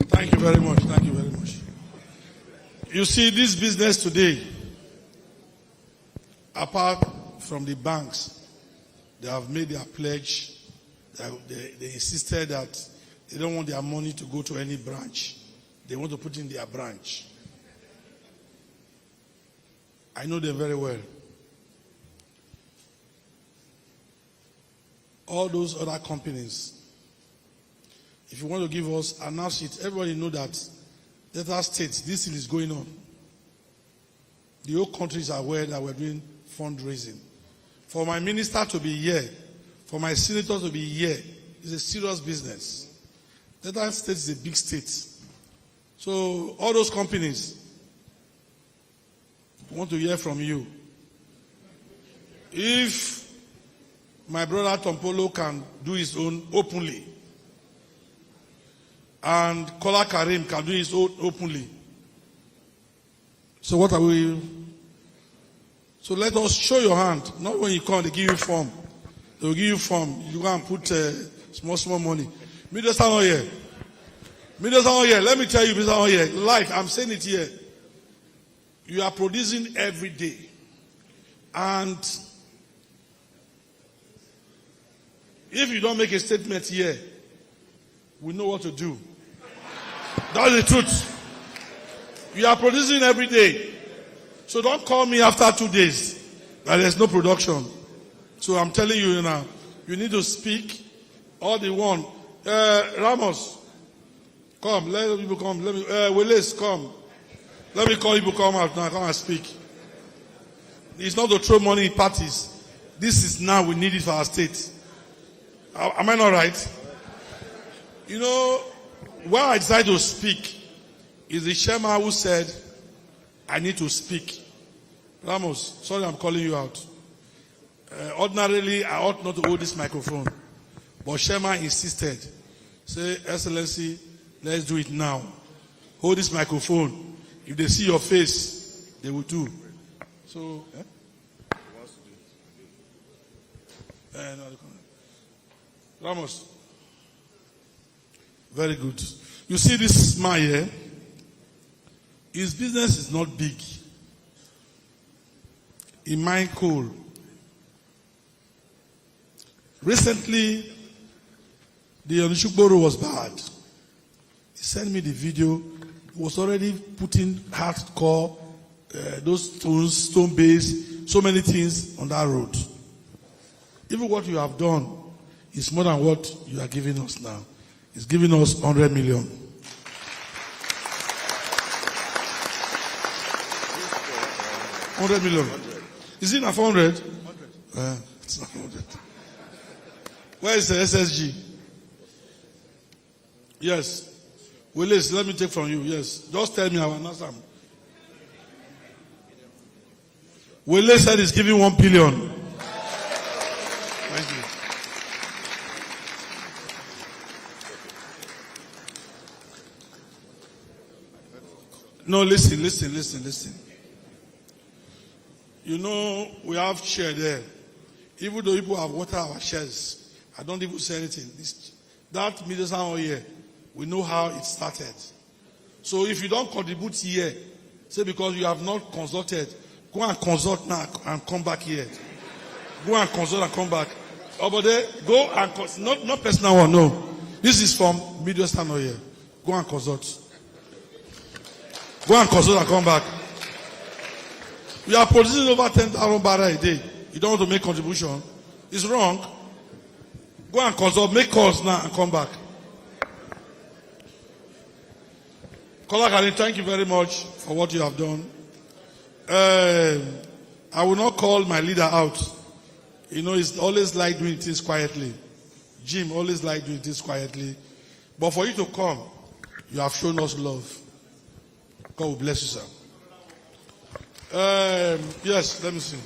Thank you very much. Thank you very much. You see, this business today, apart from the banks, they have made their pledge. They insisted that they don't want their money to go to any branch. They want to put in their branch. I know them very well. All those other companies, if you want to give us, announce it. Everybody know that Delta State, this thing is going on. The whole country is aware that we're doing fundraising. For my minister to be here, for my senator to be here, is a serious business. Delta State is a big state. So all those companies want to hear from you. If my brother Tompolo can do his own openly, and Kola Karim can do his own openly, so what are we? So let us show your hand. Not when you come, they give you form. They will give you form. You go and put small money. Minister not here. Minister not here. Let me tell you, Minister not here. Life, I'm saying it here. You are producing every day. And if you don't make a statement here, we know what to do. That's the truth. You are producing every day. So don't call me after 2 days that there's no production. So I'm telling you now, you need to speak all the one. Ramos, come. Let people come. Let me. Willis, come. Let me call you to come out now. Come and speak. It's not to throw money in parties. This is now we need it for our state. Am I not right? You know, when I decided to speak, is the chairman who said, I need to speak. Ramos, sorry I'm calling you out. Ordinarily, I ought not to hold this microphone. But chairman insisted. Say, Excellency, let's do it now. Hold this microphone. If they see your face, they will do. So, Ramos. Very good. You see this man here? His business is not big. He mine coal. Recently, the Onitshugboro was bad. He sent me the video. He was already putting hardcore, those stones, stone base, so many things on that road. Even what you have done is more than what you are giving us now. It's giving us 100 million. $100 million. Is it not 400? It's not 100. Where is the SSG? Yes. Willis, let me take from you. Yes. Just tell me I will answer. Willis said he's giving 1 billion. Thank you. No, listen. You know, we have share there. Even though people have watered our shares, I don't even say anything. That Middle Town here, we know how it started. So if you don't contribute here, say because you have not consulted, go and consult now and come back here. Go and consult and come back. Over there, go and consult. Not personal one, no. This is from Middle Town here. Go and consult. Go and consult and come back. We are producing over 10,000 barrels a day. You don't want to make contribution. It's wrong. Go and consult, make calls now and come back. Kola Karim, thank you very much for what you have done. I will not call my leader out. You know, he's always like doing things quietly. Jim always like doing things quietly. But for you to come, you have shown us love. God will bless you, sir. Yes, let me see.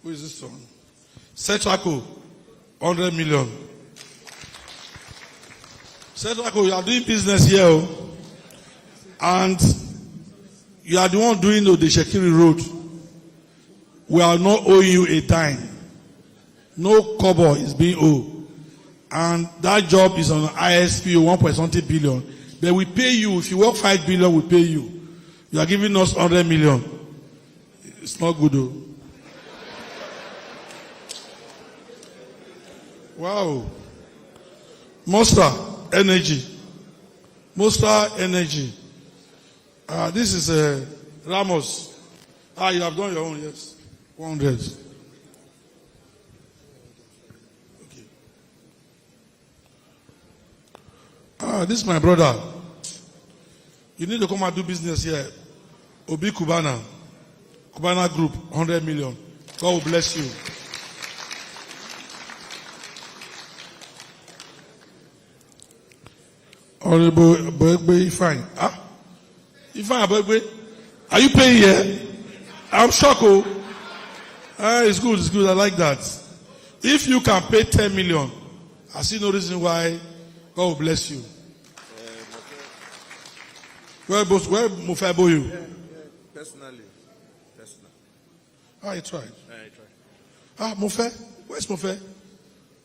Who is this one? Setraco, 100 million. Setraco, you are doing business here, and you are the one doing the Shekiri Road. We are not owing you a dime. No kobo is being owed. And that job is on ISP 1.something billion. But we pay you. If you work 5 billion, we pay you. You are giving us 100 million. It's not good though. Wow. Monster Energy. Monster Energy. This is Ramos. You have done your own, yes. 100. Okay. This is my brother. You need to come and do business here. Obi Kubana. Kubana Group, 100 million. God will bless you. Honorable Boegbe Ifeanyi. Ifeanyi Boegbe, are you paying here? I'm shocked. It's good, it's good. I like that. If you can pay 10 million, I see no reason why. God will bless you. Where Mofe boy you? Personally. You tried. I tried. Mofe? Where's Mofe?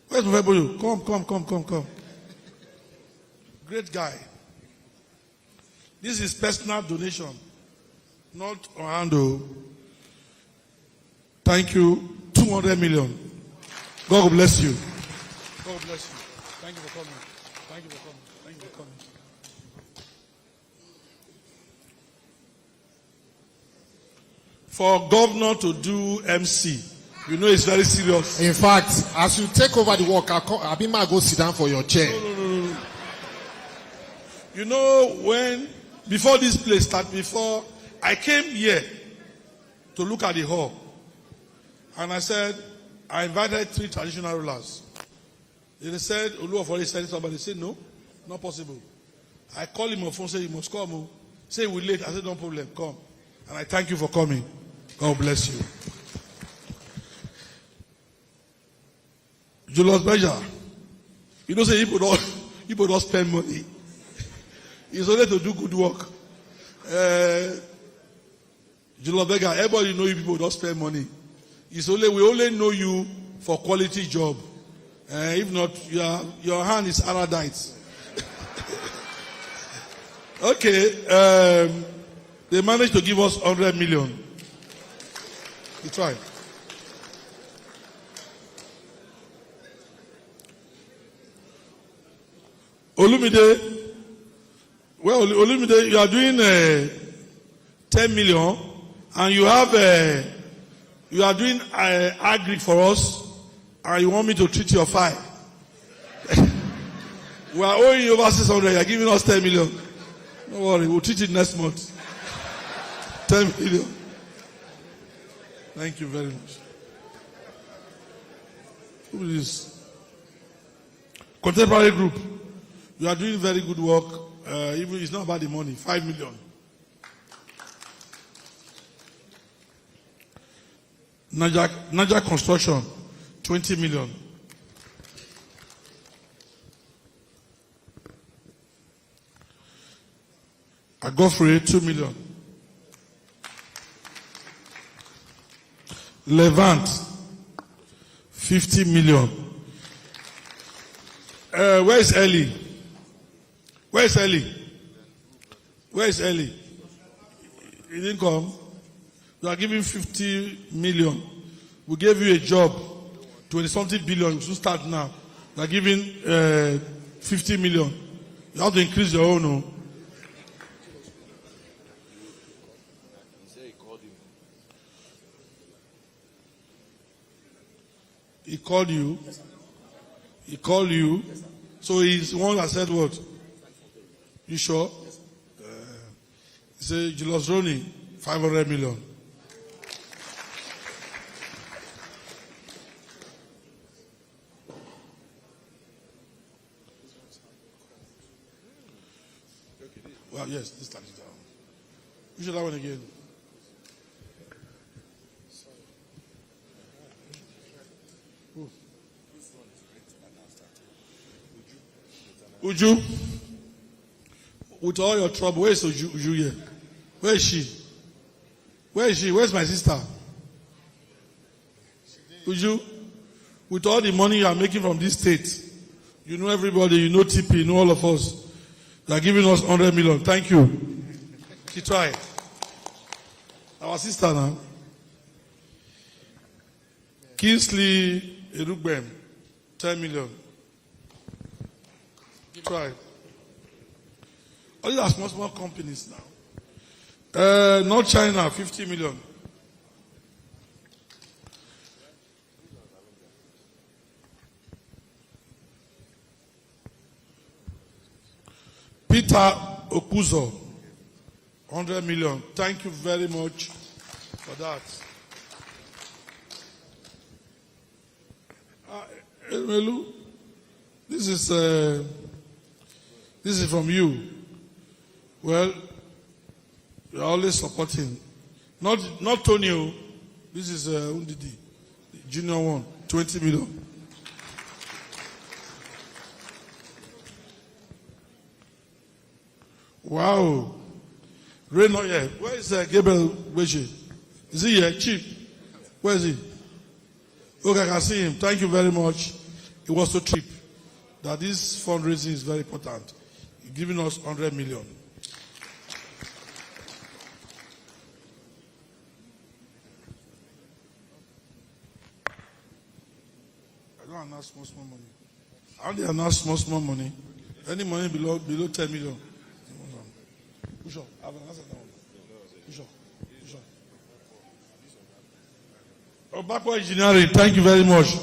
Where's Mofe boy you? Come. Great guy. This is personal donation, not on hand. Thank you. 200 million. God will bless you. God will bless you. Thank you for coming. Thank you for coming. Thank you for coming. For governor to do MC, you know it's very serious. In fact, as you take over the work, Abima go sit down for your chair. No. You know, before this place started, before I came here to look at the hall, and I said, I invited 3 traditional rulers. They said, Oluwafori said somebody said, no, not possible. I called him on phone, said, you must come. Say, we're late. I said, no problem, come. And I thank you for coming. God bless you. Julius Berger, you know, say, people don't spend money. It's only to do good work. Julius Berger, everybody know you people don't spend money. We only know you for quality job. If not, your hand is erudite. Okay. They managed to give us 100 million. You tried. Olumide. Well, Olumide, you are doing 10 million, and you are doing agri for us, and you want me to treat your file. We are owing you over 600. You are giving us 10 million. Don't worry, we'll treat it next month. 10 million. Thank you very much. Who is this? Contemporary Group. You are doing very good work. Even it's not about the money. 5 million. Naja Construction, 20 million. Agofre, 2 million. Levant, 50 million. Where is Ellie? Where is Ellie? Where is Ellie? He didn't come. You are giving 50 million. We gave you a job, 20-something billion. You should start now. You are giving 50 million. You have to increase your own. No? He called you. He called you. So he's the one that said what? You sure? He said, Julius Roni, 500 million. Well, yes, this time is down. You should that one again. Uju, with all your trouble, where is Uju here? Where is she? Where is she? Where's my sister? Uju, with all the money you are making from this state, you know everybody, you know TP, you know all of us. They are giving us 100 million. Thank you. She tried. Our sister now. Kingsley Erugbem, 10 million. She tried. All these are small companies now. North China, 50 million. Peter Okuzo, 100 million. Thank you very much for that. Elmelu, this is from you. Well, you're always supporting. Not Tonio. This is Undidi, junior one, 20 million. Wow. Rain not here. Where is Gabriel Weche? Is he here? Chief. Where is he? Okay, I can see him. Thank you very much. It was so cheap that this fundraising is very important. You're giving us 100 million. I don't announce small money. I only announce small money. Any money below 10 million. Bishop, I have an answer now. Bishop. Obako Engineering, thank you very much.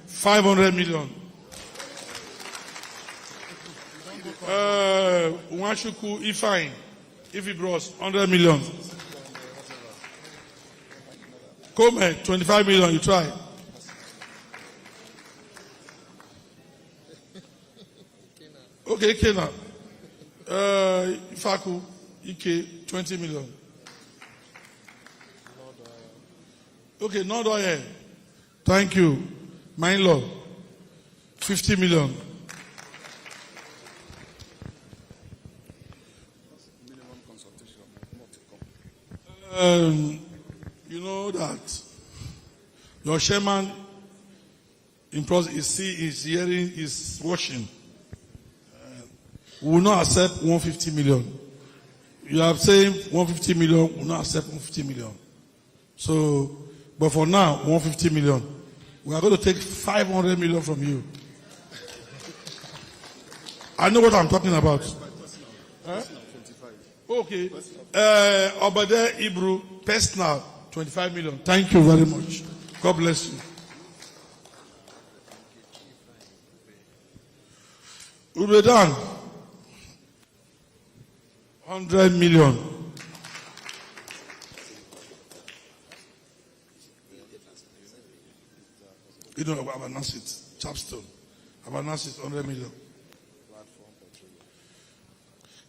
500 million. Umashuku Ifine, Ifi Bros, 100 million. Come 25 million, you try. Okay, Kena. Ifaku, Ike, 20 million. Okay, not oil. Thank you. My law, 50 million. You know that your chairman is hearing, is watching. We will not accept 150 million. You are saying 150 million, we will not accept 150 million. So, but for now, 150 million. We are going to take 500 million from you. I know what I'm talking about. Huh? Okay. Obade Ibru, personal, 25 million. Thank you very much. God bless you. Ubedan, 100 million. You know, I've announced it. Chapstone. I've announced it, 100 million.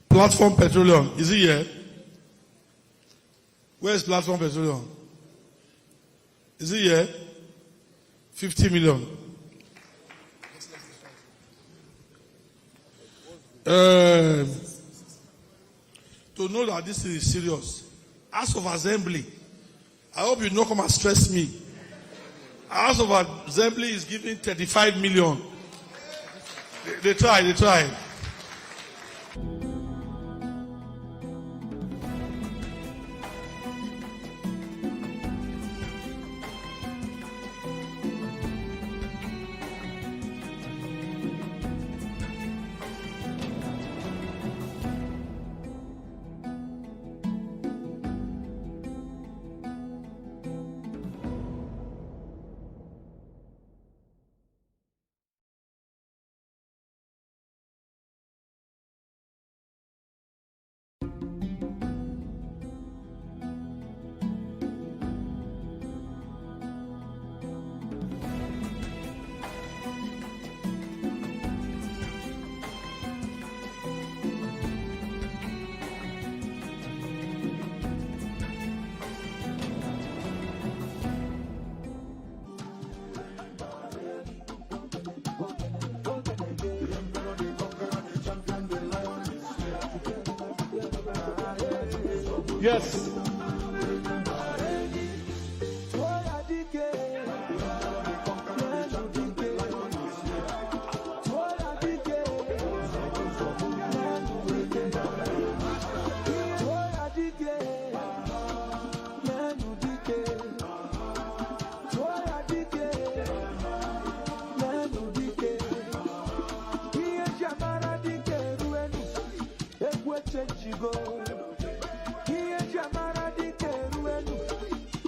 Platform Petroleum. Is it here? Where is Platform Petroleum? Is it here? 50 million. To know that this is serious. House of Assembly. I hope you don't come and stress me. House of Assembly is giving 35 million. They try. Yes.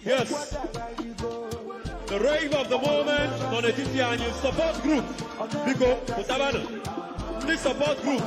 Yes. The rave of the moment on the TVC News support group. Biko, Mutabano. This support group.